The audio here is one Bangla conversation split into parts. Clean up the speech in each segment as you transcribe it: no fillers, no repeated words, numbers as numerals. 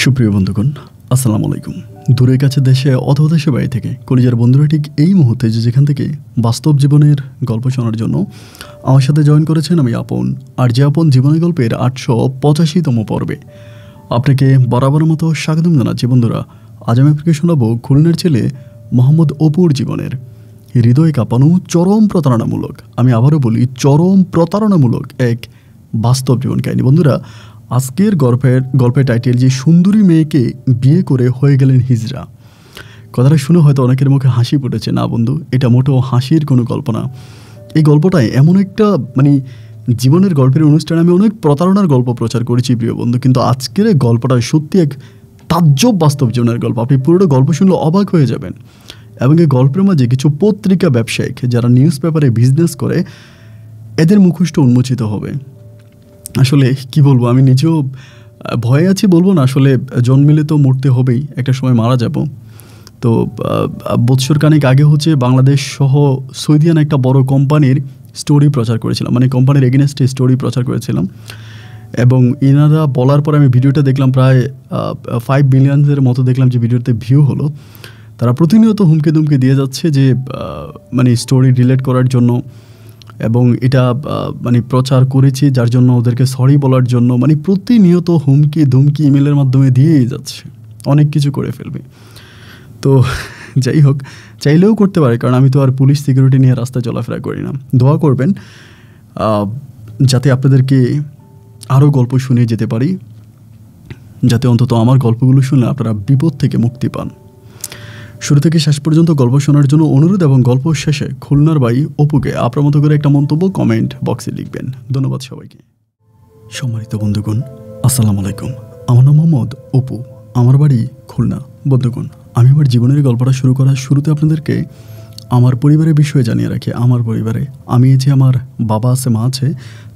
সুপ্রিয় বন্ধুগণ, আসসালামু আলাইকুম। দূরের কাছে দেশে অথবা দেশে বাইরে থেকে কলিজার বন্ধুরা ঠিক এই মুহূর্তে যেখান থেকে বাস্তব জীবনের গল্প শোনার জন্য আমার সাথে জয়েন করেছেন আমি আপন। আর যে আপন জীবনের গল্পের 885তম পর্বে আপনাকে বরাবরের মতো স্বাগতম জানাচ্ছি। বন্ধুরা, আজ আমি আপনাকে শোনাবো খুলনার ছেলে মোহাম্মদ অপুর জীবনের হৃদয় কাঁপানো চরম প্রতারণামূলক, আমি আবারও বলি চরম প্রতারণামূলক এক বাস্তব জীবন কাহিনী। বন্ধুরা, আজকের গল্পের টাইটেল যে সুন্দরী মেয়েকে বিয়ে করে হয়ে গেলেন হিজড়া। কথাটা শুনে হয়তো অনেকের মুখে হাসি ফুটেছে। না বন্ধু, এটা মোটেও হাসির কোনো গল্প না। এই গল্পটাই এমন একটা জীবনের গল্পের অনুষ্ঠানে আমি অনেক প্রতারণার গল্প প্রচার করেছি প্রিয় বন্ধু, কিন্তু আজকের এই গল্পটা সত্যি এক তাজ্জব বাস্তব জীবনের গল্প। আপনি পুরোটা গল্প শুনলে অবাক হয়ে যাবেন। এবং এই গল্পের মাঝে কিছু পত্রিকা ব্যবসায়িক যারা নিউজ পেপারে বিজনেস করে, এদের মুখোশটা উন্মোচিত হবে। আসলে কি বলবো, আমি নিজেও ভয়ে আছি বলবো না, আসলে জন্মিলে তো মরতে হবেই, একটা সময় মারা যাব। তো বৎসর খানেক আগে বাংলাদেশ সহ সৌদিয়ান একটা বড় কোম্পানির স্টোরি প্রচার করেছিলাম, কোম্পানির এগেনস্টে স্টোরি প্রচার করেছিলাম। এবং ইনারা বলার পর আমি ভিডিওটা দেখলাম, প্রায় 5 বিলিয়নের মতো দেখলাম যে ভিডিওতে ভিউ হলো। তারা প্রতিনিয়ত হুমকি দুমকি দিয়ে যাচ্ছে যে স্টোরি ডিলিট করার জন্য, এবং এটা প্রচার করেছি যার জন্য ওদেরকে সরি বলার জন্য, প্রতিনিয়ত হুমকি ধুমকি ইমেলের মাধ্যমে দিয়েই যাচ্ছে, অনেক কিছু করে ফেলবে। তো যাই হোক, চাইলেও করতে পারে, কারণ আমি তো আর পুলিশ সিকিউরিটি নিয়ে রাস্তায় চলাফেরা করি না। দোয়া করবেন যাতে আপনাদেরকে আরও গল্প শুনিয়ে যেতে পারি, যাতে অন্তত আমার গল্পগুলো শুনলে আপনারা বিপদ থেকে মুক্তি পান। শুরু থেকে শেষ পর্যন্ত গল্প শোনার জন্য অনুরোধ, এবং গল্প শেষে খুলনার ভাই অপুকে আপনার মতো করে একটা মন্তব্য কমেন্ট বক্সে লিখবেন। ধন্যবাদ সবাইকে। সম্মানিত বন্ধুগণ, আসসালামু আলাইকুম। আমার নাম মোহাম্মদ অপু, আমার বাড়ি খুলনা। বন্ধুগণ, আমি আমার জীবনের গল্পটা শুরু করার শুরুতে আপনাদেরকে আমার পরিবারের বিষয়ে জানিয়ে রাখি। আমার পরিবারে আমি আছি, আমার বাবা আছে, মা আছে,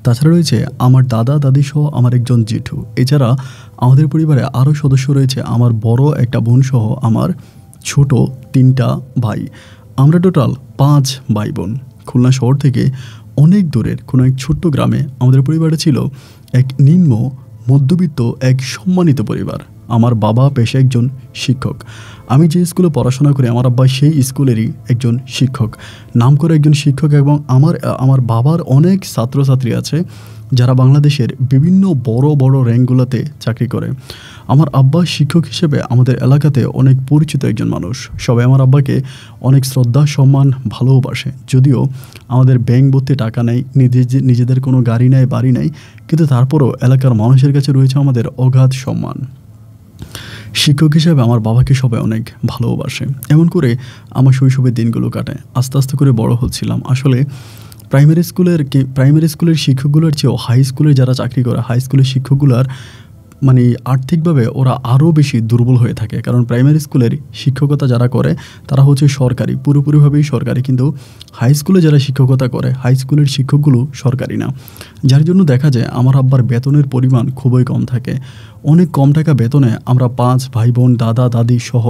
তাছাড়া রয়েছে আমার দাদা দাদি সহ আমার একজন জেঠু। এছাড়া আমাদের পরিবারে আরও সদস্য রয়েছে, আমার বড় একটা বোন সহ আমার ছোট 3টা ভাই। আমরা টোটাল 5 ভাই বোন। খুলনা শহর থেকে অনেক দূরের কোনো এক ছোট্ট গ্রামে আমাদের পরিবারে ছিল এক নিম্ন মধ্যবিত্ত এক সম্মানিত পরিবার। আমার বাবা পেশায় একজন শিক্ষক। আমি যে স্কুলে পড়াশোনা করি, আমার আব্বা সেই স্কুলেরই একজন শিক্ষক, নাম করে একজন শিক্ষক। এবং আমার বাবার অনেক ছাত্রছাত্রী আছে যারা বাংলাদেশের বিভিন্ন বড় বড় র্যাঙ্কগুলোতে চাকরি করে। আমার আব্বা শিক্ষক হিসেবে আমাদের এলাকাতে অনেক পরিচিত একজন মানুষ। সবাই আমার আব্বাকে অনেক শ্রদ্ধা সম্মান ভালোবাসে। যদিও আমাদের ব্যাংক ভর্তি টাকা নেই, নিজেদের কোনো গাড়ি নেই, বাড়ি নেই, কিন্তু তারপরও এলাকার মানুষের কাছে রয়েছে আমাদের অগাধ সম্মান। শিক্ষক হিসেবে আমার বাবাকে সবাই অনেক ভালোবাসে। এমন করে আমার শৈশবের দিনগুলো কাটায়। আস্তে আস্তে করে বড় হচ্ছিলাম। আসলে প্রাইমারি স্কুলের শিক্ষকগুলোর চেয়েও হাই স্কুলে যারা চাকরি করে, হাই স্কুলের শিক্ষকগুলোর আর্থিকভাবে ওরা আরও বেশি দুর্বল হয়ে থাকে। কারণ প্রাইমারি স্কুলের শিক্ষকতা যারা করে তারা সরকারি, পুরোপুরিভাবেই সরকারি, কিন্তু হাই স্কুলে যারা শিক্ষকতা করে হাই স্কুলের শিক্ষকগুলো সরকারি না। যার জন্য দেখা যায় আমার আব্বার বেতনের পরিমাণ খুবই কম থাকে। অনেক কম টাকা বেতনে আমরা 5 ভাই বোন, দাদা দাদি সহ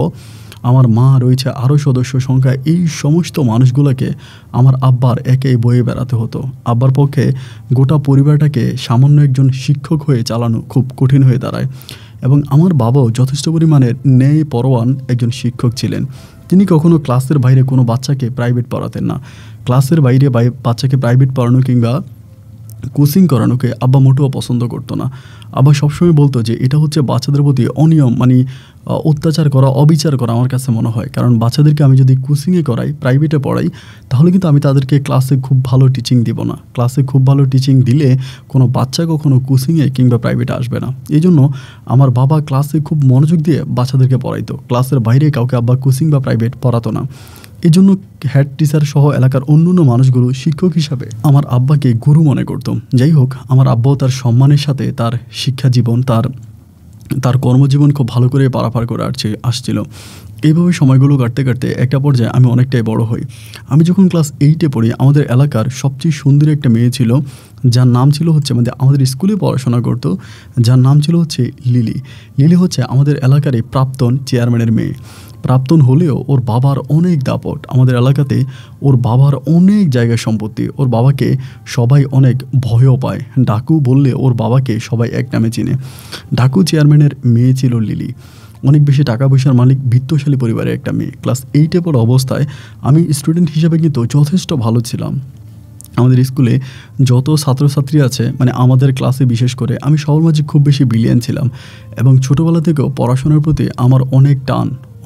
আমার মা রয়েছে, আরও সদস্য সংখ্যা, এই সমস্ত মানুষগুলোকে আমার আব্বার একেই বয়ে বেড়াতে হতো। আব্বার পক্ষে গোটা পরিবারটাকে সামান্য একজন শিক্ষক হয়ে চালানো খুব কঠিন হয়ে দাঁড়ায়। এবং আমার বাবাও যথেষ্ট পরিমাণের ন্যায় পরোয়ান একজন শিক্ষক ছিলেন। তিনি কখনো ক্লাসের বাইরে কোনো বাচ্চাকে প্রাইভেট পড়াতেন না। ক্লাসের বাইরে বাচ্চাকে প্রাইভেট পড়ানো কিংবা কোচিং করানোকে আব্বা মোটেও পছন্দ করতো না। আব্বা সবসময় বলতো যে এটা বাচ্চাদের প্রতি অনিয়ম, অত্যাচার করা, অবিচার করা আমার কাছে মনে হয়। কারণ বাচ্চাদেরকে আমি যদি কোচিংয়ে করাই, প্রাইভেটে পড়াই, তাহলে কিন্তু আমি তাদেরকে ক্লাসে খুব ভালো টিচিং দিব না। ক্লাসে খুব ভালো টিচিং দিলে কোনো বাচ্চা কখনো কোচিংয়ে কিংবা প্রাইভেটে আসবে না। এই জন্য আমার বাবা ক্লাসে খুব মনোযোগ দিয়ে বাচ্চাদেরকে পড়াইতো। ক্লাসের বাইরে কাউকে আব্বা কোচিং বা প্রাইভেট পড়াতো না। এই জন্য হেড টিচার সহ এলাকার অন্যান্য মানুষগুলো শিক্ষক হিসাবে আমার আব্বাকে গুরু মনে করত। যাই হোক, আমার আব্বাও তার সম্মানের সাথে তার শিক্ষা জীবন, তার কর্মজীবন খুব ভালো করে পারাপার করে আসছিল। এইভাবে সময়গুলো কাটতে কাটতে একটা পর্যায়ে আমি অনেকটাই বড় হই। আমি যখন ক্লাস 8-এ পড়ি, আমাদের এলাকার সবচেয়ে সুন্দরী একটা মেয়ে ছিল, যার নাম ছিল হচ্ছে আমাদের স্কুলে পড়াশোনা করত, যার নাম ছিল হচ্ছে লিলি। লিলি হচ্ছে আমাদের এলাকারই প্রাক্তন চেয়ারম্যানের মেয়ে। প্রাক্তন হলেও ওর বাবার অনেক দাপট। আমাদের এলাকাতে ওর বাবার অনেক জায়গায় সম্পত্তি। ওর বাবাকে সবাই অনেক ভয়ও পায়। ডাকু বললে ওর বাবাকে সবাই এক নামে চিনে। ডাকু চেয়ারম্যানের মেয়ে ছিল লিলি। অনেক বেশি টাকা পয়সার মালিক, বিত্তশালী পরিবারের একটা মেয়ে। ক্লাস 8-এ পড়া অবস্থায় আমি স্টুডেন্ট হিসেবে কিন্তু যথেষ্ট ভালো ছিলাম। আমাদের স্কুলে যত ছাত্রছাত্রী আছে, আমাদের ক্লাসে বিশেষ করে আমি সবার মাঝে খুব বেশি ব্রিলিয়ান্ট ছিলাম এবং ছোটোবেলা থেকেও পড়াশোনার প্রতি আমার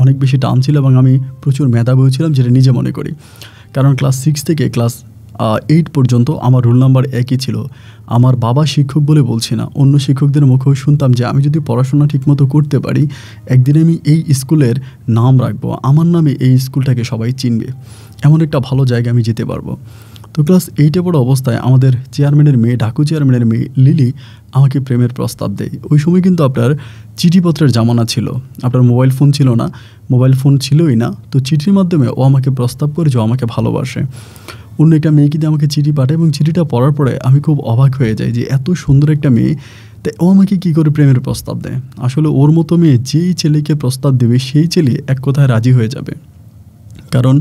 অনেক বেশি টান ছিল এবং আমি প্রচুর মেধাবীও ছিলাম, যেটা নিজে মনে করি। কারণ ক্লাস 6 থেকে ক্লাস 8 পর্যন্ত আমার রোল নাম্বার একই ছিল। আমার বাবা শিক্ষক বলে বলছি না, অন্য শিক্ষকদের মুখেও শুনতাম যে আমি যদি পড়াশোনা ঠিকমতো করতে পারি, একদিন আমি এই স্কুলের নাম রাখবো, আমার নামে এই স্কুলটাকে সবাই চিনবে, এমন একটা ভালো জায়গায় আমি যেতে পারবো। তো ক্লাস 8-এ পড়া অবস্থায় আমাদের চেয়ারম্যানের মেয়ে, ডাকু চেয়ারম্যানের মেয়ে লিলি আমাকে প্রেমের প্রস্তাব দেয়। ওই সময় কিন্তু আপনার চিঠিপত্রের জামানা ছিল, আপনার মোবাইল ফোন ছিল না, মোবাইল ফোন ছিলই না। তো চিঠির মাধ্যমে ও আমাকে প্রস্তাব করে যে আমাকে ভালোবাসে। অন্য একটা মেয়েকে দিয়ে আমাকে চিঠি পাঠায় এবং চিঠিটা পড়ার পরে আমি খুব অবাক হয়ে যাই যে এত সুন্দর একটা মেয়ে, তাই ও আমাকে কী করে প্রেমের প্রস্তাব দেয়। আসলে ওর মতো মেয়ে যেই ছেলেকে প্রস্তাব দেবে সেই ছেলে এক কথায় রাজি হয়ে যাবে। কারণ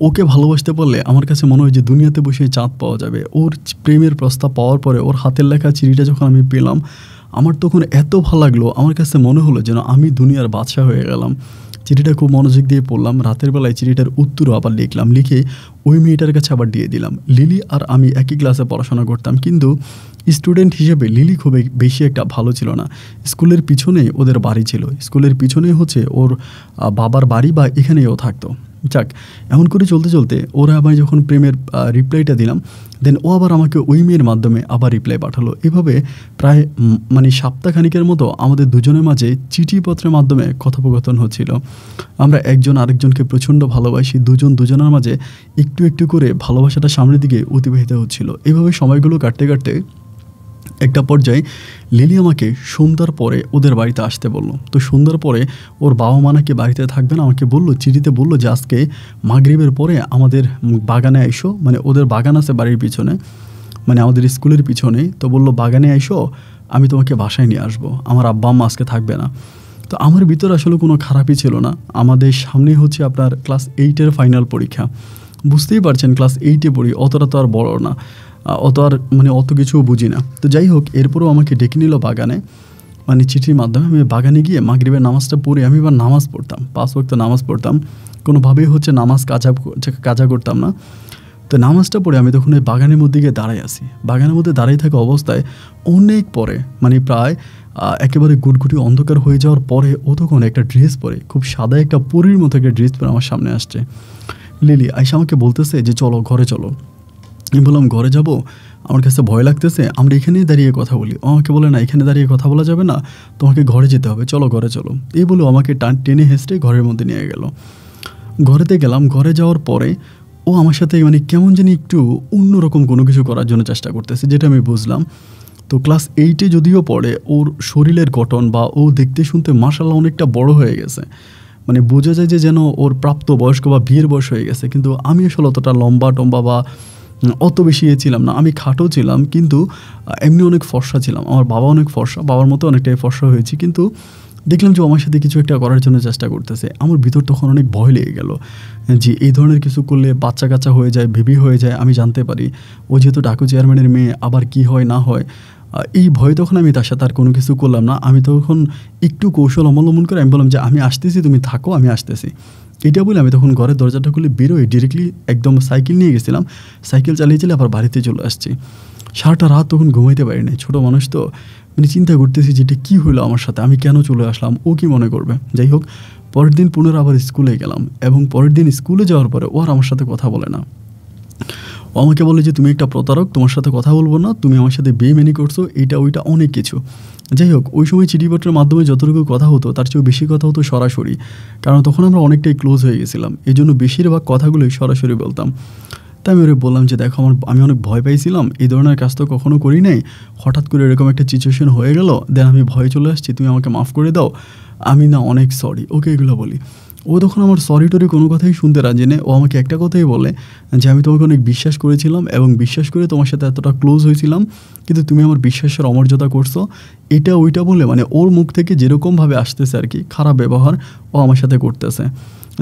ওকে ভালোবাসতে পারলে আমার কাছে মনে হয় যে দুনিয়াতে বসে চাঁদ পাওয়া যাবে। ওর প্রেমের প্রস্তাব পাওয়ার পরে ওর হাতের লেখা চিঠিটা যখন আমি পেলাম, আমার তখন এত ভালো লাগলো, আমার কাছে মনে হলো যেন আমি দুনিয়ার বাদশা হয়ে গেলাম। চিঠিটা খুব মনোযোগ দিয়ে পড়লাম, রাতের বেলায় চিঠিটার উত্তরও আবার লিখলাম, লিখে ওই মেয়েটার কাছে আবার দিয়ে দিলাম। লিলি আর আমি একই ক্লাসে পড়াশোনা করতাম, কিন্তু স্টুডেন্ট হিসেবে লিলি খুব বেশি একটা ভালো ছিল না। স্কুলের পিছনে ওদের বাড়ি ছিল, স্কুলের পিছনে হচ্ছে ওর বাবার বাড়ি বা এখানেই ও থাকতো। যাক, এমন করে চলতে চলতে ওরা আবার যখন প্রেমের রিপ্লাইটা দিলাম, দেন ও আবার আমাকে ওই মেয়ের মাধ্যমে আবার রিপ্লাই পাঠালো। এভাবে প্রায় সপ্তাহখানিকের মতো আমাদের দুজনের মাঝে চিঠিপত্রের মাধ্যমে কথোপকথন হচ্ছিল। আমরা একজন আরেকজনকে প্রচণ্ড ভালোবাসি, দুজনের মাঝে একটু একটু করে ভালোবাসাটা সামনের দিকে অতিবাহিত হচ্ছিল। এভাবে সময়গুলো কাটতে কাটতে একটা পর্যায়ে লিলি আমাকে সন্ধ্যার পরে ওদের বাড়িতে আসতে বললো। তো সন্ধ্যার পরে ওর বাবা মা নাকি বাড়িতে থাকবে না, আমাকে বললো, চিঠিতে বললো যে আজকে মাগরিবের পরে আমাদের বাগানে আইসো, ওদের বাগান আছে বাড়ির পিছনে, আমাদের স্কুলের পিছনে। তো বললো বাগানে আইসো, আমি তোমাকে বাসায় নিয়ে আসবো, আমার আব্বা আম্মা আজকে থাকবে না। তো আমার ভিতরে আসলে কোনো খারাপই ছিল না। আমাদের সামনে হচ্ছে আপনার ক্লাস 8-এর ফাইনাল পরীক্ষা। বুঝতেই পারছেন ক্লাস 8-এ পড়ি, অতটা তো আর বড় না, অত কিছুও বুঝি না। তো যাই হোক, এরপরও আমাকে ডেকে নিল বাগানে, চিঠির মাধ্যমে। আমি বাগানে গিয়ে মাগরিবের নামাজটা পড়ে আমি এবার নামাজ পড়তাম, 5 ওয়াক্ত নামাজ পড়তাম, কোনোভাবেই হচ্ছে নামাজ কাজা করতাম না। তো নামাজটা পড়ে আমি তখন ওই বাগানের মধ্যে গিয়ে দাঁড়ায় আসি। বাগানের মধ্যে দাঁড়িয়ে থাকা অবস্থায় অনেক পরে প্রায় একেবারে গুটগুটি অন্ধকার হয়ে যাওয়ার পরে ও তখন একটা ড্রেস পরে, খুব সাদা একটা পরীর মতো একটা ড্রেস পরে আমার সামনে আসছে। লিলি আইসা আমাকে বলতেছে যে চলো ঘরে চলো। আমি বললাম ঘরে যাব, আমার কাছে ভয় লাগতেছে, আমরা এখানেই দাঁড়িয়ে কথা বলি। আমাকে বলে না, এখানে দাঁড়িয়ে কথা বলা যাবে না, তোমাকে ঘরে যেতে হবে, চলো ঘরে চলো। এই বলে আমাকে টেনে হেসড়ে ঘরের মধ্যে নিয়ে গেল। ঘরেতে গেলাম, ঘরে যাওয়ার পরে ও আমার সাথে কেমন জানি একটু অন্যরকম কোনো কিছু করার জন্য চেষ্টা করতেছে, যেটা আমি বুঝলাম। তো ক্লাস 8-এ যদিও পড়ে, ওর শরীরের গঠন বা ও দেখতে শুনতে মাশাআল্লাহ অনেকটা বড় হয়ে গেছে, বোঝা যায় যে যেন ওর প্রাপ্ত বয়স্ক বা বিয়ের বয়স হয়ে গেছে। কিন্তু আমি আসলে অতটা লম্বা টম্বা বা অত বেশি ছিলাম না, আমি খাটো ছিলাম, কিন্তু এমনি অনেক ফর্সা ছিলাম। আমার বাবা অনেক ফর্সা, বাবার মতো অনেকটাই ফর্সা হয়েছি, কিন্তু দেখলাম যে আমার সাথে কিছু একটা করার জন্য চেষ্টা করতেছে। আমার ভিতর তখন অনেক ভয় লেগে গেল যে এই ধরনের কিছু করলে বাচ্চা কাচ্চা হয়ে যায়, বেবি হয়ে যায়, আমি জানতে পারি। ও যেহেতু ডাকু চেয়ারম্যানের মেয়ে, আবার কি হয় না হয়, এই ভয়ে তখন আমি তার সাথে আর কোনো কিছু করলাম না। আমি তখন একটু কৌশল অবলম্বন করে আমি বললাম যে আমি আসতেছি, তুমি থাকো, আমি আসতেছি। এটা বলে আমি তখন ঘরের দরজাটা খুলে বেরোয় ডিরেক্টলি একদম সাইকেল নিয়ে গেছিলাম। সাইকেল চালিয়ে আবার বাড়িতে চলে আসছি। সারাটা রাত তখন ঘুমাইতে পারি নাই। ছোটো মানুষ তো, চিন্তা করতেছি যে এটা কী হলো আমার সাথে, আমি কেন চলে আসলাম, ও কি মনে করবে। যাই হোক, পরের দিন পুনরায় আবার স্কুলে গেলাম এবং পরের দিন স্কুলে যাওয়ার পরে ও আর আমার সাথে কথা বলে না। ও আমাকে বলে যে তুমি একটা প্রতারক, তোমার সাথে কথা বলবো না, তুমি আমার সাথে বেইমানি করছো, এটা ওইটা অনেক কিছু। যাই হোক, ওই সময় চিঠিপত্রের মাধ্যমে যতটুকু কথা হতো তার চেয়েও বেশি কথা হতো সরাসরি, কারণ তখন আমরা অনেকটাই ক্লোজ হয়ে গেছিলাম। এই জন্য বেশিরভাগ কথাগুলোই সরাসরি বলতাম। তাই আমি ওরে বললাম যে দেখো, আমি অনেক ভয় পাইছিলাম, এই ধরনের কাজ তো কখনো করি নাই, হঠাৎ করে এরকম একটা সিচুয়েশন হয়ে গেল, দেন আমি ভয়ে চলে আসছি, তুমি আমাকে মাফ করে দাও, আমি না অনেক সরি, ওকে এগুলো বলি। ও তখন আমার সরি টরি কোনো কথাই শুনতে রাজি নেই। ও আমাকে একটা কথাই বলে যে আমি তোমাকে অনেক বিশ্বাস করেছিলাম এবং বিশ্বাস করে তোমার সাথে এতটা ক্লোজ হয়েছিলাম, কিন্তু তুমি আমার বিশ্বাসের অমর্যাদা করছো, এটা ওইটা বলে মানে ওর মুখ থেকে যেরকমভাবে আসতেছে আর কি খারাপ ব্যবহার ও আমার সাথে করতেছে।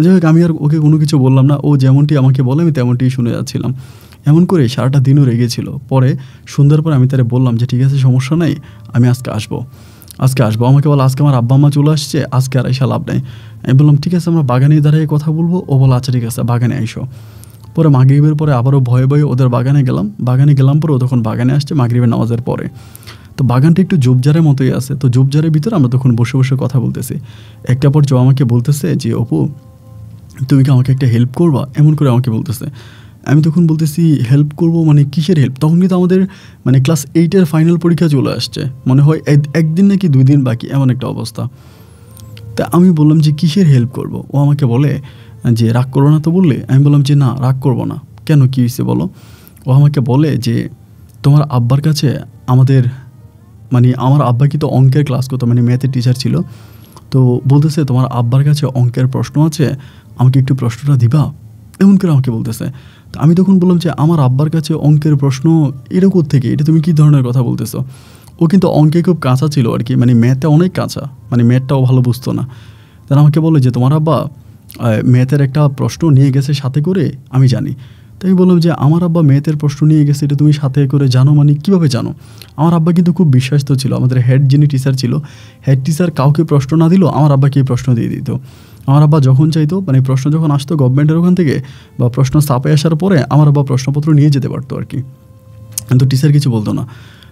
যাই হোক আমি আর ওকে কোনো কিছু বললাম না, ও যেমনটি আমাকে বলে আমি তেমনটিই শুনে যাচ্ছিলাম। এমন করে সারাটা দিনও রেগেছিল। পরে সন্ধ্যার পর আমি তারে বললাম যে ঠিক আছে সমস্যা নাই, আমি আজকে আসবো। আমাকে বলে আজকে আমার আব্বা আম্মা চলে আসছে, আজকে আর এসে লাভ নাই। আমি বললাম ঠিক আছে আমরা বাগানে দাঁড়িয়ে কথা বলবো। ও বলে আচ্ছা ঠিক আছে বাগানে আইসো। পরে মাগরিবের পরে আবারও ভয়ে ভয়ে ওদের বাগানে গেলাম পরে ও তখন বাগানে আসছে মাগরিবের নামাজের পরে। তো বাগানটা একটু ঝোপঝাড়ের মতোই আছে, তো ঝোপঝাড়ের ভিতরে আমরা তখন বসে বসে কথা বলতেছি। একটা পর জো আমাকে বলতেছে যে অপু তুমি কি আমাকে একটা হেল্প করবা, এমন করে আমাকে বলতেছে। আমি তখন বলতেছি হেল্প করব মানে কিসের হেল্প? তখন কিন্তু আমাদের মানে ক্লাস 8-এর ফাইনাল পরীক্ষা চলে আসছে, মনে হয় একদিন নাকি 2 দিন বাকি, এমন একটা অবস্থা। তা আমি বললাম যে কিসের হেল্প করব? ও আমাকে বলে যে রাগ করবো না তো বললে? আমি বললাম যে না রাগ করবো না। কেন, কী হয়েছে বলো? ও আমাকে বলে যে তোমার আব্বার কাছে আমাদের মানে আমার আব্বা কিন্তু অঙ্কের ক্লাস করতো, মানে ম্যাথের টিচার ছিল। তো বলতেছে তোমার আব্বার কাছে অঙ্কের প্রশ্ন আছে, আমাকে একটু প্রশ্নটা দিবা, এমন করে আমাকে বলতেছে। তো আমি তখন বললাম যে আমার আব্বার কাছে অঙ্কের প্রশ্ন এটা কোত্থেকে, এটা তুমি কী ধরনের কথা বলতেছো? ও কিন্তু অঙ্কে খুব কাঁচা ছিল আর কি, মানে ম্যাথে অনেক কাঁচা, মানে ম্যাথটাও ভালো বুঝতো না। তারা আমাকে বলে যে তোমার আব্বা ম্যাথের একটা প্রশ্ন নিয়ে গেছে সাথে করে, আমি জানি। তাই আমি বললাম যে আমার আব্বা ম্যাথের প্রশ্ন নিয়ে গেছে, এটা তুমি সাথে করে জানো মানে কীভাবে জানো? আমার আব্বা কিন্তু খুব বিশ্বাস্ত ছিল, আমাদের হেড যিনি টিচার ছিল, হেড টিচার কাউকে প্রশ্ন না দিল আমার আব্বাকে এই প্রশ্ন দিয়ে দিত। আমার আব্বা যখন চাইতো মানে প্রশ্ন যখন আসতো গভর্নমেন্টের ওখান থেকে বা প্রশ্ন চাপে আসার পরে আমার আব্বা প্রশ্নপত্র নিয়ে যেতে পারতো আর কি, কিন্তু টিচার কিছু বলতো না।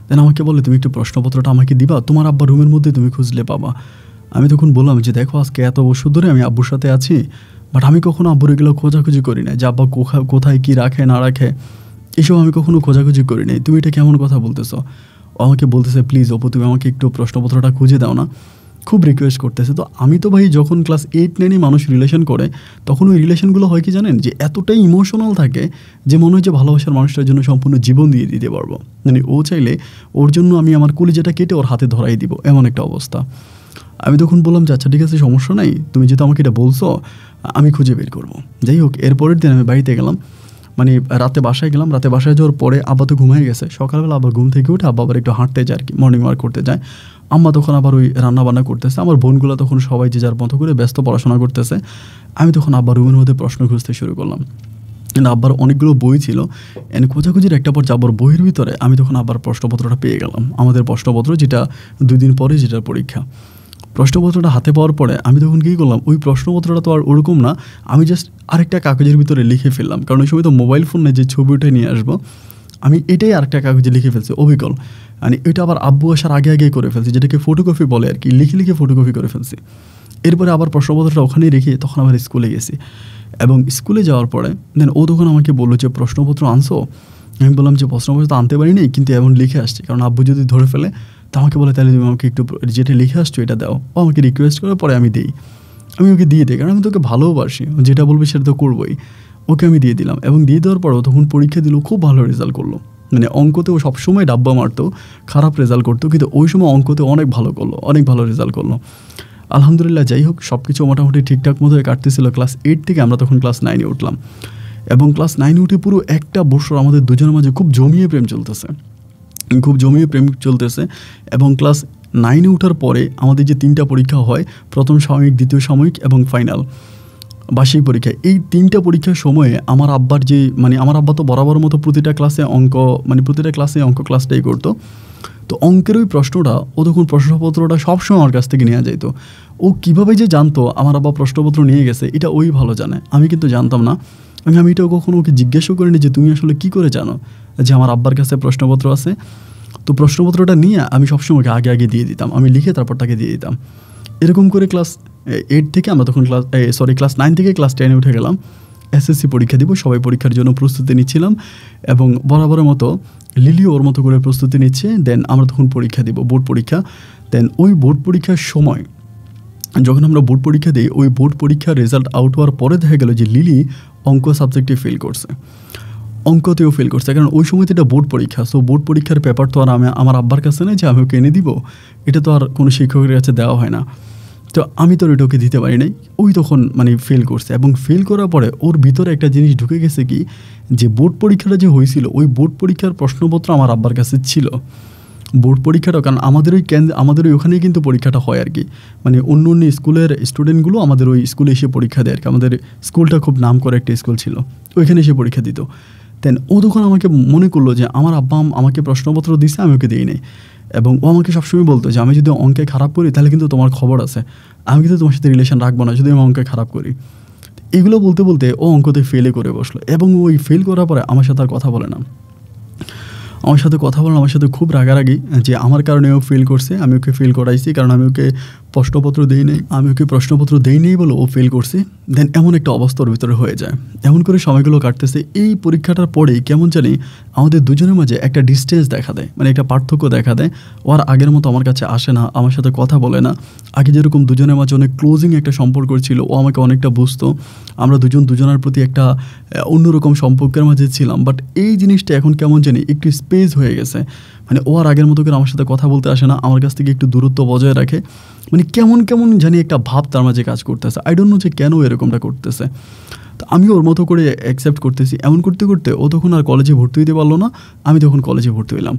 দেন আমাকে বলে তুমি একটু প্রশ্নপত্রটা আমাকে দিবা, তোমার আব্বা রুমের মধ্যে তুমি খুঁজলে পাবা। আমি তখন বললাম যে দেখো আজকে এত বছর ধরে আমি আব্বুর সাথে আছি, বাট আমি কখনো আব্বুর এগুলো খোঁজাখুঁজি করি না যে আব্বা কোথায় কী রাখে না রাখে, এসব আমি কখনো খোঁজাখুঁজি করি নাই, তুমি এটা কেমন কথা বলতেছো? ও আমাকে বলতেছে প্লিজ অপু তুমি আমাকে একটু প্রশ্নপত্রটা খুঁজে দাও না, খুব রিকোয়েস্ট করতেছে। তো আমি তো ভাই যখন ক্লাস 8-9-এ মানুষ রিলেশন করে তখন ওই রিলেশনগুলো হয় কি জানেন, যে এতটাই ইমোশনাল থাকে যে মনে হয় যে ভালোবাসার মানুষটার জন্য সম্পূর্ণ জীবন দিয়ে দিতে পারবো, মানে ও চাইলে ওর জন্য আমি আমার কলিজাটা কেটে ওর হাতে ধরাই দিব, এমন একটা অবস্থা। আমি তখন বললাম যে আচ্ছা ঠিক আছে সমস্যা নাই, তুমি যেহেতু আমাকে এটা বলছো আমি খুঁজে বের করবো। যাই হোক এরপরের দিন আমি বাড়িতে গেলাম, মানে রাতে বাসায় গেলাম। রাতে বাসায় যাওয়ার পরে আব্বা তো ঘুমিয়ে গেছে। সকালবেলা আবার ঘুম থেকে উঠে আব্বা আবার একটু হাঁটতে যায় আর কি, মর্নিং ওয়াক করতে যায়। আম্মা তখন আবার ওই রান্নাবান্না করতেছে, আমার বোনগুলো তখন সবাই যে যার মতো করে ব্যস্ত পড়াশোনা করতেছে। আমি তখন আব্বার রুমের মধ্যে প্রশ্ন খুঁজতে শুরু করলাম, কিন্তু আব্বার অনেকগুলো বই ছিল, খোঁজাখুঁজির একটা পর যাবার বইয়ের ভিতরে আমি তখন আবার প্রশ্নপত্রটা পেয়ে গেলাম, আমাদের প্রশ্নপত্র যেটা 2 দিন পরে যেটার পরীক্ষা। প্রশ্নপত্রটা হাতে পাওয়ার পরে আমি তখন কী করলাম, ওই প্রশ্নপত্রটা তো আর ওরকম না, আমি জাস্ট আরেকটা কাগজের ভিতরে লিখে ফেললাম, কারণ ওই সময় তো মোবাইল ফোন নেই যে ছবি উঠে নিয়ে আসবো, আমি এটাই আরেকটা কাগজে লিখে ফেলছি অবিকল। মানে এটা আবার আব্বু আসার আগে আগে করে ফেলছি, যেটাকে ফটোকপি বলে আর কি, লিখে ফটোকপি করে ফেলছি। এরপরে আবার প্রশ্নপত্রটা ওখানেই রেখে তখন আবার স্কুলে গেছি, এবং স্কুলে যাওয়ার পরে দেন ও তখন আমাকে বললো যে প্রশ্নপত্র আনছো? আমি বললাম যে প্রশ্নপত্র তো আনতে পারিনি, কিন্তু এমন লিখে আসছি, কারণ আব্বু যদি ধরে ফেলে তা আমাকে বলে তাহলে তুমি আমাকে একটু যেটা লিখে আসছো এটা দাও। ও আমাকে রিকোয়েস্ট করে পরে আমি দিই, আমি ওকে দিয়ে দিই, কারণ আমি তোকে ভালোবাসি, যেটা বলবি সেটা তো করবোই। ওকে আমি দিয়ে দিলাম, এবং দিয়ে দেওয়ার পরও তখন পরীক্ষা দিল, খুব ভালো রেজাল্ট করলো। মানে অঙ্কতেও সবসময় ডাব্বা মারতো, খারাপ রেজাল্ট করতো, কিন্তু ওই সময় অঙ্কতে অনেক ভালো করলো, অনেক ভালো রেজাল্ট করলো আলহামদুলিল্লাহ। যাই হোক সব কিছু মোটামুটি ঠিকঠাক মতো কাটতেছিল। ক্লাস 8 থেকে আমরা তখন ক্লাস 9-এ উঠলাম, এবং ক্লাস 9-এ উঠে পুরো একটা বছর আমাদের দুজনের মাঝে খুব জমিয়ে প্রেম চলতেছে। এবং ক্লাস 9-এ ওঠার পরে আমাদের যে 3টা পরীক্ষা হয়, প্রথম সাময়িক, দ্বিতীয় সাময়িক এবং ফাইনাল বার্ষিক পরীক্ষা, এই 3টা পরীক্ষার সময়ে আমার আব্বার যে আমার আব্বা তো বরাবর মতো প্রতিটা ক্লাসে অঙ্ক ক্লাসটাই করতো। তো অঙ্কের ওই প্রশ্নটা ও তখন প্রশ্নপত্রটা সবসময় আমার কাছ থেকে নেওয়া যেত। ও কীভাবে যে জানতো আমার আব্বা প্রশ্নপত্র নিয়ে গেছে এটা ওই ভালো জানে, আমি কিন্তু জানতাম না। আমি এটাও কখনো ওকে জিজ্ঞাসাও করিনি যে তুমি আসলে কী করে জানো যে আমার আব্বার কাছে প্রশ্নপত্র আছে। তো প্রশ্নপত্রটা নিয়ে আমি সবসময় ওকে আগে দিয়ে দিতাম, আমি লিখে তারপর তাকে দিয়ে দিতাম। এরকম করে ক্লাস 8 থেকে আমরা তখন ক্লাস 9 থেকে ক্লাস 10-এ উঠে গেলাম। এসএসসি পরীক্ষা দিব, সবাই পরীক্ষার জন্য প্রস্তুতি নিচ্ছিলাম, এবং বরাবরের মতো লিলিও ওর মতো করে প্রস্তুতি নিচ্ছে। দেন আমরা তখন পরীক্ষা দিব, বোর্ড পরীক্ষা। দেন ওই বোর্ড পরীক্ষার সময় যখন আমরা বোর্ড পরীক্ষা দিই, ওই বোর্ড পরীক্ষার রেজাল্ট আউট হওয়ার পরে দেখা গেল যে লিলি অঙ্ক সাবজেক্টে ফেল করছে, অঙ্কতেও ফেল করছে, কারণ ওই সময় তো এটা বোর্ড পরীক্ষা। সো বোর্ড পরীক্ষার পেপার তো আর আমার আব্বার কাছে নেই যে আমি ওকে এনে দিব, এটা তো আর কোনো শিক্ষকের কাছে দেওয়া হয় না। তো তো আমি তো ওইটা ওকে দিতে পারি নাই। ওই তখন মানে ফেল করছে, এবং ফেল করার পরে ওর ভিতরে একটা জিনিস ঢুকে গেছে কি, যে বোর্ড পরীক্ষাটা যে হয়েছিল ওই বোর্ড পরীক্ষার প্রশ্নপত্র আমার আব্বার কাছে ছিল। বোর্ড পরীক্ষাটাও, কারণ আমাদের ওখানেই কিন্তু পরীক্ষাটা হয় আর কি, মানে অন্য অন্য স্কুলের স্টুডেন্টগুলো আমাদের ওই স্কুলে এসে পরীক্ষা দেয় আর কি। আমাদের স্কুলটা খুব নাম করা একটা স্কুল ছিল, ওইখানে এসে পরীক্ষা দিত। দেন ও তখন আমাকে মনে করলো যে আমার আব্বা আমাকে প্রশ্নপত্র দিচ্ছে, আমি ওকে দিই নাই। এবং ও আমাকে সবসময় বলতো যে আমি যদি অঙ্কে খারাপ করি তাহলে কিন্তু তোমার খবর আছে, আমি কিন্তু তোমার সাথে রিলেশন রাখবো না যদি আমি অঙ্কে খারাপ করি। এগুলো বলতে বলতে ও অঙ্কতে ফেলে করে বসলো, এবং ওই ফেল করার পরে আমার সাথে আর কথা বলে না। আমার সাথে খুব রাগারাগি যে আমার কারণে ও ফেল করছে, আমি ওকে ফেল করাইছি, কারণ আমি ওকে প্রশ্নপত্র দেই নেই বলে ও ফেল করছে। দেন এমন একটা অবস্থার ভিতরে হয়ে যায়। এমন করে সময়গুলো কাটতেছে। এই পরীক্ষাটার পরেই কেমন জানি আমাদের দুজনের মাঝে একটা ডিস্টেন্স দেখা দেয়, মানে একটা পার্থক্য দেখা দেয়। ও আর আগের মতো আমার কাছে আসে না, আমার সাথে কথা বলে না। আগে যেরকম দুজনের মাঝে অনেক ক্লোজিং একটা সম্পর্ক ছিল, ও আমাকে অনেকটা বুঝতো, আমরা দুজনের প্রতি একটা অন্যরকম সম্পর্কের মাঝে ছিলাম। বাট এই জিনিসটা এখন কেমন জানি একটু স্পেস হয়ে গেছে, মানে ও আর আগের মতো করে আমার সাথে কথা বলতে আসে না, আমার কাছ থেকে একটু দূরত্ব বজায় রাখে। মানে কেমন জানি একটা ভাব তার মাঝে কাজ করতেছে। আই ডোন্ট নো যে কেন এরকমটা করতেছে। তো আমি ওর মতো করে অ্যাকসেপ্ট করতেছি। এমন করতে করতে ও তখন আর কলেজে ভর্তি হতে পারলো না, আমি তখন কলেজে ভর্তি হইলাম।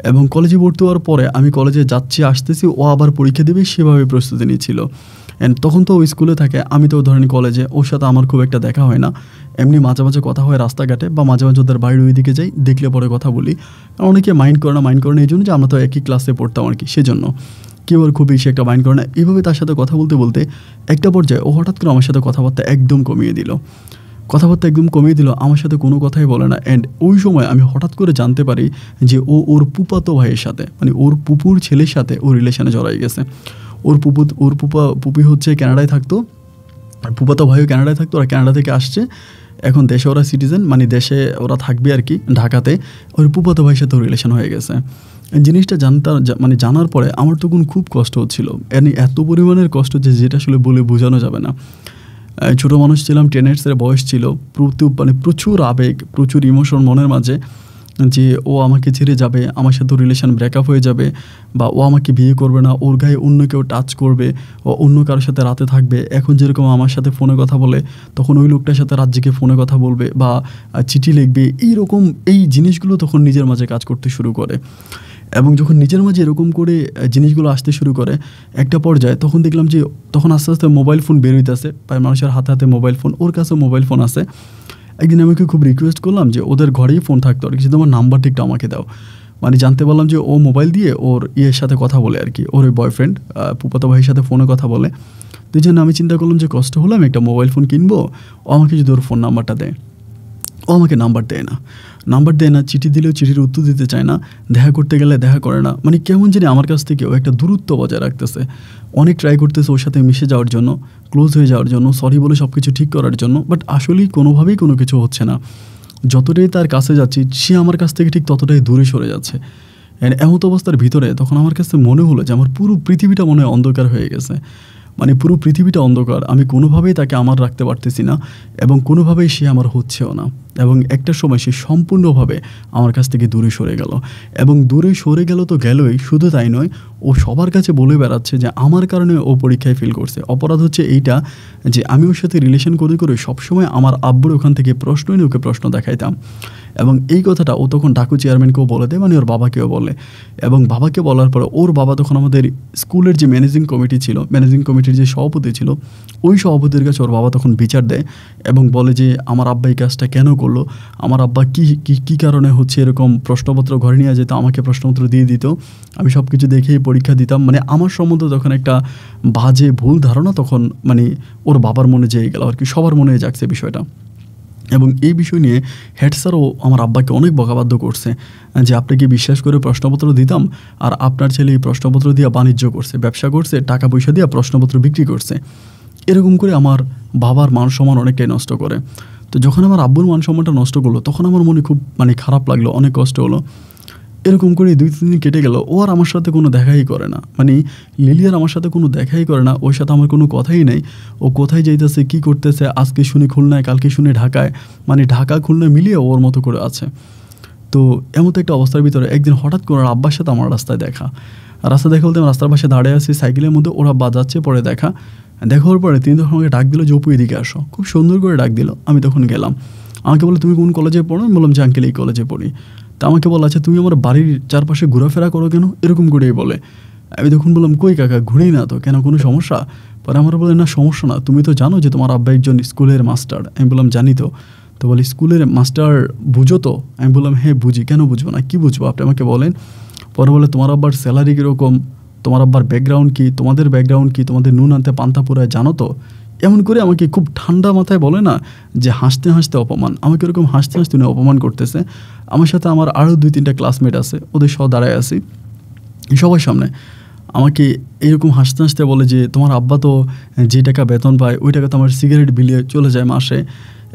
এবং কলেজে ভর্তি হওয়ার পরে আমি কলেজে যাচ্ছি আসতেছি, ও আবার পরীক্ষা দেবে সেভাবে প্রস্তুতি নিচ্ছিল। অ্যান্ড তখন তো ও স্কুলে থাকে, আমি তো ধরেন কলেজে, ওর সাথে আমার খুব একটা দেখা হয় না। এমনি মাঝে মাঝে কথা হয় রাস্তাঘাটে, বা মাঝে মাঝে ওদের বাড়ির ওই দিকে যাই, দেখলে পরে কথা বলি। অনেকে মাইন্ড করে না এই জন্য যে আমরা তো একই ক্লাসে পড়তাম আর কি, সেজন্য কেউ আর খুব বেশি একটা মাইন্ড করে না। এইভাবে তার সাথে কথা বলতে বলতে একটা পর্যায়ে ও হঠাৎ করে আমার সাথে কথাবার্তা একদম কমিয়ে দিল। আমার সাথে কোনো কথাই বলে না। অ্যান্ড ওই সময় আমি হঠাৎ করে জানতে পারি যে ওর ফুপাতো ভাইয়ের সাথে, মানে ওর পুপুর ছেলের সাথে ও রিলেশনে জড়াই গেছে। পুপি হচ্ছে ক্যানাডায় থাকতো, আর ফুপাতো ভাইও ক্যানাডায় থাকতো, আর ক্যানাডা থেকে আসছে এখন দেশে, ওরা সিটিজেন, মানে দেশে ওরা থাকবে আর কি, ঢাকাতে। ওর ফুপাতো ভাইয়ের সাথে রিলেশন হয়ে গেছে। জিনিসটা জানার পরে আমার তখন খুব কষ্ট হচ্ছিল, এত পরিমাণের কষ্ট যেটা আসলে বলে বোঝানো যাবে না। ছোটো মানুষ ছিলাম, টেনেটসের বয়স ছিল, প্রচুর আবেগ, প্রচুর ইমোশন মনের মাঝে, যে ও আমাকে ছেড়ে যাবে, আমার সাথে রিলেশন ব্রেকআপ হয়ে যাবে, বা ও আমাকে বিয়ে করবে না, ওর গায়ে অন্য কেউ টাচ করবে, ও অন্য কারোর সাথে রাতে থাকবে। এখন যেরকম আমার সাথে ফোনে কথা বলে, তখন ওই লোকটার সাথে রাত জেগে ফোনে কথা বলবে বা চিঠি লিখবে। এই জিনিসগুলো তখন নিজের মাঝে কাজ করতে শুরু করে। এবং যখন নিজের মাঝে এরকম করে জিনিসগুলো আসতে শুরু করে একটা পর্যায়ে, তখন দেখলাম যে তখন আস্তে আস্তে মোবাইল ফোন বের হইতেছে, প্রায় মানুষের হাতে হাতে মোবাইল ফোন, ওর কাছে মোবাইল ফোন আছে। একদিন আমাকে খুব রিকোয়েস্ট করলাম যে ওদের ঘরেই ফোন থাকতো আর কি, তোমার নাম্বারটা একটু আমাকে দাও। মানে জানতে পারলাম যে ও মোবাইল দিয়ে ওর ইয়ের সাথে কথা বলে আর কি, ওর ওই বয়ফ্রেন্ড ফুপাতো ভাইয়ের সাথে ফোনে কথা বলে। তো এই জন্য আমি চিন্তা করলাম যে কষ্ট হলো, আমি একটা মোবাইল ফোন কিনবো, ও আমাকে যদি ওর ফোন নাম্বারটা দেয়। ও আমাকে নাম্বার দেয় না, চিঠি দিলেও চিঠির উত্তর দিতে চায় না, দেখা করতে গেলে দেখা করে না। মানে কেমন জানি আমার কাছ থেকে ও একটা দূরত্ব বজায় রাখতেছে। অনেক ট্রাই করতেছে ওর সাথে মিশে যাওয়ার জন্য, ক্লোজ হয়ে যাওয়ার জন্য, সরি বলে সব কিছু ঠিক করার জন্য, বাট আসলেই কোনোভাবেই কোনো কিছু হচ্ছে না। যতটাই তার কাছে যাচ্ছি, সে আমার কাছ থেকে ঠিক ততটাই দূরে সরে যাচ্ছে। এমন অবস্থার ভিতরে তখন আমার কাছে মনে হলো যে আমার পুরো পৃথিবীটা মনে হয় অন্ধকার হয়ে গেছে। মানে পুরো পৃথিবীটা অন্ধকার, আমি কোনোভাবেই তাকে আমার রাখতে পারতেছি না, এবং কোনোভাবেই সে আমার হচ্ছেও না। এবং একটা সময় সে সম্পূর্ণভাবে আমার কাছ থেকে দূরে সরে গেল। এবং দূরে সরে গেল তো গেলই, শুধু তাই নয়, ও সবার কাছে বলে বেড়াচ্ছে যে আমার কারণে ও পরীক্ষায় ফেল করছে। অপরাধ হচ্ছে এইটা যে আমি ওর সাথে রিলেশন করে সবসময় আমার আব্বুর ওখান থেকে প্রশ্ন নিয়ে ওকে প্রশ্ন দেখাইতাম। এবং এই কথাটা ও তখন ডাকু চেয়ারম্যানকেও বলে দেয়, মানে ওর বাবাকেও বলে। এবং বাবাকে বলার পরে ওর বাবা তখন আমাদের স্কুলের যে ম্যানেজিং কমিটির যে সভাপতি ছিল, ওই সভাপতির কাছে ওর বাবা তখন বিচার দেয় এবং বলে যে আমার আব্বা এই কাজটা কেন করলো, আমার আব্বা কী কারণে হচ্ছে এরকম প্রশ্নপত্র ঘরে নিয়ে যেত, আমাকে প্রশ্নপত্র দিয়ে দিত, আমি সব কিছু দেখেই পরীক্ষা দিতাম। মানে আমার সম্বন্ধে তখন একটা বাজে ভুল ধারণা তখন মানে ওর বাবার মনে যেয়ে গেল আর কি, সবার মনে জাগছে বিষয়টা। এবং এই বিষয় নিয়ে হেড স্যারও আমার আব্বাকে অনেক বকাবাধ্য করছে যে আপনাকে বিশ্বাস করে প্রশ্নপত্র দিতাম, আর আপনার ছেলে এই প্রশ্নপত্র দিয়ে বাণিজ্য করছে, ব্যবসা করছে, টাকা পয়সা দিয়ে প্রশ্নপত্র বিক্রি করছে। এরকম করে আমার বাবার মান সম্মান অনেকটাই নষ্ট করে। তো যখন আমার আব্বুর মান সম্মানটা নষ্ট করলো, তখন আমার মনে খুব খারাপ লাগলো, অনেক কষ্ট হলো। এরকম করে 2-3 দিন কেটে গেল, ও আর আমার সাথে কোনো দেখাই করে না, মানে লিলিয়ার আমার সাথে কোনো দেখাই করে না, ওর সাথে আমার কোনো কথাই নেই। ও কোথায় যাইতেছে, কী করতেছে, আজকে শুনি খুলনায়, কালকে শুনি ঢাকায়, মানে ঢাকা খুলনা মিলিয়ে ওর মতো করে আছে। তো এমন একটা অবস্থার ভিতরে একদিন হঠাৎ করে আব্বার সাথে আমার রাস্তায় দেখা। রাস্তা দেখা বলতে আমি রাস্তার পাশে দাঁড়িয়ে আছি সাইকেলের মধ্যে, ওরা বাজাচ্ছে। পরে দেখার পরে তিনি তখন আমাকে ডাক দিল যে অপু এদিকে আসো, খুব সুন্দর করে ডাক দিল। আমি তখন গেলাম। আমাকে বলে তুমি কোন কলেজে পড়ো? আমি বললাম যে আঙ্কেল এই কলেজে পড়ি। তা আমাকে বলা আচ্ছা তুমি আমার বাড়ির চারপাশে ঘোরাফেরা করো কেন? এরকম করেই বলে। আমি তখন বললাম কই কাকা, ঘুরেই না তো, কেন কোনো সমস্যা? পরে আমার বলে না সমস্যা না, তুমি তো জানো যে তোমার আব্বা একজন স্কুলের মাস্টার। আমি বললাম জানি তো। তো বলি স্কুলের মাস্টার বুঝো তো? আমি বললাম হ্যাঁ বুঝি। কেন বুঝবো না, কী বুঝবো আপনি আমাকে বলেন। পরে বলে তোমার আব্বার স্যালারি কীরকম, তোমার আব্বার ব্যাকগ্রাউন্ড কী, তোমাদের ব্যাকগ্রাউন্ড কী, তোমাদের নুন আনতে পান্তা পুরায় জানো তো? এমন করে আমাকে খুব ঠান্ডা মাথায় বলে না যে হাসতে হাসতে অপমান। আমাকে এরকম হাসতে হাসতে উনি অপমান করতেছে। আমার সাথে আমার আরও 2-3টা ক্লাসমেট আছে, ওদের সহ দাঁড়ায় আছি সবার সামনে। আমাকে এরকম হাসতে হাসতে বলে যে তোমার আব্বা তো যে টাকা বেতন পায় ওই টাকা তো আমার সিগারেট বিলিয়ে চলে যায় মাসে,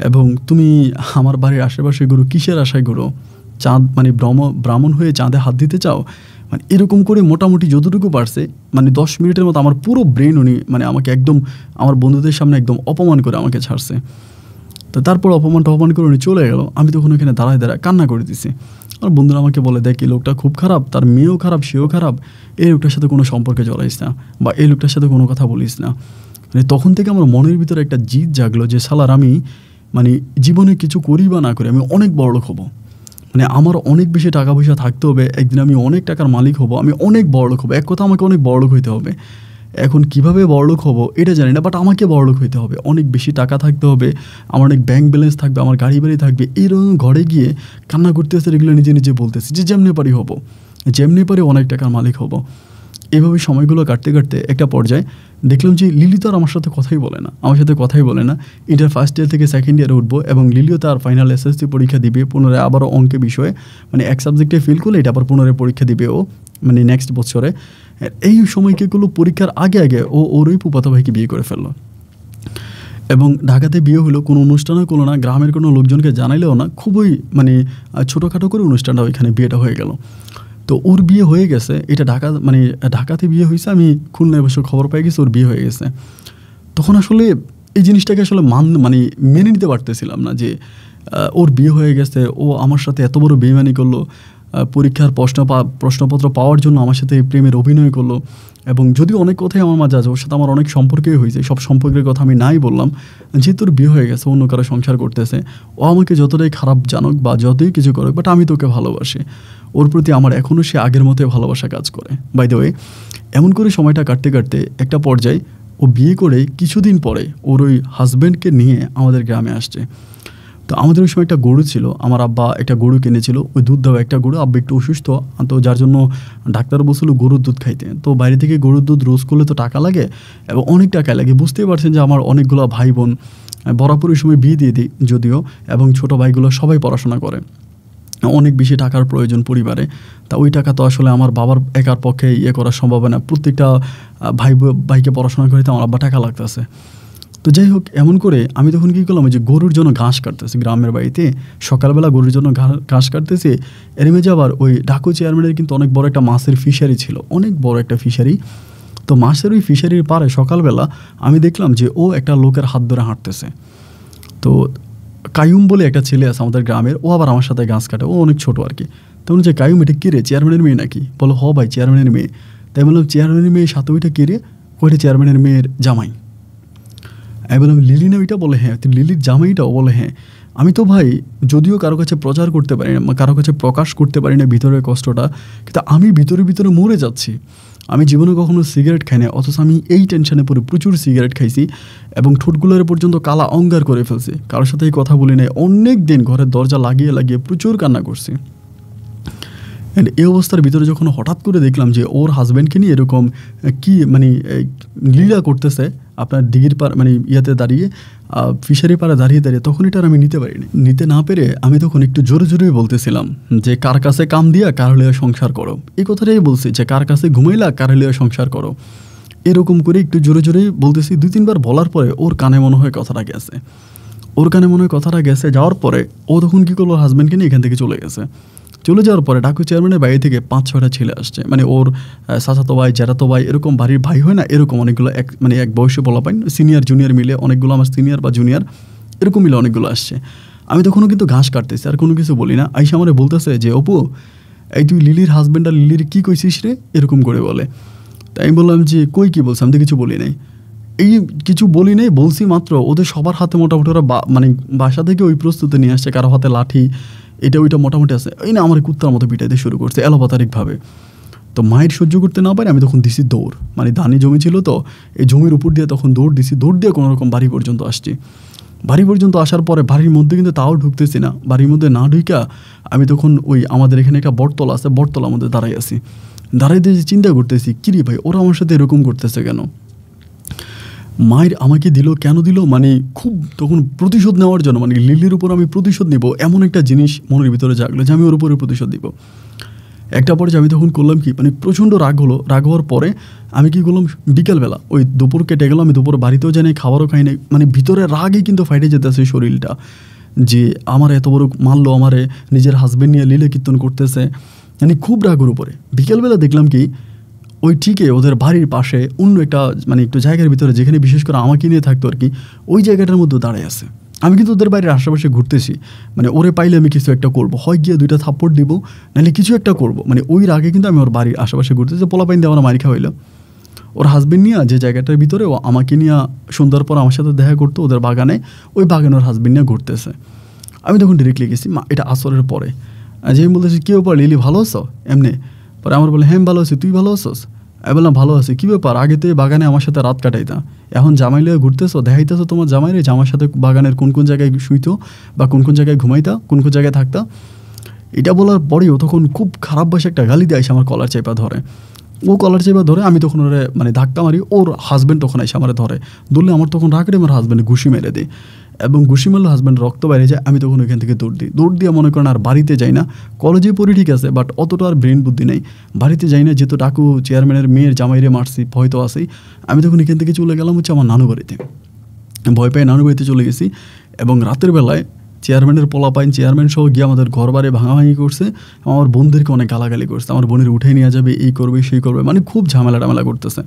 এবং তুমি আমার বাড়ির আশেপাশে ঘুরো, কিসের আশায় ঘুরো? চাঁদ মানে ব্রাহ্মণ হয়ে চাঁদে হাত দিতে চাও? মানে এরকম করে মোটামুটি যতটুকু পারছে, মানে 10 মিনিটের মতো আমার পুরো ব্রেন উনি মানে আমাকে একদম আমার বন্ধুদের সামনে একদম অপমান করে আমাকে ছাড়ছে। তো তারপর অপমান করে উনি চলে গেল। আমি তখন ওখানে দাঁড়ায় কান্না করে দিছি। আমার বন্ধুরা আমাকে বলে দেখ এই লোকটা খুব খারাপ, তার মেয়েও খারাপ, সেও খারাপ, এই লোকটার সাথে কোনো সম্পর্কে জড়াইস না, বা এই লোকটার সাথে কোনো কথা বলিস না। মানে তখন থেকে আমার মনের ভিতরে একটা জিদ জাগলো যে শালার আমি মানে জীবনে কিছু করি বা না করি আমি অনেক বড়লোক হব, মানে আমার অনেক বেশি টাকা পয়সা থাকতে হবে, একদিন আমি অনেক টাকার মালিক হব, আমি অনেক বড়লোক হব। এক কথা আমাকে অনেক বড়লোক হইতে হবে। এখন কিভাবে বড়লোক হব এটা জানি না, বাট আমাকে বড়লোক হইতে হবে, অনেক বেশি টাকা থাকতে হবে, আমার অনেক ব্যাংক ব্যালেন্স থাকবে, আমার গাড়ি বাড়ি থাকবে। এইরকম ঘরে গিয়ে কান্না করতেছে, এগুলো নিজে নিজে বলতেছি যে যেমনি পারি হব, যেমনি পারি অনেক টাকার মালিক হব। এভাবে সময়গুলো কাটতে কাটতে একটা পর্যায়ে দেখলাম যে লিলি তো আর আমার সাথে কথাই বলে না, ইন্টার ফার্স্ট ইয়ার থেকে সেকেন্ড ইয়ারে উঠবো, এবং লিলিও তার ফাইনাল এসএসসি পরীক্ষা দিবে পুনরায়, আবারও অঙ্কে বিষয়ে মানে এক সাবজেক্টে ফেল করলে এটা আবার পুনরায় পরীক্ষা দিবে ও, মানে নেক্সট বছরে। এই সময়গুলো পরীক্ষার আগে ওরই ফুফাতো ভাইকে বিয়ে করে ফেললো, এবং ঢাকাতে বিয়ে হলো, কোনো অনুষ্ঠানও করলো না, গ্রামের কোনো লোকজনকে জানাইলেও না, খুবই মানে ছোটোখাটো করে অনুষ্ঠানটা ওইখানে বিয়েটা হয়ে গেল। তো ওর বিয়ে হয়ে গেছে, এটা ঢাকাতে বিয়ে হয়েছে, আমি খুলনায় বসে খবর পেয়ে গেছি ওর বিয়ে হয়ে গেছে। তখন আসলে এই জিনিসটাকে আসলে মানে মেনে নিতে পারতেছিলাম না যে ওর বিয়ে হয়ে গেছে, ও আমার সাথে এত বড় বেইমানি করলো, পরীক্ষার প্রশ্নপত্র পাওয়ার জন্য আমার সাথে প্রেমের অভিনয় করলো। এবং যদিও অনেক কথাই আমার মাঝে আছে, ওর সাথে আমার অনেক সম্পর্কই হয়েছে, সব সম্পর্কের কথা আমি নাই বললাম, যেহেতু ওর বিয়ে হয়ে গেছে, অন্য কারো সংসার করতেছে, ও আমাকে যতটাই খারাপ জানুক বা যতই কিছু করুক, বাট আমি তোকে ভালোবাসি, ওর প্রতি আমার এখনও সে আগের মতোই ভালোবাসা কাজ করে। বাই দ্য ওয়ে, এমন করে সময়টা কাটতে কাটতে একটা পর্যায়ে ও বিয়ে করে কিছুদিন পরে ওর ওই হাজব্যান্ডকে নিয়ে আমাদের গ্রামে আসছে। তো আমাদের ওই সময় একটা গরু ছিল, আমার আব্বা একটা গরু কিনেছিল, ওই দুধ দেওয়া একটা গরু। আব্বা একটু অসুস্থ, তো যার জন্য ডাক্তার বলছিল গরুর দুধ খাইতে। তো বাইরে থেকে গরুর দুধ রোজ করলে তো টাকা লাগে, এবং অনেক টাকা লাগে। বুঝতেই পারছেন যে আমার অনেকগুলো ভাই বোন, বরাবর ওই সময় বিয়ে দিয়ে দিই যদিও, এবং ছোটো ভাইগুলো সবাই পড়াশোনা করে, অনেক বেশি টাকার প্রয়োজন পরিবারে। তা ওই টাকা তো আসলে আমার বাবার একার পক্ষে করা সম্ভব না, প্রত্যেকটা ভাইকে পড়াশোনা করিতে আমার আব্বা টাকা লাগতেছে। তো যাই হোক, এমন করে আমি তখন কী করলাম, যে গরুর জন্য ঘাস কাটতেছি গ্রামের বাড়িতে, সকালবেলা গরুর জন্য ঘাস কাটতেছি। এর মেঝে আবার ওই ডাকু চেয়ারম্যানের কিন্তু অনেক বড় একটা মাছের ফিশারি ছিল, অনেক বড় একটা ফিশারি। তো মাছের ওই ফিশারির পারে সকালবেলা আমি দেখলাম যে ও একটা লোকের হাত ধরে হাঁটতেছে। তো কায়ুম বলে একটা ছেলে আছে আমাদের গ্রামের, ও আবার আমার সাথে ঘাস কাটে, ও অনেক ছোটো আর কি। তখন যে কায়ুম এটা কে রে, চেয়ারম্যানের মেয়ে নাকি? বলো হ ভাই চেয়ারম্যানের মেয়ে। তাই বললাম চেয়ারম্যানের মেয়ে সাথে ওইটা কে রে? ওইটা চেয়ারম্যানের মেয়ের জামাই। আমি বললাম লিলি না ওইটা? বলে হ্যাঁ। তুই লিলির জামাইটাও? বলে হ্যাঁ। আমি তো ভাই যদিও কারো কাছে প্রচার করতে পারি না, কারো কাছে প্রকাশ করতে পারি না ভিতরের কষ্টটা, কিন্তু আমি ভিতরে ভিতরে মরে যাচ্ছি। আমি জীবনে কখনো সিগারেট খাই না, অথচ আমি এই টেনশনে পড়ে প্রচুর সিগারেট খাইছি, এবং ঠোঁটগুলোর পর্যন্ত কালা অঙ্গার করে ফেলছি। কারোর সাথে এই কথা বলি নাই, অনেক দিন ঘরের দরজা লাগিয়ে লাগিয়ে প্রচুর কান্না করছি। অ্যান্ড এই অবস্থার ভিতরে যখন হঠাৎ করে দেখলাম যে ওর হাজব্যান্ডকে নিয়ে এরকম কি মানে লীলা করতেছে আপনার দিঘির পার মানে ইয়াতে দাঁড়িয়ে, ফিশারি পাড়ে দাঁড়িয়ে তখন এটা আমি নিতে না পেরে আমি তখন একটু জোরে জোরে বলতেছিলাম যে কার কাছে কাম দিয়া কার লিয়া সংসার করো। এই কথাটাই বলছি যে কার কাছে ঘুমাইলা কার লিয়া সংসার করো, এরকম করে একটু জোরে জোরে বলতেছি। 2-3 বার বলার পরে ওর কানে মনে হয় কথাটা গেছে, যাওয়ার পরে ও তখন কী করলো, হাজব্যান্ডকে নিয়ে এখান থেকে চলে যাওয়ার পরে ডাকু চেয়ারম্যানের বাড়ি থেকে 5-6টা ছেলে আসছে, মানে ওর চাচাতো ভাই, জ্যাঠাতো ভাই, এরকম বাড়ির ভাই হয় না, এরকম অনেকগুলো এক বয়সে বলা পাই, সিনিয়র জুনিয়র মিলে অনেকগুলো, আমার সিনিয়র বা জুনিয়র এরকম মিলে অনেকগুলো আসছে। আমি তখনও কিন্তু ঘাস কাটতেছি আর কোনো কিছু বলি না। আইসা আমারে বলতেছে যে অপু এই তুই লিলির হাজব্যান্ড আর লিলির কী কইছিস রে, এরকম করে বলে। তাই আমি বললাম যে কই কী বলছি, আমি তো কিছু বলি নাই। এই কিছু বলি নেই, বলছি মাত্র ওদের সবার হাতে মোটামুটি ওরা মানে বাসা থেকে ওই প্রস্তুতি নিয়ে আসছে, কারো হাতে লাঠি এটা ওইটা মোটামুটি আছে, এই না আমার কুত্তার মতো পিটাইতে শুরু করছে এলোপাতারিকভাবে। তো মায়ের সহ্য করতে না পারে আমি তখন দিছি দৌড়, মানে ধানি জমি ছিল তো এই জমির উপর দিয়ে তখন দৌড় দিছি, দৌড় দিয়ে কোনো রকম বাড়ি পর্যন্ত আসছি। বাড়ি পর্যন্ত আসার পরে বাড়ির মধ্যে কিন্তু তাও ঢুকতেছি না, বাড়ির মধ্যে না ঢুকা আমি তখন ওই আমাদের এখানে একটা বটতলা আছে, বটতলার মধ্যে দাঁড়াই আছি। দাঁড়াইতে চিন্তা করতেছি কিরে ভাই ওরা আমার সাথে এরকম করতেছে কেন, মায়ের আমাকে দিল কেন দিল, মানে খুব তখন প্রতিশোধ নেওয়ার জন্য, মানে লিলির উপর আমি প্রতিশোধ নিব এমন একটা জিনিস মনের ভিতরে জাগলো যে আমি ওর উপরে প্রতিশোধ দিব। একটা পরে আমি তখন করলাম কি, মানে প্রচণ্ড রাগ হলো, রাগ হওয়ার পরে আমি কী করলাম, বিকেলবেলা ওই দুপুর কেটে গেল, আমি দুপুর বাড়িতেও যাই নাই, খাবারও খাই নাই, মানে ভিতরে রাগই কিন্তু ফাইটে যেতেছে শরীরটা, যে আমার এত বড় মারলো, আমারে নিজের হাজব্যান্ড নিয়ে লীলে কীর্তন করতেছে, মানে খুব রাগের উপরে। বিকেলবেলা দেখলাম কি ওই ঠিকই ওদের বাড়ির পাশে অন্য একটা মানে একটু জায়গার ভিতরে যেখানে বিশেষ করে আমাকে নিয়ে থাকতো আর কি, ওই জায়গাটার মধ্যে দাঁড়ায় আছে। আমি কিন্তু ওদের বাড়ির আশেপাশে ঘুরতেছি, মানে ওরে পাইলে আমি কিছু একটা করবো, হয় গিয়ে 2টা থাপ্পড় দিব, নাহলে কিছু একটা করবো, মানে ওই রাগে কিন্তু আমি ওর বাড়ির আশেপাশে ঘুরতেছি। পোলাপাইন দিয়ে আমার মারি খাওয়া হইলো, ওর হাজবেন্ড নিয়ে যে জায়গাটার ভিতরে ও আমাকে নিয়ে সন্ধ্যার পর আমার সাথে দেখা করতো ওদের বাগানে, ওই বাগানে ওর হাজবেন্ড নিয়ে ঘুরতেছে। আমি তখন ডিরেক্টলি গেছি, মা এটা আসরের পরে, যে আমি বলতেছি কী ব্যাপার লিলি ভালো আছো এমনি, পরে আমার বলে হ্যাঁ ভালো আছি, তুই ভালো আছোস? আমি বললাম ভালো আছে, কী ব্যাপার আগে তো এই বাগানে আমার সাথে রাত কাটাইতা, এখন জামাই লিয়ে ঘুরতেছো, দেখাইতেছো তোমার জামাই রে যে আমার সাথে বাগানের কোন কোন জায়গায় শুইতো বা কোন কোন জায়গায় ঘুমাইতা, কোন কোন জায়গায় থাকতা। এটা বলার পরেও তখন খুব খারাপ বয়সে একটা গালি দিয়ে এসে আমার কলার চেপা ধরে, ও কলার চেপা ধরে, আমি তখন ওরে মানে ধাক্কা মারি, ওর হাজব্যান্ড তখন এসে আমার ধরে, ধরলে আমার তখন রাগড়ে আমার হাজব্যান্ডে ঘুষি মেরে দিই, এবং ঘুষি মারলে হাজব্যান্ড রক্ত বাইরে যায়। আমি তখন ওইখান থেকে দৌড় দিয়ে মনে করেন আর বাড়িতে যাই না, কলেজে পড়ি ঠিক আছে, বাট অতটা আর ব্রেন বুদ্ধি নেই, বাড়িতে যাই না, যেহেতু ডাকু চেয়ারম্যানের মেয়ের জামাইরে মারছি ভয় তো আসেই। আমি তখন এখান থেকে চলে গেলাম হচ্ছে আমার নানু বাড়িতে, ভয় পেয়ে নানু বাড়িতে চলে গেছি, এবং রাতের বেলায় চেয়ারম্যানের পোলাপাইন চেয়ারম্যান সহ গিয়ে আমাদের ঘর বাড়ি ভাঙাভাঙি করছে, আমার বোনদেরকে অনেক গালাগালি করছে, আমার বোনের উঠে নিয়ে যাবে, এই করবে সেই করবে, মানে খুব ঝামেলা টামেলা করতেছে।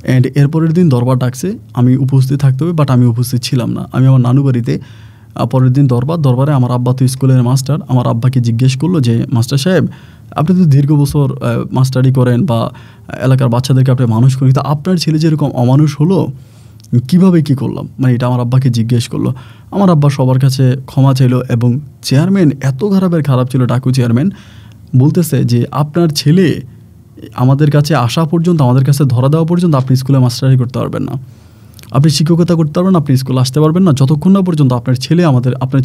অ্যান্ড এরপরের দিন দরবার ডাকছে, আমি উপস্থিত থাকতে হবে, বাট আমি উপস্থিত ছিলাম না, আমি আমার নানু বাড়িতে। পরের দিন দরবারে আমার আব্বা তো স্কুলের মাস্টার, আমার আব্বাকে জিজ্ঞেস করলো যে মাস্টার সাহেব আপনি তো দীর্ঘ বছর মাস্টারি করেন বা এলাকার বাচ্চাদেরকে আপনি মানুষ করেন, তো আপনার ছেলে যেরকম অমানুষ হলো কীভাবে কী করলাম, মানে এটা আমার আব্বাকে জিজ্ঞেস করলো। আমার আব্বা সবার কাছে ক্ষমা চাইলো, এবং চেয়ারম্যান এত খারাপ ছিল, ডাকু চেয়ারম্যান বলতেছে যে আপনার ছেলে আমাদের কাছে আসা পর্যন্ত, আমাদের কাছে ধরা দেওয়া পর্যন্ত আপনি স্কুলে মাস্টারি করতে পারবেন না, আপনি শিক্ষকতা করতে পারবেন না, আপনি স্কুলে আসতে পারবেন না, যতক্ষণ না পর্যন্ত আপনার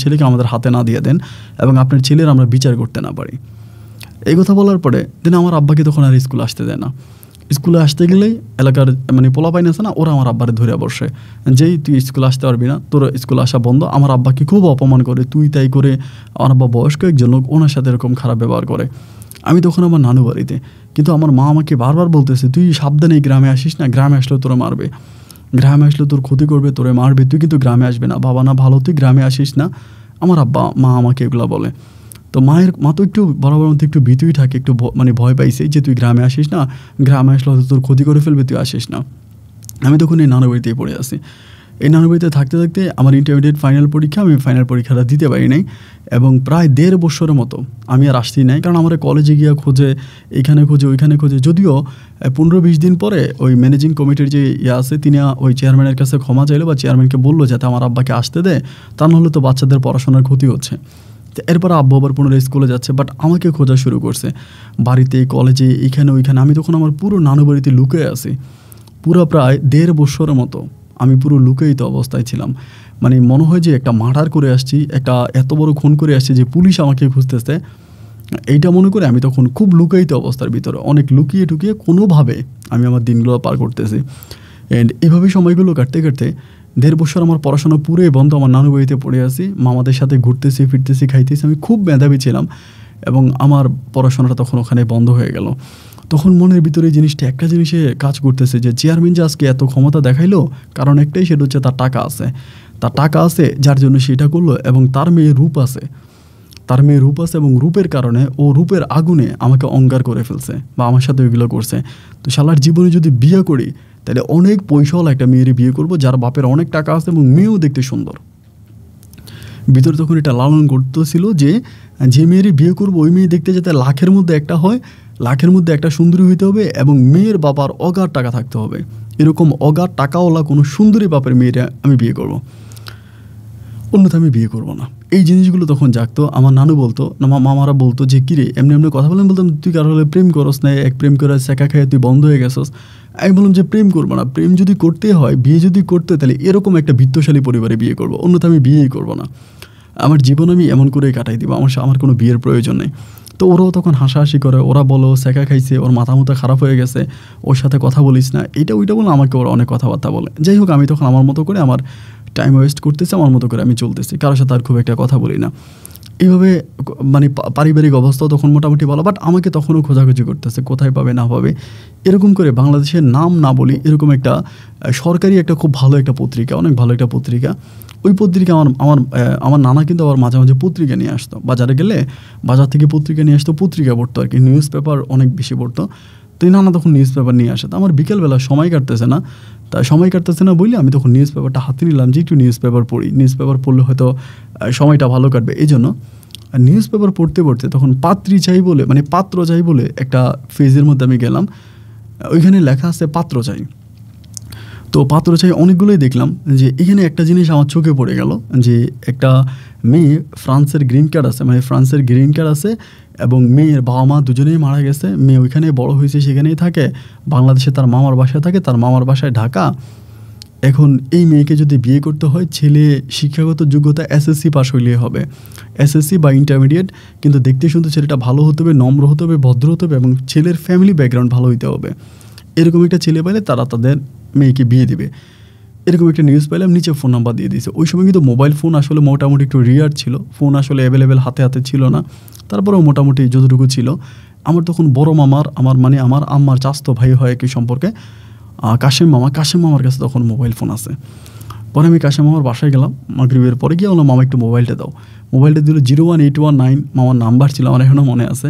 ছেলেকে আমাদের হাতে না দিয়ে দেন এবং আপনার ছেলের আমরা বিচার করতে না পারি। এই কথা বলার পরে দিন আমার আব্বাকে তখন আর স্কুলে আসতে দেয় না। স্কুলে আসতে গেলেই এলাকার মানে পোলাপাইন আছে না, ওরা আমার আব্বারে ধরে বসে, যেই তুই স্কুলে আসতে পারবি না, তোর স্কুলে আসা বন্ধ। আমার আব্বাকে খুব অপমান করে, তুই তাই করে। আমার আব্বা বয়স্ক একজন লোক, ওনার সাথে এরকম খারাপ ব্যবহার করে। আমি তখন আমার নানু বাড়িতে, কিন্তু আমার মা আমাকে বারবার বলতেছে তুই সাবধানে গ্রামে আসিস না, গ্রামে আসলেও তোরা মারবে, গ্রামে আসলে তোর ক্ষতি করবে, তোরে মারবে, তুই কিন্তু গ্রামে আসবে না, বাবা না ভালো, তুই গ্রামে আসিস না। আমার মা আমাকে এগুলো বলে। তো মা তো একটু বরাবর মধ্যে একটু ভীতুই থাকে, একটু মানে ভয় পাইছে যে তুই গ্রামে আসিস না, গ্রামে আসলে হয়তো তোর ক্ষতি করে ফেলবে, তুই আসিস না। আমি তখন এই নানু বাড়িতেই পড়ে আসি। এই নানু বাড়িতে থাকতে থাকতে আমার ইন্টারমিডিয়েট ফাইনাল পরীক্ষা, আমি ফাইনাল পরীক্ষাটা দিতে পারি নাই, এবং প্রায় 1.5 বছরের মতো আমি আর আসতেই নাই, কারণ আমার কলেজে গিয়া খোঁজে, এইখানে খোঁজে, ওইখানে খোঁজে। যদিও 15-20 দিন পরে ওই ম্যানেজিং কমিটির যে আছে, তিনি ওই চেয়ারম্যানের কাছে ক্ষমা চাইলো, বা চেয়ারম্যানকে বললো যাতে আমার আব্বাকে আসতে দেয়, তা নাহলে তো বাচ্চাদের পড়াশোনার ক্ষতি হচ্ছে। এরপর আব্বু আবার পুনরায় স্কুলে যাচ্ছে, বাট আমাকে খোঁজা শুরু করছে বাড়িতে, কলেজে, এইখানে ওইখানে। আমি তখন আমার পুরো নানু বাড়িতে লুকিয়ে আছি, পুরো প্রায় 1.5 বছরের মতো আমি পুরো লুকিত অবস্থায় ছিলাম। মানে মনে হয় যে একটা মার্ডার করে আসছি, একটা এত বড় খুন করে আসছি যে পুলিশ আমাকে খুঁজতেছে, এইটা মনে করে আমি তখন খুব লুকিত অবস্থার ভিতরে, অনেক লুকিয়ে টুকিয়ে কোনোভাবে আমি আমার দিনগুলো পার করতেছি। অ্যান্ড এভাবে সময়গুলো কাটতে কাটতে 1.5 বছর আমার পড়াশোনা পুরোই বন্ধ, আমার নানু বাড়িতে পড়ে আছি, মামাদের সাথে ঘুরতেছি ফিরতেছি খাইতেছি। আমি খুব মেধাবী ছিলাম, এবং আমার পড়াশোনাটা তখন ওখানে বন্ধ হয়ে গেল। তখন মনের ভিতরে এই জিনিসটা, একটা জিনিসে কাজ করতেছে যে চেয়ারম্যান যে আজকে এত ক্ষমতা দেখাইলো, কারণ একটাই, সেটা হচ্ছে তার টাকা আছে, যার জন্য সেটা করলো। এবং তার মেয়ে রূপ আছে, এবং রূপের কারণে ও রূপের আগুনে আমাকে অঙ্গার করে ফেলছে, বা আমার সাথে ওইগুলো করছে। তো শালার জীবনে যদি বিয়ে করি তাহলে অনেক পয়সাওয়ালা একটা মেয়ের বিয়ে করব, যার বাপের অনেক টাকা আছে এবং মেয়েও দেখতে সুন্দর। ভিতরে তখন এটা লালন করতেছিল যে যে মেয়েরই বিয়ে করবো ওই মেয়ে দেখতে যাতে লাখের মধ্যে একটা হয়, লাখের মধ্যে একটা সুন্দরী হইতে হবে এবং মেয়ের বাবার অগাধ টাকা থাকতে হবে। এরকম অগাধ টাকাওয়ালা কোনো সুন্দরী বাপের মেয়েরা আমি বিয়ে করব, অন্যথা আমি বিয়ে করবো না। এই জিনিসগুলো তখন জাগতো। আমার নানু বলতো, না মামারা বলতো যে কিরে এমনি এমনি কথা বলেন, বলতাম তুই কারো হলে প্রেম করস না, এক প্রেম করে শেখা খেয়ে তুই বন্ধ হয়ে গেছস। আমি বললাম যে প্রেম করবো না, প্রেম যদি করতে হয়, বিয়ে যদি করতে তাহলে এরকম একটা বিত্তশালী পরিবারে বিয়ে করবো, অন্যথা আমি বিয়েই করবো না। আমার জীবন আমি এমন করেই কাটাই দিব, আমার কোনো বিয়ের প্রয়োজন নেই। তো ওরাও তখন হাসাহাসি করে, ওরা বলো শেখা খাইছে, ওর মাথা মুথা খারাপ হয়ে গেছে, ওর সাথে কথা বলিস না, এটা ওইটা বলে আমাকে ওরা অনেক কথাবার্তা বলে। যাই হোক, আমি তখন আমার মতো করে আমার টাইম ওয়েস্ট করতেছি, আমার মতো করে আমি চলতেছি, কারোর সাথে আর খুব একটা কথা বলি না। এইভাবে মানে পারিবারিক অবস্থাও তখন মোটামুটি ভালো, বাট আমাকে তখনও খোঁজাখুঁজি করতেছে কোথায় পাবে না পাবে। এরকম করে বাংলাদেশের নাম না বলি, এরকম একটা সরকারি একটা খুব ভালো একটা পত্রিকা, অনেক ভালো একটা পত্রিকা, ওই পত্রিকা আমার নানা কিন্তু আবার মাঝে মাঝে পত্রিকা নিয়ে আসতো। বাজারে গেলে বাজার থেকে পত্রিকা নিয়ে আসতো, পত্রিকা পড়তো আর কি, নিউজ পেপার অনেক বেশি পড়তো। তো নানা তখন নিউজ পেপার নিয়ে আসে। তো আমার বিকেলবেলা সময় কাটতেছে না, তাই সময় কাটতেছে না বলে আমি তখন নিউজ পেপারটা হাতে নিলাম যে একটু নিউজ পেপার পড়ি, নিউজ পেপার পড়লে হয়তো সময়টা ভালো কাটবে। এই জন্য নিউজ পেপার পড়তে পড়তে তখন পাত্রী চাই বলে, মানে পাত্র চাই বলে একটা ফেজের মধ্যে আমি গেলাম। ওইখানে লেখা আছে পাত্র চাই। তো পাত্র চাই অনেকগুলোই দেখলাম, যে এখানে একটা জিনিস আমার চোখে পড়ে গেল, যে একটা মেয়ে ফ্রান্সের গ্রিন কার্ড আছে, মানে ফ্রান্সের গ্রিন কার্ড আছে, এবং মেয়ের বাবা মা দুজনেই মারা গেছে। মেয়ে ওইখানে বড় হয়েছে, সেখানেই থাকে, বাংলাদেশে তার মামার বাসায় থাকে, তার মামার বাসায় ঢাকা। এখন এই মেয়েকে যদি বিয়ে করতে হয়, ছেলে শিক্ষাগত যোগ্যতা এসএসসি পাস হইলেই হবে, এসএসসি বা ইন্টারমিডিয়েট, কিন্তু দেখতে শুনতে ছেলেটা ভালো হতে হবে, নম্র হতে হবে, ভদ্র হতে হবে, এবং ছেলের ফ্যামিলি ব্যাকগ্রাউন্ড ভালো হইতে হবে। এরকম একটা ছেলে পাইলে তারা তাদের মেয়েকে বিয়ে দেবে। এরকম একটা নিউজ পাইলাম, নিচে ফোন নাম্বার দিয়ে দিয়েছে। ওই সময় কিন্তু মোবাইল ফোন আসলে মোটামুটি একটু রিয়ার ছিল, ফোন আসলে অ্যাভেলেবেল হাতে হাতে ছিল না, তারপরেও মোটামুটি যতটুকু ছিল। আমার তখন বড় মামার, আমার আম্মার চাস্তো ভাই হয় একই সম্পর্কে, কাশেম মামার কাছে তখন মোবাইল ফোন আছে। পরে আমি কাশেম মামার বাসায় গেলাম, মাগরিবের পরে গিয়ে বললাম মামা একটু মোবাইলটা দাও। মোবাইলটা দিল 01819 মামার নাম্বার ছিল, আমার এখনও মনে আছে।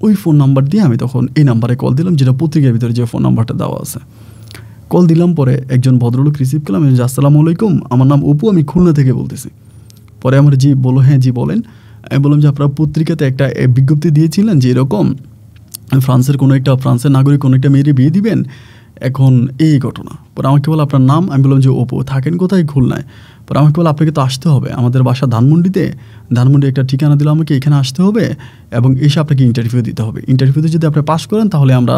ওই ফোন নাম্বার দিয়ে আমি তখন এই নাম্বারে কল দিলাম, যেটা পত্রিকার ভিতরে যে ফোন নাম্বারটা দেওয়া আছে। কল দিলাম, পরে একজন ভদ্রলোক রিসিভ করলাম, আসসালামু আলাইকুম, আমার নাম অপু, আমি খুলনা থেকে বলতেছি। পরে আমার জি বললো, হ্যাঁ জি বলেন। আমি বললাম যে আপনারা পত্রিকাতে একটা বিজ্ঞপ্তি দিয়েছিলেন যে এরকম ফ্রান্সের নাগরিক কোনো একটা মেয়েরে বিয়ে দিবেন, এখন এই ঘটনা। পরে আমাকে বলো আপনার নাম। আমি বললাম যে অপু, থাকেন কোথায়? খুলনায়। পরে আমাকে বলো আপনাকে তো আসতে হবে, আমাদের বাসা ধানমন্ডি একটা ঠিকানা দিল আমাকে, এখানে আসতে হবে এবং এসে আপনাকে ইন্টারভিউ দিতে হবে। ইন্টারভিউতে যদি আপনি পাস করেন তাহলে আমরা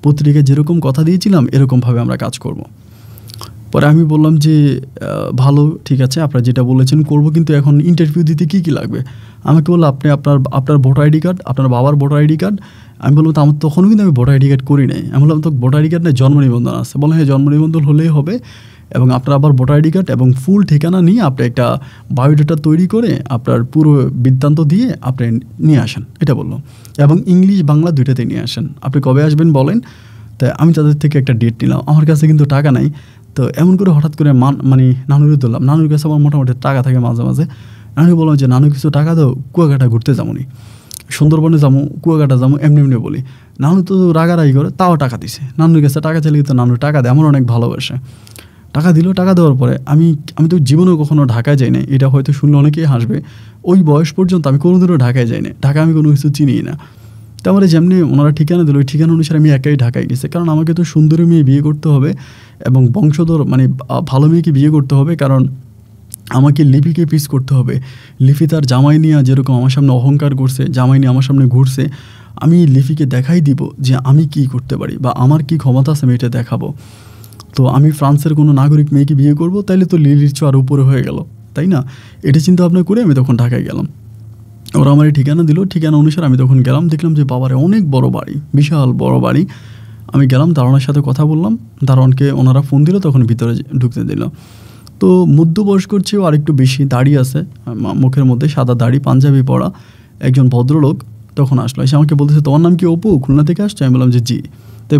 পত্রিকায় যেরকম কথা দিয়েছিলাম এরকমভাবে আমরা কাজ করব। পরে আমি বললাম যে ভালো, ঠিক আছে, আপনারা যেটা বলেছেন করব, কিন্তু এখন ইন্টারভিউ দিতে কী কী লাগবে? আমাকে বললো আপনি আপনার ভোটার আইডি কার্ড, আপনার বাবার ভোটার আইডি কার্ড। আমি বললাম তো আমার তখনও কিন্তু আমি ভোটার আইডি কার্ড করি নাই। আমি বললাম তো ভোটার আইডি কার্ড নেই, জন্ম নিবন্ধন আছে। বলে হ্যাঁ জন্ম নিবন্ধন হলেই হবে, এবং আপনার আবার ভোটার আইডি কার্ড এবং ফুল ঠিকানা নিয়ে আপনি একটা বায়োডাটা তৈরি করে আপনার পুরো বৃত্তান্ত দিয়ে আপনি নিয়ে আসেন, এটা বললো, এবং ইংলিশ বাংলা দুইটাতে নিয়ে আসেন। আপনি কবে আসবেন বলেন। তাই আমি তাদের থেকে একটা ডেট নিলাম, আমার কাছে কিন্তু টাকা নাই। তো এমন করে হঠাৎ করে মানে নানুরে ধরলাম, নানুর কাছে আমার মোটামুটি টাকা থাকে মাঝে মাঝে। নানু বললাম যে নানু কিছু টাকা দাও, কুয়াকাটা ঘুরতে যাবো নি, সুন্দরবনে যাবো, কুয়াকাটা যাবো, এমনি বলি। নানু তো রাগারাগি করে, তাও টাকা দিছে। নানুর কাছে টাকা চাইলে তো নানু টাকা দেয়, আমার অনেক ভালোবাসে। টাকা দিল, টাকা দেওয়ার পরে আমি তো জীবনেও কখনো ঢাকায় যাই না, এটা হয়তো শুনলে অনেকেই হাসবে। ওই বয়স পর্যন্ত আমি কোনোদিনও ঢাকায় যাই না, ঢাকা আমি কোনো কিছু চিনি না। তো আমার যেমনি ওনারা ঠিকানা দিল, ওই ঠিকানা অনুসারে আমি একাই ঢাকায় গেছি, কারণ আমাকে তো সুন্দরী মেয়ে বিয়ে করতে হবে এবং বংশধর মানে ভালো মেয়েকে বিয়ে করতে হবে, কারণ আমাকে লিপিকে পিস করতে হবে। লিপি তার জামাই নিয়ে যেরকম আমার সামনে অহংকার করছে, জামাই নিয়ে আমার সামনে ঘুরছে, আমি লিপিকে দেখাই দিব যে আমি কি করতে পারি বা আমার কি ক্ষমতা আছে, আমি এটা দেখাবো। তো আমি ফ্রান্সের কোনো নাগরিক মেয়েকে বিয়ে করব, তাইলে তো লিলির চেয়ে আরও উপরে হয়ে গেল, তাই না? এটা চিন্তা ভাবনা করে আমি তখন ঢাকায় গেলাম। ওরা আমার ঠিকানা দিল, ঠিকানা অনুসারে আমি তখন গেলাম, দেখলাম যে বাবারে অনেক বড় বাড়ি, বিশাল বড় বাড়ি। আমি গেলাম, দারোয়ানের সাথে কথা বললাম, দারোয়ানকে ওনারা ফোন দিল, তখন ভিতরে ঢুকতে দিল। তো মধ্যবয়স্কর চেয়েও আরেকটু বেশি দাড়ি আছে মুখের মধ্যে, সাদা দাড়ি, পাঞ্জাবি পরা একজন ভদ্রলোক তখন আসলো, এসে আমাকে বলতেছে তোমার নাম কি অপু, খুলনা থেকে আসছো? আমি বললাম যে জি। তাই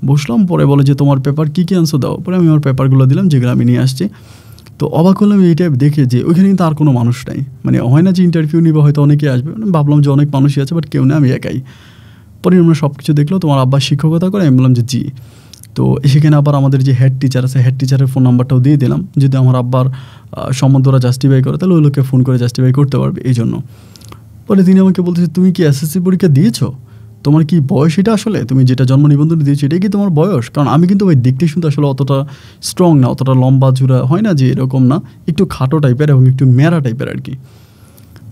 বসলাম। পরে বলে যে তোমার পেপার কী কী আনছো দাও। পরে আমি আমার পেপারগুলো দিলাম যেগুলো আমি নিয়ে আসছি। তো অবাক হলাম এইটা দেখে যে ওইখানে কিন্তু আর কোনো মানুষ নাই, মানে হয় না যে ইন্টারভিউ নিবা হয়তো অনেকে আসবে, ভাবলাম যে অনেক মানুষই আছে, বাট কেউ নেই, আমি একাই। পরে আমরা সব কিছু দেখলো, তোমার আব্বা শিক্ষকতা করে? আমি বললাম যে জি। তো সেখানে আবার আমাদের যে হেড টিচার আছে, হেড টিচারের ফোন নাম্বারটাও দিয়ে দিলাম, যদি আমার আব্বার সম্বন্ধ ওরা জাস্টিফাই করে তাহলে ওই লোককে ফোন করে জাস্টিফাই করতে পারবে, এই জন্য। পরে তিনি আমাকে বলতেছে, তুমি কি এসএসসি পরীক্ষা দিয়েছো? তোমার কি বয়স এটা আসলে? তুমি যেটা জন্ম নিবন্ধনে দিয়েছো এটাই কি তোমার বয়স? কারণ আমি কিন্তু ভাই দেখতে শুনতে আসলে অতটা স্ট্রং না, অতটা লম্বা চূড়া হয় না যে এরকম না, একটু খাটো টাইপের এবং একটু ম্যারা টাইপের আর কি।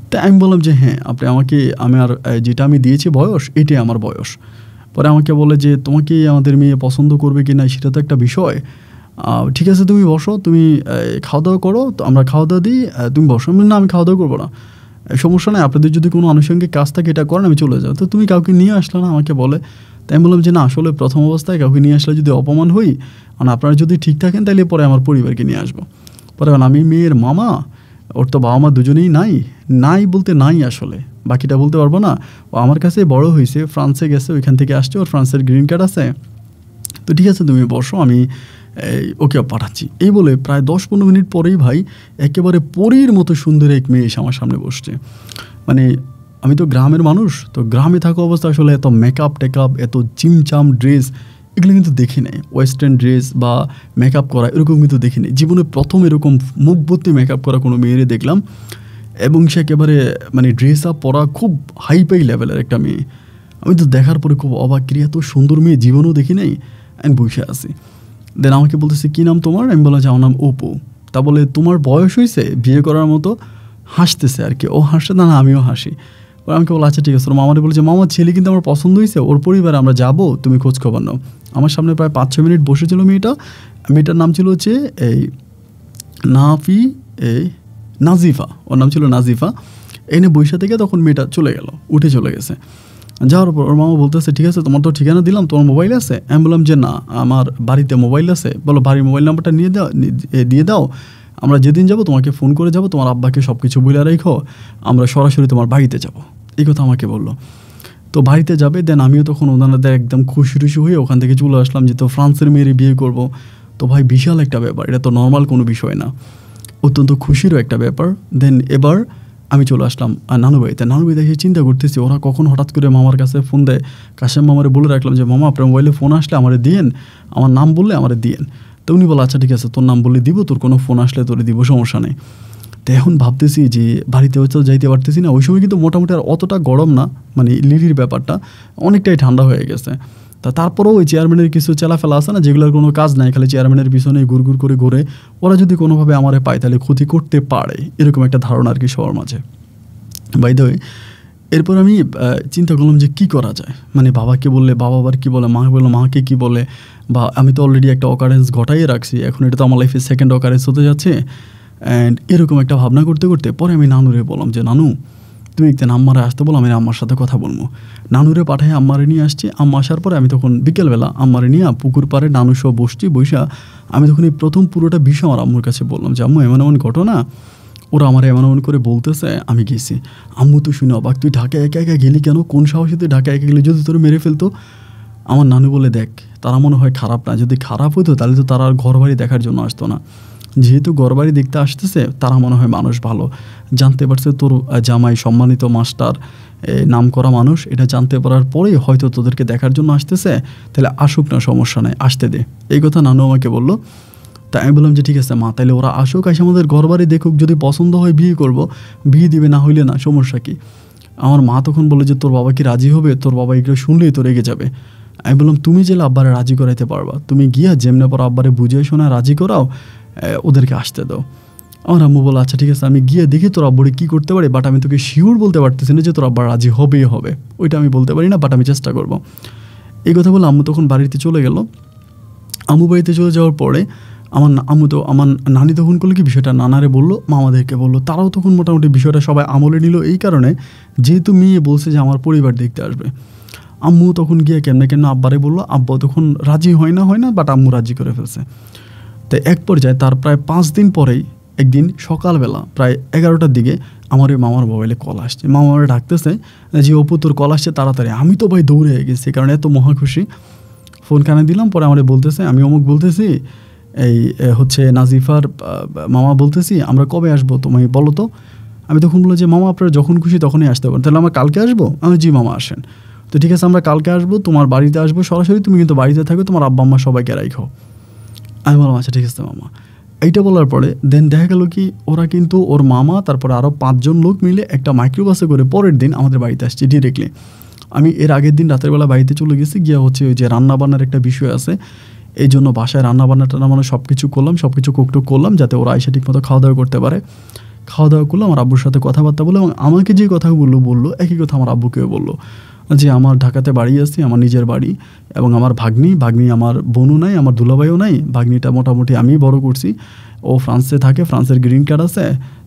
তাই আমি বললাম যে হ্যাঁ, আপনি আমাকে আমার যেটা আমি দিয়েছি বয়স, এটাই আমার বয়স। পরে আমাকে বলে যে তোমাকে আমাদের মেয়ে পছন্দ করবে কি না সেটা তো একটা বিষয়। ঠিক আছে, তুমি বসো, তুমি খাওয়া দাওয়া করো, তো আমরা খাওয়া দাওয়া দিই, তুমি বসো। আমি বললাম, না আমি খাওয়া দাওয়া করবো না, সমস্যা নেই, আপনাদের যদি কোনো আনুষঙ্গিক কাজ থাকে এটা করেন, আমি চলে যাও। তো তুমি কাউকে নিয়ে আসলে না, আমাকে বলে। তাই আমি বললাম যে না, আসলে প্রথম অবস্থায় কাউকে নিয়ে আসলে যদি অপমান হই, আর আপনারা যদি ঠিক থাকেন তাহলে পরে আমার পরিবারকে নিয়ে আসবো। পরে আমি মেয়ের মামা, ওর তো বাবা মা দুজনেই নাই বলতে নাই আসলে, বাকিটা বলতে পারবো না। ও আমার কাছে বড় হয়েছে, ফ্রান্সে গেছে, ওইখান থেকে আসছে, ওর ফ্রান্সের গ্রিন কার্ড আছে। তো ঠিক আছে, তুমি বসো, আমি ওকে পাঠাচ্ছি। এই বলে প্রায় 10-15 মিনিট পরেই ভাই একেবারে পরীর মতো সুন্দর এক মেয়ে এসে আমার সামনে বসছে। মানে আমি তো গ্রামের মানুষ, তো গ্রামে থাকা অবস্থা আসলে এত মেকআপ টেকআপ, এত চিমচাম ড্রেস এগুলো কিন্তু দেখি নাই। ওয়েস্টার্ন ড্রেস বা মেকআপ করা এরকম কিন্তু দেখি নাই। জীবনে প্রথম এরকম মুখ ভর্তি মেকআপ করা কোনো মেয়েরে দেখলাম, এবং সে একেবারে মানে ড্রেস আপ পরা খুব হাই লেভেলের একটা মেয়ে। আমি তো দেখার পরে খুব অবাক, কি এত সুন্দর মেয়ে জীবনেও দেখি নাই। আমি বসে আছি। দেন আমাকে বলতেছে, কী নাম তোমার? আমি বললাম যে আমার নাম অপু। তা বলে, তোমার বয়স হয়েছে বিয়ে করার মতো? হাসতেছে আর কি, ও হাসে, না আমিও হাসি। আমাকে বলো আচ্ছা ঠিক আছে। ওর মামারে বলেছে, মামার ছেলে কিন্তু আমার পছন্দ হয়েছে, ওর পরিবারে আমরা যাবো, তুমি খোঁজ খবর নাও। আমার সামনে প্রায় 5-6 মিনিট বসেছিল মেয়েটার নাম ছিল হচ্ছে এই নাজিফা, ওর নাম ছিল নাজিফা। এনে বৈশা থেকে তখন মেয়েটা উঠে চলে গেছে। যাওয়ার পর ওর মামা বলতেছে, ঠিক আছে তোমার তো ঠিকানা দিলাম, তোমার মোবাইল আছে? আমি বললাম যে না, আমার বাড়িতে মোবাইল আছে। বলো বাড়ির মোবাইল নাম্বারটা দিয়ে দাও, আমরা যেদিন যাব তোমাকে ফোন করে যাব, তোমার আব্বাকে সব কিছু বলে রাখো, আমরা সরাসরি তোমার বাড়িতে যাব। এই কথা আমাকে বললো। তো বাড়িতে যাবে। দেন আমিও তখন ওনাদের একদম খুশি হয়ে ওখান থেকে চলে আসলাম, যে তো ফ্রান্সের মেয়েরে বিয়ে করব। তো ভাই বিশাল একটা ব্যাপার, এটা তো নর্মাল কোনো বিষয় না, অত্যন্ত খুশিরও একটা ব্যাপার। দেন এবার আমি চলে আসলাম নানু বাড়িতে। নানু বাড়িতে এসে চিন্তা করতেছি, ওরা কখন হঠাৎ করে মামার কাছে ফোন দেয়। কাশেম মামারে বলে রাখলাম যে মামা আপনার মোবাইলে ফোন আসলে আমারে দিয়েন, আমার নাম বললে আমারে দিয়েন। তো উনি বলে আচ্ছা ঠিক আছে, তোর নাম বললে দিব, তোর কোনো ফোন আসলে তোরে দিব, সমস্যা নেই। তো এখন ভাবতেছি যে বাড়িতে হয়তো যাইতে পারতেছি না। ওই সময় কিন্তু মোটামুটি আর অতটা গরম না, মানে লিলির ব্যাপারটা অনেকটাই ঠান্ডা হয়ে গেছে। তারপরেও ওই চেয়ারম্যানের কিছু চেলাফেলা আছে না, যেগুলোর কোনো কাজ নাই, খালি চেয়ারম্যানের পিছনে ঘুরঘুর করে ঘুরে, ওরা যদি কোনোভাবে আমারে পায় তাহলে ক্ষতি করতে পারে, এরকম একটা ধারণা আর কি সবার মাঝে। বাই দ্য ওয়ে, এরপর আমি চিন্তা করলাম যে কী করা যায়, মানে বাবাকে বললে বাবা আবার কী বলে, মাকে বললো মাকে কী বলে, বা আমি তো অলরেডি একটা অকারেন্স ঘটাইয়ে রাখছি, এখন এটা তো আমার লাইফের সেকেন্ড অকারেন্স হতে যাচ্ছে। অ্যান্ড এরকম একটা ভাবনা করতে করতে পরে আমি নানুরে বললাম যে নানু তুমি একদিন আম্মারে আসতে বলো, আমি আম্মার সাথে কথা বলবো। নানুরে পাঠায় আম্মারে নিয়ে আসছি। আম্মা আসার পরে আমি তখন বিকেলবেলা আম্মারে নিয়ে পুকুর পাড়ে নানু সহ বৈশা আমি তখন এই প্রথম পুরোটা বিষয় আমার আম্মুর কাছে বললাম যে আম্মু এমন ঘটনা, ওরা আমার এমন করে বলতেছে, আমি গেছি। আম্মু তো শুনে অবাক, তুই ঢাকা একা একা গেলি কেন? কোন সাহসে তুই ঢাকা একা গেলি? যদি তোর মেরে ফেলতো? আমার নানু বলে, দেখ তারা মনে হয় খারাপ না, যদি খারাপ হতো তাহলে তো তারা আর ঘর বাড়ি দেখার জন্য আসতো না, যেহেতু ঘরবাড়ি দেখতে আসতেছে তারা মনে হয় মানুষ ভালো, জানতে পারছে তোর জামাই সম্মানিত মাস্টার, নাম করা মানুষ, এটা জানতে পারার পরেই হয়তো তোদেরকে দেখার জন্য আসতেছে, তাহলে আসুক না, সমস্যা নেই, আসতে দে। এই কথা নানু আমাকে বললো। তাই আমি বললাম যে ঠিক আছে মা, তাহলে ওরা আসুক, এসে আমাদের ঘরবাড়ি দেখুক, যদি পছন্দ হয় বিয়ে করব, বিয়ে দিবে, না হইলে না, সমস্যা কি? আমার মা তখন বলে যে তোর বাবা কি রাজি হবে? তোর বাবা এগুলো শুনলেই তো রেগে যাবে। আমি বললাম তুমি জেলে আব্বারে রাজি করাইতে পারবা, তুমি গিয়া যেমনে পর আব্বারে বুঝিয়ে শোনা রাজি করাও, ওদেরকে আসতে দাও। আমার আম্মু বলে আচ্ছা ঠিক আছে, আমি গিয়ে দেখি তোর আব্বুরে কী করতে পারি, বাট আমি তোকে শিওর বলতে পারতেছি না যে তোর আব্বা রাজি হবেই হবে, ওইটা আমি বলতে পারি না, বাট আমি চেষ্টা করব। এই কথা বলে আম্মু তখন বাড়িতে চলে গেল। আম্মু বাড়িতে চলে যাওয়ার পরে আমার নানি তখন করলো কি, বিষয়টা নানারে বললো, মামাদেরকে বললো, তারাও তখন মোটামুটি বিষয়টা সবাই আমলে নিল, এই কারণে যেহেতু মেয়ে বলছে যে আমার পরিবার দেখতে আসবে। আম্মু তখন গিয়ে কেমনে আব্বারে বললো, আব্বা তখন রাজি হয় না, বাট আম্মু রাজি করে ফেলছে। তো এক পর্যায়ে তার প্রায় 5 দিন পরেই একদিন সকালবেলা প্রায় 11টার দিকে আমার ওই মামার মোবাইলে কল আসছে। মামারে ডাকতেছে যে অপু তোর কল আসছে তাড়াতাড়ি। আমি তো ভাই দৌড়ে গেছি, কারণ এত মহা খুশি। ফোন কানে দিলাম, পরে আমারে বলতেছে, আমি অমুক বলতেছি, এই হচ্ছে নাজিফার মামা বলতেছি, আমরা কবে আসবো তুমি বলো তো। আমি তখন বললো যে মামা আপনারা যখন খুশি তখনই আসতে পারেন। তাহলে আমরা কালকে আসবো? আমি জি মামা আসেন। তো ঠিক আছে, আমরা কালকে আসবো, তোমার বাড়িতে আসবো সরাসরি, তুমি কিন্তু বাড়িতে থাকো, তোমার আব্বা আম্মা সবাইকে রাখো। আমি বললাম আচ্ছা ঠিক আছে মামা। এইটা বলার পরে দেন দেখা গেল কি ওরা কিন্তু ওর মামা তারপরে আরও 5 জন লোক মিলে একটা মাইক্রোবাসে করে পরের দিন আমাদের বাড়িতে আসছে ডিরেক্টলি। আমি এর আগের দিন রাতের বেলা বাড়িতে চলে গেছি, গিয়ে হচ্ছে ওই যে রান্নাবান্নার একটা বিষয় আছে, এই জন্য বাসায় রান্নাবান্না টান্না সব কিছু করলাম, সব কিছু কুকটুক করলাম যাতে ওরা এসে ঠিকমতো খাওয়া দাওয়া করতে পারে। খাওয়া দাওয়া করলাম, আমার আব্বুর সাথে কথাবার্তা বললো এবং আমাকে যে কথাগুলো বললো একই কথা আমার আব্বুকেও বললো যে আমার ঢাকাতে বাড়ি আসছি, আমার নিজের বাড়ি, এবং আমার ভাগ্নি আমার বোনও নাই, আমার দুলাভাইও নাই, ভাগ্নিটা মোটামুটি আমি বড় করছি, ও ফ্রান্সে থাকে, ফ্রান্সের গ্রিন কার্ড আছে,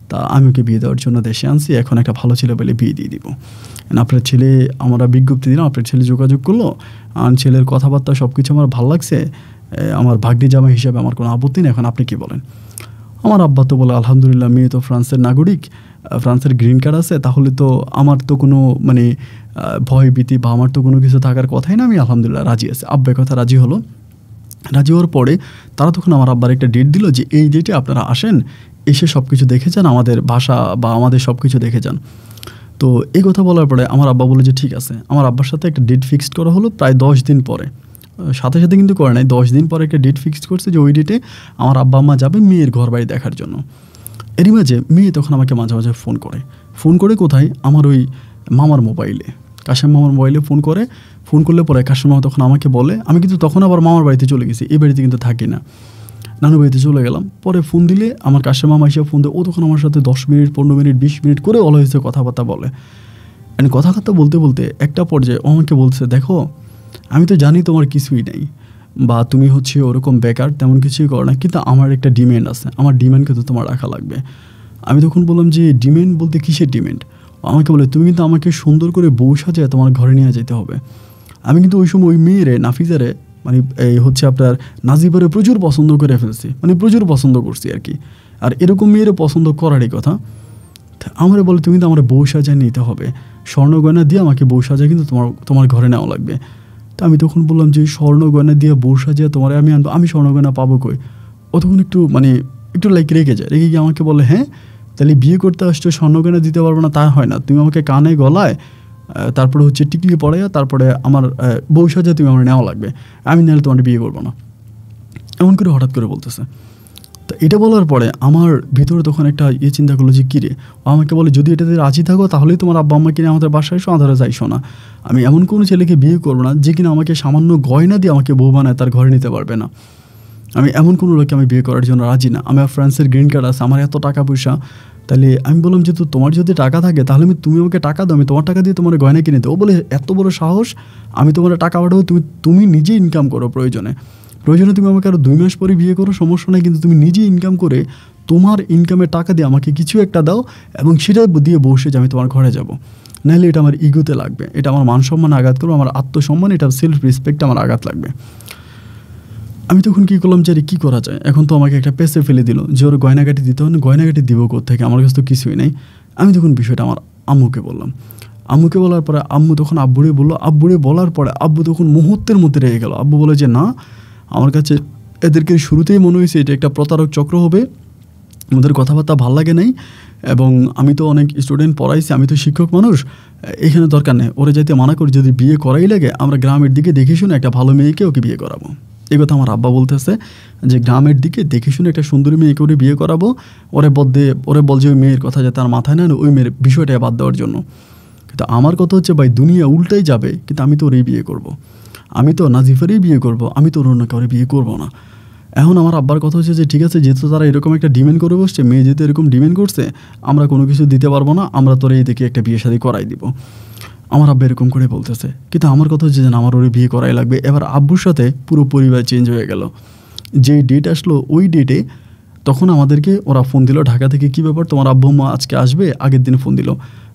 তা আমি ওকে বিয়ে দেওয়ার জন্য দেশে আনছি, এখন একটা ভালো ছেলে পেলে বিয়ে দিয়ে দিব। আপনার ছেলে, আমরা বিজ্ঞপ্তি দিলাম, আপনার ছেলে যোগাযোগ করলো, আর ছেলের কথাবার্তা সব কিছু আমার ভালো লাগছে, আমার ভাগ্নি জামাই হিসাবে আমার কোনো আপত্তি নেই, এখন আপনি কি বলেন? আমার আব্বা তো বলে আলহামদুলিল্লাহ, মেয়ে তো ফ্রান্সের নাগরিক, ফ্রান্সের গ্রিন কার্ড আছে, তাহলে তো আমার তো কোনো মানে ভয় ভীতি বা আমার তো কোনো কিছু থাকার কথাই না, আমি আলহামদুলিল্লাহ রাজি আছি। আব্বার কথা রাজি হলো। রাজি হওয়ার পরে তারা তখন আমার আব্বার একটা ডেট দিল যে এই ডেটে আপনারা আসেন, এসে সব কিছু দেখে যান, আমাদের বাসা বা আমাদের সব কিছু দেখে যান। তো এই কথা বলার পরে আমার আব্বা বলে যে ঠিক আছে। আমার আব্বার সাথে একটা ডেট ফিক্সড করা হলো প্রায় 10 দিন পরে, সাথে সাথে কিন্তু করে নাই, 10 দিন পরে একটা ডেট ফিক্সড করছে যে ওই ডেটে আমার আব্বা আম্মা যাবে মেয়ের ঘর বাড়ি দেখার জন্য। এরই মাঝে মেয়ে তখন আমাকে মাঝে মাঝে ফোন করে কোথায়, আমার ওই মামার মোবাইলে, কাশেম মামার মোবাইলে ফোন করলে পরে কাশেম মামা তখন আমাকে বলে, আমি কিন্তু তখন আবার মামার বাড়িতে চলে গেছি, এই বাড়িতে কিন্তু থাকি না, নানু বাড়িতে চলে গেলাম। পরে ফোন দিলে আমার কাশেম মামা এসে ফোন দেয়, ও তখন আমার সাথে 10 মিনিট 15 মিনিট 20 মিনিট করে অলওয়েজ কথাবার্তা বলে। কথাবার্তা বলতে বলতে একটা পর্যায়ে ও আমাকে বলছে, দেখো আমি তো জানি তোমার কিছুই নেই বা তুমি হচ্ছে ওরকম বেকার, তেমন কিছুই করো না, কিন্তু আমার একটা ডিমান্ড আছে, আমার ডিমান্ড কিন্তু তোমার রাখা লাগবে। আমি তখন বললাম যে ডিমান্ড বলতে কিসের ডিমান্ড? আমাকে বলে তুমি কিন্তু আমাকে সুন্দর করে বউ সাজিয়ে তোমার ঘরে নিয়ে যেতে হবে। আমি কিন্তু ওই সময় ওই মেয়েরে নাফিজারে মানে এই হচ্ছে আপনার নাজিবারে প্রচুর পছন্দ করে ফেলছি, মানে প্রচুর পছন্দ করছি আর কি। আর এরকম মেয়েরে পছন্দ করারই কথা। আমার বলে তুমি তো আমার বউ সাজায় নিতে হবে, স্বর্ণ গয়না দিয়ে আমাকে বউ সাজায় কিন্তু তোমার ঘরে নেওয়া লাগবে। তো আমি তখন বললাম যে স্বর্ণ গয়না দিয়ে বউ সাজিয়ে তোমার আমি আনবো, আমি স্বর্ণ গয়না পাবো কই? ও তখন একটু রেগে যায়, রেগে গিয়ে আমাকে বলে, হ্যাঁ তাহলে বিয়ে করতে আসছো, স্বর্ণ গয়না দিতে পারবো না তা হয় না, তুমি আমাকে কানে গলায় তারপরে হচ্ছে টিকলি পড়াইয়া তারপরে আমার বউ সাজিয়ে তুমি আমার নেওয়া লাগবে, আমি নাহলে তোমার বিয়ে করবো না, এমন করে হঠাৎ করে বলতেছে। তো এটা বলার পরে আমার ভিতরে তখন একটা চিন্তা করলো যে কী রে, ও আমাকে বলে যদি এটাতে রাজি থাকো তাহলেই তোমার আব্বা আম্মা কিনে আমাদের বাসায় এসো, আধারে যাইছো না। আমি এমন কোনো ছেলেকে বিয়ে করবো না যে কিনা আমাকে সামান্য গয়না দিয়ে আমাকে বউ বানায় তার ঘরে নিতে পারবে না। আমি এমন কোনো লোককে আমি বিয়ে করার জন্য রাজি না। আমার ফ্রান্সের গ্রিন কার্ড আছে, আমার এত টাকা পয়সা, তাহলে আমি বললাম যে তোমার যদি টাকা থাকে তাহলে তুমি আমাকে টাকা দাও, আমি তোমার টাকা দিয়ে তোমার গয়না কিনে দেবো। বলে এত বড় সাহস, আমি তোমার টাকা পাঠাবো, তুমি নিজে ইনকাম করো, প্রয়োজনে তুমি আমাকে আরও 2 মাস পরে বিয়ে করো, সমস্যা নেই, কিন্তু তুমি নিজে ইনকাম করে তোমার ইনকামের টাকা দিয়ে আমাকে কিছু একটা দাও এবং সেটা দিয়ে বসে যে আমি তোমার ঘরে যাব। নাহলে এটা আমার ইগোতে লাগবে, এটা আমার মান সম্মান আঘাত করবে, আমার আত্মসম্মান, এটা সেলফ রেসপেক্ট আমার আঘাত লাগবে। আমি তখন কী করলাম যে কী করা যায়, এখন তো আমাকে একটা পেসে ফেলে দিল যে ওর গয়নাগাটি দিতে হবে, গয়নাগাটি দিব কোত্থেকে, আমার কাছে তো কিছুই নেই। আমি তখন বিষয়টা আমার আম্মুকে বললাম। আম্মুকে বলার পরে আম্মু তখন আব্বুরে বললো, আব্বুরে বলার পরে আব্বু তখন মুহূর্তের মধ্যে রেগে গেল। আব্বু বলে যে না, আমার কাছে এদেরকে শুরুতেই মনে হয়েছে এটা একটা প্রতারক চক্র হবে, ওদের কথাবার্তা ভাল লাগে নাই, এবং আমি তো অনেক স্টুডেন্ট পড়াইছি, আমি তো শিক্ষক মানুষ, এখানে দরকার নেই, ওরা যাইতে মানা করি, যদি বিয়ে করাই লাগে আমরা গ্রামের দিকে দেখে শুনে একটা ভালো মেয়েকে ওকে বিয়ে করাবো। এই কথা আমার আব্বা বলতেছে যে গ্রামের দিকে দেখে শুনে একটা সুন্দরী মেয়েকে ওরে বিয়ে করাবো, ওরে বল যে ওই মেয়ের কথা যাতে তার মাথায় না ওই মেয়ের বিষয়টা বাদ দেওয়ার জন্য। কিন্তু আমার কথা হচ্ছে ভাই দুনিয়া উল্টাই যাবে, কিন্তু আমি তো ওরেই বিয়ে করব, আমি তো নাজিফারেই বিয়ে করব, আমি তো অন্য কাউরে বিয়ে করবো না। এখন আমার আব্বার কথা হচ্ছে যে ঠিক আছে, যেহেতু তারা এরকম একটা ডিমান্ড করে বসছে, মেয়ে যেহেতু এরকম ডিমান্ড করছে, আমরা কোনো কিছু দিতে পারবো না, আমরা তোর এই দেখে একটা বিয়ে শাদী করাই দিব। আমার আব্বা এরকম করে বলতেছে, কিন্তু আমার কথা হচ্ছে যে আমার ওরে বিয়ে করাই লাগবে। এবার আব্বুর সাথে পুরো পরিবার চেঞ্জ হয়ে গেল। যেই ডেট আসলো ওই ডেটে তখন আমাদেরকে ওরা ফোন দিল ঢাকা থেকে, কী ব্যাপার তোমার আব্বু মা আজকে আসবে, আগের দিন ফোন দিল।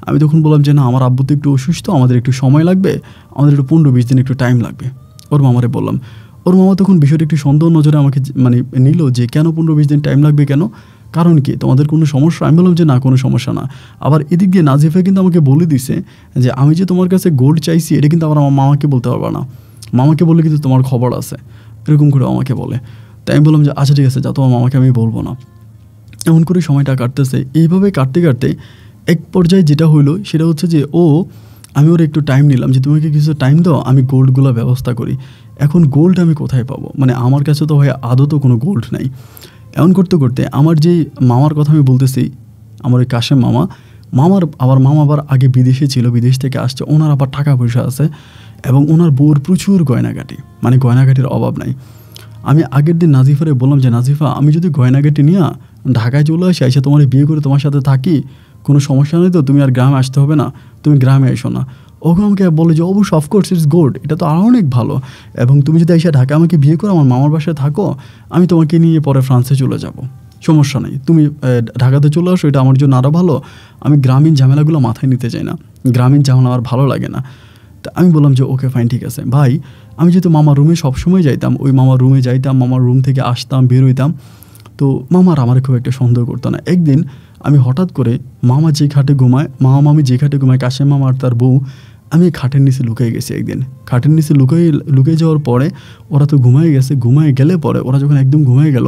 আমি তখন বললাম যে না, আমার আব্বু তো একটু অসুস্থ, আমাদের একটু সময় লাগবে, আমাদের একটু 15-20 দিন একটু টাইম লাগবে। ওর মামারে বললাম। ওর মামা তখন বিষয়টা একটু সন্দেহ নজরে আমাকে নিল যে কেন 15-20 দিন টাইম লাগবে, কেন, কারণ কি, তোমাদের কোনো সমস্যা? আমি বললাম যে না, কোনো সমস্যা না। আবার এদিক দিয়ে নাজিফা কিন্তু আমাকে বলে দিছে যে আমি যে তোমার কাছে গোল্ড চাইছি এটা কিন্তু আমার মামাকে বলতে পারবা না, মামাকে বললে কিন্তু তোমার খবর আছে, এরকম করে আমাকে বলে। তাই আমি বললাম যে আচ্ছা ঠিক আছে, যা, তোমার মামাকে আমি বলবো না। এমন করে সময়টা কাটতেছে। এইভাবে কাটতে কাটতে এক পর্যায়ে যেটা হইলো সেটা হচ্ছে যে আমি ওর একটু টাইম নিলাম যে তোমাকে কিছু টাইম দাও, আমি গোল্ডগুলো ব্যবস্থা করি। এখন গোল্ড আমি কোথায় পাবো, আমার কাছে তো ভাই আদৌ তো কোনো গোল্ড নাই। এমন করতে করতে আমার যেই মামার কথা আমি বলতেছি, আমার ওই কাশেম মামার মামা আবার আগে বিদেশে ছিল, বিদেশ থেকে আসছে, ওনার আবার টাকা পয়সা আছে এবং ওনার বউর প্রচুর গয়নাগাটি, মানে গয়নাগাটির অভাব নাই। আমি আগের দিন নাজিফারে বললাম যে নাজিফা, আমি যদি গয়নাগাটি নিয়ে ঢাকায় চলে আসি, এসে তোমার বিয়ে করে তোমার সাথে থাকি, কোনো সমস্যা নেই তো? তুমি আর গ্রামে আসতে হবে না, তুমি গ্রামে এসো না। ওকে আমাকে বলে যে অবশ্যই, অফকোর্স, ইটস গুড, এটা তো আরও অনেক ভালো, এবং তুমি যদি এসে ঢাকা আমাকে বিয়ে করো, আমার মামার বাসায় থাকো, আমি তোমাকে নিয়ে পরে ফ্রান্সে চলে যাব, সমস্যা নেই, তুমি ঢাকাতে চলে আসো, এটা আমার জন্য আরও ভালো। আমি গ্রামীণ ঝামেলাগুলো মাথায় নিতে চাই না, গ্রামীণ ঝামেলা আমার ভালো লাগে না। তা আমি বললাম যে ওকে ফাইন, ঠিক আছে ভাই। আমি যেহেতু মামার রুমে সবসময় যাইতাম, ওই মামার রুমে যাইতাম, মামার রুম থেকে আসতাম, বের হইতাম, তো মামার আমার খুব একটা সন্দেহ করতো না। একদিন আমি হঠাৎ করে মামা যে খাটে ঘুমায়, মামি যে খাটে ঘুমায়, কাশেম মামা আর তার বউ, আমি খাটের নিচে লুকিয়ে গেছি একদিন। খাটের নিচে লুকিয়ে যাওয়ার পরে ওরা তো ঘুমায় গেছে, ঘুমায় গেলে পরে ওরা যখন একদম ঘুমায় গেল,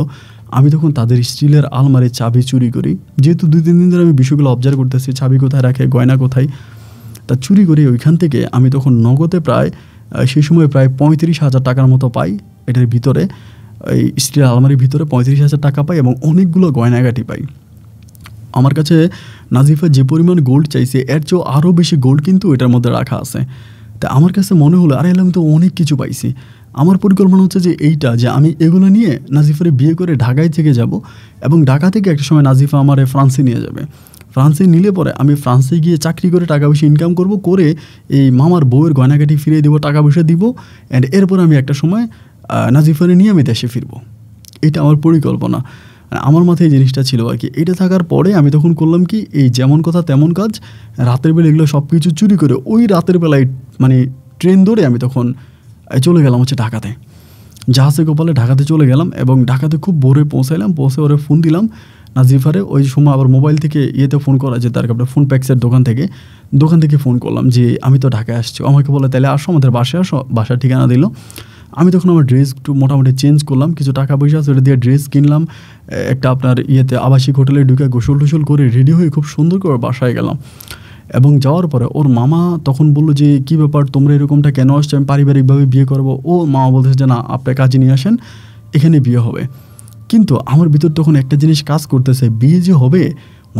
আমি তখন তাদের স্টিলের আলমারির চাবি চুরি করি। যেহেতু 2-3 দিন ধরে আমি বিষয়গুলো অবজার্ভ করতেছি, চাবি কোথায় রাখে, গয়না কোথায়, তা চুরি করে ওইখান থেকে আমি তখন নগদে প্রায় সেই সময় প্রায় 35,000 টাকার মতো পাই। এটার ভিতরে, এই স্টিলের আলমারির ভিতরে 35,000 টাকা পাই এবং অনেকগুলো গয়নাগাটি পাই। আমার কাছে নাজিফা যে পরিমাণ গোল্ড চাইছে, এর চেয়েও আরও বেশি গোল্ড কিন্তু এটার মধ্যে রাখা আছে। তা আমার কাছে মনে হলো, আরে আমি তো অনেক কিছু পাইছি। আমার পরিকল্পনা হচ্ছে যে এইটা, যে আমি এগুলো নিয়ে নাজিফারে বিয়ে করে ঢাকায় থেকে যাব, এবং ঢাকা থেকে একটা সময় নাজিফা আমার ফ্রান্সে নিয়ে যাবে। ফ্রান্সে নিলে পরে আমি ফ্রান্সে গিয়ে চাকরি করে টাকা পয়সা ইনকাম করব, করে এই মামার বউয়ের গয়নাগাটি ফিরিয়ে দেবো, টাকা পয়সা দিব, অ্যান্ড এরপর আমি একটা সময় নাজিফারে নিয়ে আমি দেশে ফিরবো। এটা আমার পরিকল্পনা, আমার মাথায় এই জিনিসটা ছিল আর কি। এটা থাকার পরে আমি তখন করলাম কি, এই যেমন কথা তেমন কাজ, রাতের বেলা এগুলো সব কিছু চুরি করে ওই রাতের বেলায় মানে ট্রেন ধরে আমি তখন চলে গেলাম হচ্ছে ঢাকাতে, জাহাজে কপালে ঢাকাতে চলে গেলাম, এবং ঢাকাতে খুব ভোরে পৌঁছাইলাম। পৌঁছে ওরে ফোন দিলাম নাজিফারে, ওই সময় আবার মোবাইল থেকে ইয়েতে ফোন করা যে তার কাপড়ে ফোন প্যাক্সের দোকান থেকে ফোন করলাম যে আমি তো ঢাকায় আসছি। আমাকে বলে তাহলে আসো, আমাদের বাসায় আসো, বাসার ঠিকানা দিল। আমি তখন আমার ড্রেস একটু মোটামুটি চেঞ্জ করলাম, কিছু টাকা পয়সা আছে ওটা দিয়ে ড্রেস কিনলাম, একটা আপনার ইয়েতে আবাসিক হোটেলে ঢুকে গোসল টোসল করে রেডি হয়ে খুব সুন্দর করে বাসায় গেলাম। এবং যাওয়ার পরে ওর মামা তখন বললো যে কী ব্যাপার, তোমরা এরকমটা কেন আসছো, আমি পারিবারিকভাবে বিয়ে করবো। ও মামা বলতেছে যে না, আপনার কাজে নিয়ে আসেন, এখানে বিয়ে হবে। কিন্তু আমার ভিতর তখন একটা জিনিস কাজ করতেছে, বিয়ে যে হবে,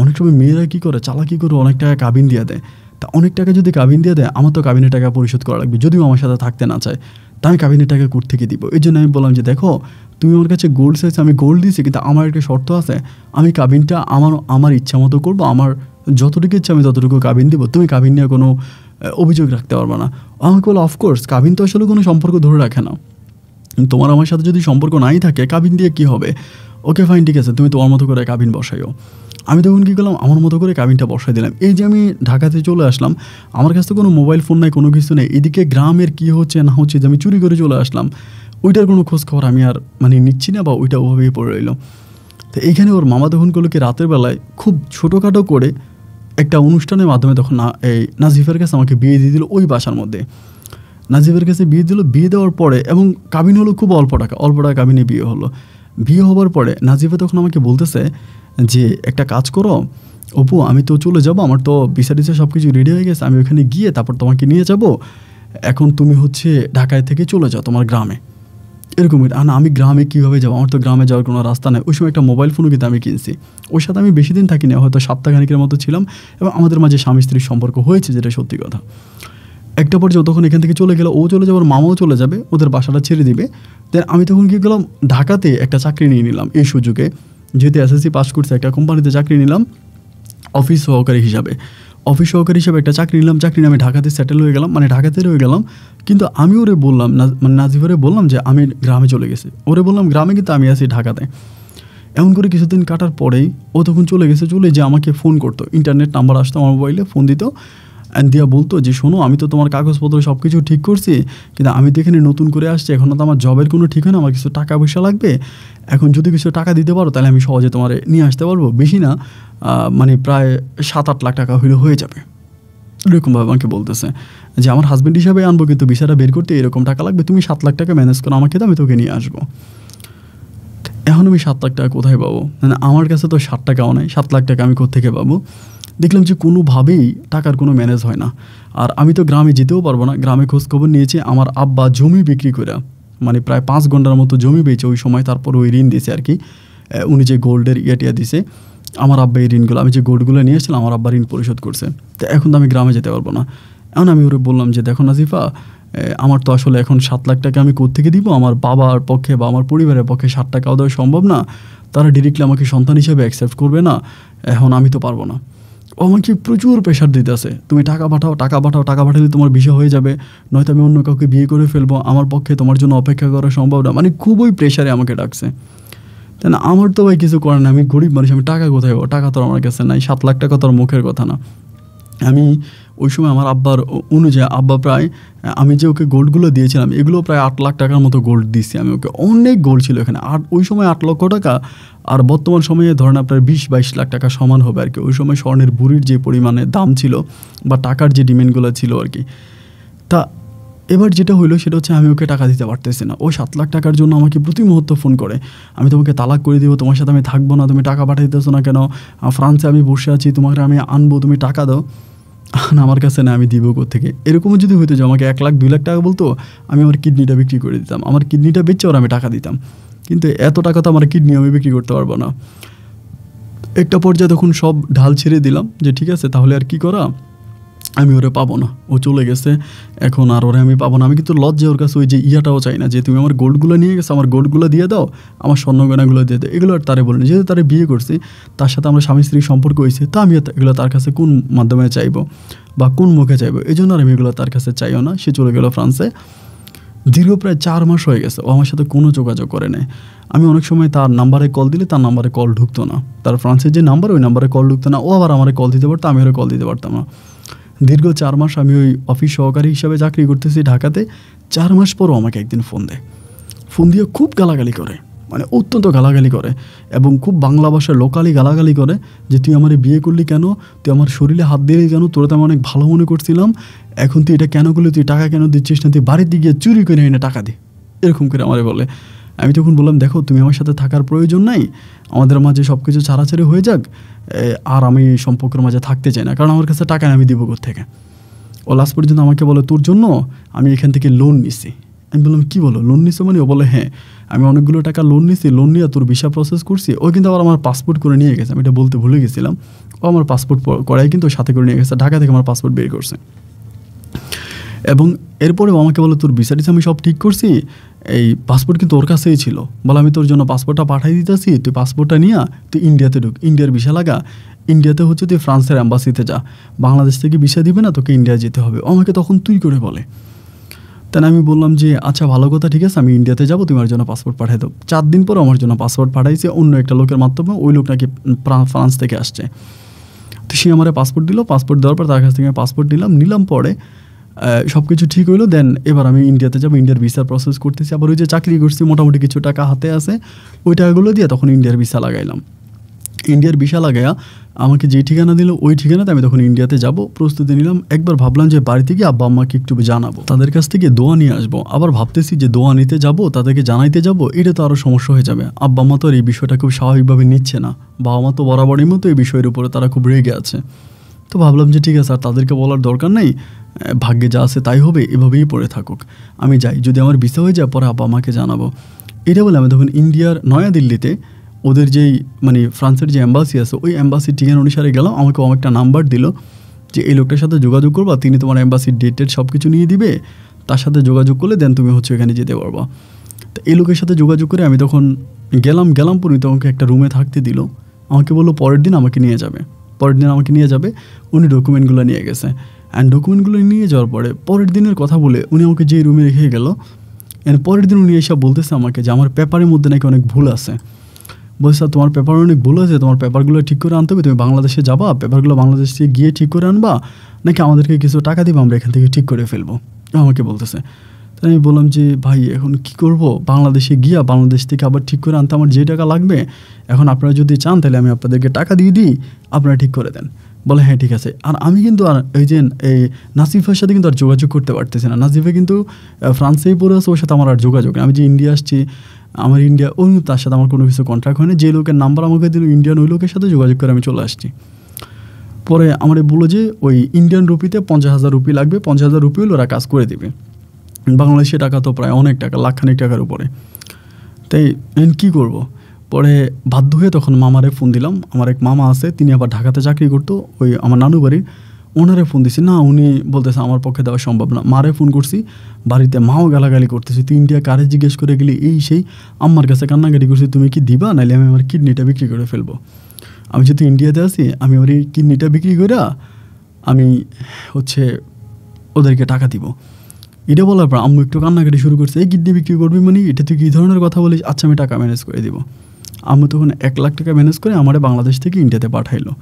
অনেক সময় মেয়েরা কী করে, চালাকি করে অনেক টাকা কাবিন দিয়ে দেয়। তা অনেক টাকা যদি কাবিন দিয়ে দেয়, আমার তো কাবিনের টাকা পরিশোধ করা লাগবে, যদিও আমার সাথে থাকতে না চায়, তা আমি কাবিনের টাকা কোথা থেকে দিব। এই জন্য আমি বললাম যে দেখো, তুমি আমার কাছে গোল্ড চাইছো, আমি গোল্ড দিয়েছি, কিন্তু আমার একটা শর্ত আছে, আমি কাবিনটা আমার ইচ্ছা মতো করবো, আমার যতটুকু ইচ্ছা আমি ততটুকু কাবিন দিব, তুমি কাবিন নিয়ে কোনো অভিযোগ রাখতে পারবে না। আমাকে বলো অফকোর্স, কাবিন তো আসলে কোনো সম্পর্ক ধরে রাখে না, তোমার আমার সাথে যদি সম্পর্ক নাই থাকে, কাবিন দিয়ে কী হবে। ওকে ফাইন, ঠিক আছে, তুমি তোমার মতো করে কাবিন বসাইও। আমি তখন কী করলাম, আমার মতো করে কাবিনটা বসাই দিলাম। এই যে আমি ঢাকাতে চলে আসলাম, আমার কাছে তো কোনো মোবাইল ফোন নাই, কোনো কিছু নেই, এদিকে গ্রামের কী হচ্ছে না হচ্ছে, যে আমি চুরি করে চলে আসলাম, ওইটার কোনো খোঁজ খবর আমি আর মানে নিচ্ছি না, বা ওইটা ওভাবেই পড়ে রইল। তো এইখানে ওর মামা তখন করলো কি, রাতের বেলায় খুব ছোটোখাটো করে একটা অনুষ্ঠানের মাধ্যমে তখন এই নাজিফের কাছে আমাকে বিয়ে দিয়ে দিল ওই বাসার মধ্যে। নাজিফের কাছে বিয়ে দিল, বিয়ে দেওয়ার পরে, এবং কাবিন হলো খুব অল্প টাকা কাবিনে বিয়ে হলো। বিয়ে হওয়ার পরে নাজিফা তখন আমাকে বলতেছে যে একটা কাজ করো অপু, আমি তো চলে যাব, আমার তো ভিসা টিসা সব কিছু রেডি হয়ে গেছে, আমি ওখানে গিয়ে তারপর তোমাকে নিয়ে যাব, এখন তুমি হচ্ছে ঢাকায় থেকে চলে যাও তোমার গ্রামে। এরকম আমি গ্রামে কীভাবে যাবো, আমার তো গ্রামে যাওয়ার কোনো রাস্তা নেই। ওই সময় একটা মোবাইল ফোনও কিন্তু আমি কিনছি, ওর সাথে আমি বেশি দিন থাকিনি, হয়তো সপ্তাহখানিকের মতো ছিলাম, এবং আমাদের মাঝে স্বামী স্ত্রীর সম্পর্ক হয়েছে, যেটা সত্যি কথা। একটা পর্যায়ে তখন এখান থেকে চলে গেল, ও চলে যাবে, ওর মামাও চলে যাবে, ওদের বাসাটা ছেড়ে দিবে। দেন আমি তখন কী করলাম, ঢাকাতে একটা চাকরি নিয়ে নিলাম এই সুযোগে, যেহেতু এসএসসি পাস করছে, একটা কোম্পানিতে চাকরি নিলাম অফিস সহকারী হিসাবে একটা চাকরি নিলাম। চাকরি নিয়ে আমি ঢাকাতে সেটেল হয়ে গেলাম, মানে ঢাকাতে রয়ে গেলাম। কিন্তু আমি ওরে বললাম না, মানে নাজিফারে বললাম যে আমি গ্রামে চলে গেছি, ওরে বললাম গ্রামে, কিন্তু আমি আছি ঢাকাতে। এমন করে কিছুদিন কাটার পরেই ও তখন চলে গেছে, চলে যে আমাকে ফোন করতো, ইন্টারনেট নাম্বার আসতো আমার মোবাইলে, ফোন দিত, অ্যান্ড দিয়া বলতো যে শোনো, আমি তো তোমার কাগজপত্র সব কিছু ঠিক করছি, কিন্তু আমি তো এখানে নতুন করে আসছি, এখনও তো আমার জবের কোনো ঠিক হয় না, আমার কিছু টাকা পয়সা লাগবে, এখন যদি কিছু টাকা দিতে পারো তাহলে আমি সহজে তোমার নিয়ে আসতে পারবো, বেশি না, মানে প্রায় 7-8 লাখ টাকা হয়ে যাবে। এরকমভাবে আমাকে বলতেছে যে আমার হাজব্যান্ড হিসাবে আনবো, কিন্তু ভিসাটা বের করতে এরকম টাকা লাগবে, তুমি 7 লাখ টাকা ম্যানেজ করো আমাকে, আমি তোকে নিয়ে আসবো। এখন আমি 7 লাখ টাকা কোথায় পাবো, মানে আমার কাছে তো 60 টাকাও নাই, 7 লাখ টাকা আমি কোত্থেকে পাবো। দেখলাম যে কোনোভাবেই টাকার কোনো ম্যানেজ হয় না, আর আমি তো গ্রামে যেতেও পারবো না। গ্রামে খোঁজখবর নিয়েছি, আমার আব্বা জমি বিক্রি করে, মানে প্রায় 5 ঘন্টার মতো জমি বেচে ওই সময়, তারপর ওই ঋণ দিয়েছে আর কি, উনি যে গোল্ডের ইয়েটিয়া দিছে, আমার আব্বা এই ঋণগুলো, আমি যে গোল্ডগুলো নিয়ে এসেছিলাম আমার আব্বা ঋণ পরিশোধ করছে। তো এখন তো আমি গ্রামে যেতে পারবো না। এখন আমি ওরে বললাম যে দেখো নাজিফা, আমার তো আসলে এখন 7 লাখ টাকা আমি কোত্থেকে দিব, আমার বাবার পক্ষে বা আমার পরিবারের পক্ষে 7 টাকাও দেওয়া সম্ভব না, তারা ডিরেক্টলি আমাকে সন্তান হিসেবে অ্যাকসেপ্ট করবে না, এখন আমি তো পারবো না। ও আমাকে প্রচুর প্রেশার দিতেছে, তুমি টাকা পাঠাও, টাকা পাঠাও, টাকা পাঠালে তোমার বিষয় হয়ে যাবে, নয়তো আমি অন্য কাউকে বিয়ে করে ফেলবো, আমার পক্ষে তোমার জন্য অপেক্ষা করা সম্ভব না। মানে খুবই প্রেশারে আমাকে ডাকছে। তাই না, আমার তো ভাই কিছু করার না, আমি গরিব মানুষ, আমি টাকা কোথায় পাবো, টাকা তো আমার কাছে নাই, 7 লাখ টাকা তো আর মুখের কথা না। আমি ওই সময় আমার আব্বার অনুযায়ী আব্বা প্রায়, আমি যে ওকে গোল্ডগুলো দিয়েছিলাম এগুলো প্রায় 8 লাখ টাকার মতো গোল্ড দিচ্ছি আমি ওকে, অনেক গোল্ড ছিল এখানে। আর ওই সময় 8 লক্ষ টাকা আর বর্তমান সময়ে ধরেন আপনার 20-22 লাখ টাকা সমান হবে আর কি। ওই সময় স্বর্ণের বুড়ির যে পরিমাণে দাম ছিল বা টাকার যে ডিমান্ডগুলো ছিল আর কি। তা এবার যেটা হইলো সেটা হচ্ছে আমি ওকে টাকা দিতে পারতেছি না। ও 7 লাখ টাকার জন্য আমাকে প্রতি মুহূর্ত ফোন করে, আমি তোমাকে তালাক করে দিব, তোমার সাথে আমি থাকবো না, তুমি টাকা পাঠাইতেছো না কেন, ফ্রান্সে আমি বসে আছি, তোমাকে আমি আনবো, তুমি টাকা দাও। আমার কাছে না, আমি দিব কোত্থেকে। এরকমও যদি হইতো যে আমাকে 1 লাখ 2 লাখ টাকা বলতো, আমি আমার কিডনিটা বিক্রি করে দিতাম, আমার কিডনিটা বেচে ওরা আমি টাকা দিতাম। কিন্তু এত টাকা তো আমার কিডনি আমি বিক্রি করতে পারবো না। একটা পর্যায়ে তখন সব ঢাল ছেড়ে দিলাম যে ঠিক আছে তাহলে আর কি করা, আমি ওরে পাবো না, ও চলে গেছে, এখন আর ওরে আমি পাবো না। আমি কিন্তু লজ্জা ওর কাছে ওই যে ইয়াটাও চাই না যে তুমি আমার গোল্ডগুলো নিয়ে গেছো, আমার গোল্ডগুলো দিয়ে দাও, আমার স্বর্ণগয়নাগুলো দিয়ে দাও, এগুলো আর তারে বলিনি। যেহেতু তারে বিয়ে করছি, তার সাথে আমরা স্বামী স্ত্রীর সম্পর্ক হয়েছে, তা আমি এগুলো তার কাছে কোন মাধ্যমে চাইবো বা কোন মুখে চাইবো, এই জন্য আর আমি এগুলো তার কাছে চাইও না। সে চলে গেল ফ্রান্সে। দীর্ঘ প্রায় 4 মাস হয়ে গেছে ও আমার সাথে কোনো যোগাযোগ করে নেয়। আমি অনেক সময় তার নাম্বারে কল দিলে তার নাম্বারে কল ঢুকতো না, তার ফ্রান্সের যে নাম্বার ওই নাম্বারে কল ঢুকতো না। ও আবার আমারে কল দিতে পারতো, আমি ওরে কল দিতে পারতাম না। দীর্ঘ 4 মাস আমি ওই অফিস সহকারী হিসাবে চাকরি করতেছি ঢাকাতে। 4 মাস পরও আমাকে একদিন ফোন দেয়, ফোন দিয়ে খুব গালাগালি করে, মানে অত্যন্ত গালাগালি করে এবং খুব বাংলা ভাষায় লোকালি গালাগালি করে যে তুই আমার বিয়ে করলি কেন, তুই আমার শরীরে হাত দিলি কেন, তোরা তো আমি অনেক ভালো মনে করছিলাম, এখন তুই এটা কেন করলি, তুই টাকা কেন দিচ্ছিস না, তুই বাড়িতে গিয়ে চুরি করে এনে টাকা দে, এরকম করে আমারে বলে। আমি তখন বললাম দেখো তুমি আমার সাথে থাকার প্রয়োজন নাই, আমাদের মাঝে সব কিছু ছাড়াছাড়ি হয়ে যাক, আর আমি এই সম্পর্কের মাঝে থাকতে চাই না, কারণ আমার কাছে টাকা আমি দিব কোত্থেকে। ও লাস্ট পর্যন্ত আমাকে বলে তোর জন্য আমি এখান থেকে লোন নিছি। আমি বললাম কী বলো, লোন নিছো মানে? ও বলে হ্যাঁ, আমি অনেকগুলো টাকা লোন নিছি, লোন নিয়ে তোর ভিসা প্রসেস করছি। ও কিন্তু আবার আমার পাসপোর্ট করে নিয়ে গেছে, আমি এটা বলতে ভুলে গেছিলাম। ও আমার পাসপোর্ট করাই কিন্তু সাথে করে নিয়ে গেছে, ঢাকা থেকে আমার পাসপোর্ট বের করছে। এবং এরপরেও আমাকে বলে তোর ভিসা টিসা আমি সব ঠিক করছি, এই পাসপোর্ট কিন্তু ওর কাছেই ছিল, বলে আমি তোর জন্য পাসপোর্টটা পাঠাই দিতেছি, তুই পাসপোর্টটা নিয়ে তুই ইন্ডিয়াতে ঢুক, ইন্ডিয়ার ভিসা লাগা, ইন্ডিয়াতে হচ্ছে তুই ফ্রান্সের অ্যাম্বাসিতে যা, বাংলাদেশ থেকে ভিসা দিবে না, তোকে ইন্ডিয়া যেতে হবে। ও আমাকে তখন তুই করে বলে। তাই আমি বললাম যে আচ্ছা ভালো কথা, ঠিক আছে আমি ইন্ডিয়াতে যাবো, তুমি আমার জন্য পাসপোর্ট পাঠাই দাও। 4 দিন পর আমার জন্য পাসপোর্ট পাঠাইছে অন্য একটা লোকের মাধ্যমে, ওই লোক নাকি ফ্রান্স থেকে আসছে। তো সে আমার পাসপোর্ট দিল, পাসপোর্ট দেওয়ার পর তার কাছ থেকে আমি পাসপোর্ট নিলাম পরে সব কিছু ঠিক হইলো। দেন এবার আমি ইন্ডিয়াতে যাবো, ইন্ডিয়ার ভিসার প্রসেস করতেছি। আবার ওই যে চাকরি করছি মোটামুটি কিছু টাকা হাতে আছে, ওই টাকাগুলো দিয়ে তখন ইন্ডিয়ার ভিসা লাগাইলাম। ইন্ডিয়ার ভিসা লাগাইয়া আমাকে যে ঠিকানা দিল ওই ঠিকানাতে আমি তখন ইন্ডিয়াতে যাব, প্রস্তুতি নিলাম। একবার ভাবলাম যে বাড়িতে গিয়ে আব্বা আম্মাকে একটু জানাবো, তাদের কাছ থেকে দোয়া নিয়ে আসবো। আবার ভাবতেছি যে দোয়া নিতে যাব, তাদেরকে জানাইতে যাব, এটা তো আরও সমস্যা হয়ে যাবে। আব্বা আম্মা তো আর এই বিষয়টা খুব স্বাভাবিকভাবে নিচ্ছে না, বাবা মা তো বরাবরই মতো এই বিষয়ের উপরে তারা খুব রেগে আছে। তো ভাবলাম যে ঠিক আছে আর তাদেরকে বলার দরকার নেই, ভাগ্যে যা আছে তাই হবে, এভাবেই পড়ে থাকুক, আমি যাই, যদি আমার ভিসা হয়ে যায় পরে আব্বা আমাকে জানাবো। এটা বলে আমি তখন ইন্ডিয়ার নয়াদিল্লিতে ওদের যেই মানে ফ্রান্সের যে অ্যাম্বাসি আছে ওই অ্যাম্বাসির ঠিকানা অনুসারে গেলাম। আমাকে একটা নাম্বার দিল যে এই লোকটার সাথে যোগাযোগ করবা, তিনি তোমার অ্যাম্বাসির ডেটের সব কিছু নিয়ে দিবে, তার সাথে যোগাযোগ করলে দেন তুমি হচ্ছে এখানে যেতে পারবা। তো এই লোকের সাথে যোগাযোগ করে আমি তখন গেলাম পরে তখনকে একটা রুমে থাকতে দিল। আমাকে বললো পরের দিন আমাকে নিয়ে যাবে। উনি ডকুমেন্টগুলো নিয়ে গেছে, অ্যান্ড ডকুমেন্টগুলো নিয়ে যাওয়ার পরের দিনের কথা বলে উনি আমাকে যেই রুমে রেখে গেল, পরের দিন উনি এসব বলতেছে আমাকে যে আমার পেপারের মধ্যে নাকি অনেক ভুল আছে। বলছে স্যার তোমার পেপার অনেক ভুল আছে, তোমার পেপারগুলো ঠিক করে আনতে হবে, তুমি বাংলাদেশে যাবা, পেপারগুলো বাংলাদেশে গিয়ে ঠিক করে আনবা, নাকি আমাদেরকে কিছু টাকা দিবা, আমরা এখান থেকে ঠিক করে ফেলবো, আমাকে বলতেছে। তাই আমি বললাম যে ভাই এখন কি করব, বাংলাদেশে গিয়া বাংলাদেশ থেকে আবার ঠিক করে আনতে আমার যে টাকা লাগবে, এখন আপনারা যদি চান তাহলে আমি আপনাদেরকে টাকা দিয়ে দিই, আপনারা ঠিক করে দেন। বলে হ্যাঁ ঠিক আছে। আর আমি কিন্তু আর এই নাসিফার সাথে কিন্তু আর যোগাযোগ করতে পারতেছি না। নাসিফা কিন্তু ফ্রান্সেই পড়ে আছে, ওর সাথে আমার আর যোগাযোগ নেই। আমি যে ইন্ডিয়া আসছি, আমার ইন্ডিয়া ওই তার সাথে আমার কোনো কিছু কন্ট্রাক্ট হয়নি। যে লোকের নাম্বার আমাকে দিল ইন্ডিয়ান, ওই লোকের সাথে যোগাযোগ করে আমি চলে আসছি। পরে আমার বললো যে ওই ইন্ডিয়ান রুপিতে 50,000 রুপি লাগবে, 50,000 রুপি হলে ওরা কাজ করে দেবে। বাংলাদেশের টাকা তো প্রায় অনেক টাকা, লাখখানিক টাকার উপরে। তাই কী করবো, পরে বাধ্য হয়ে তখন মামারে ফোন দিলাম। আমার এক মামা আছে, তিনি আবার ঢাকাতে চাকরি করতো, ওই আমার নানু বাড়ির, ওনারে ফোন দিছি। না, উনি বলতেছে আমার পক্ষে দেওয়া সম্ভব না। মারে ফোন করছি, বাড়িতে মাও গালাগালি করতেছে, তুই ইন্ডিয়া কারে জিজ্ঞেস করে গেলি, এই সেই। আম্মার কাছে কান্নাকাটি করছি, তুমি কি দিবা, নাহলে আমি আমার কিডনিটা বিক্রি করে ফেলবো। আমি যেহেতু ইন্ডিয়াতে আছি, আমি আমার এই কিডনিটা বিক্রি করে আমি হচ্ছে ওদেরকে টাকা দিব। এটা বলার পর আম্মু একটু কান্নাকাটি শুরু করছে, এই কিডনি বিক্রি করবি মানে, এটা তুই কী ধরনের কথা বলিস, আচ্ছা আমি টাকা ম্যানেজ করে দিব। আম্মু তখন 1 লাখ টাকা ম্যানেজ করে আমারে বাংলাদেশ থেকে ইন্ডিয়াতে পাঠাইলো।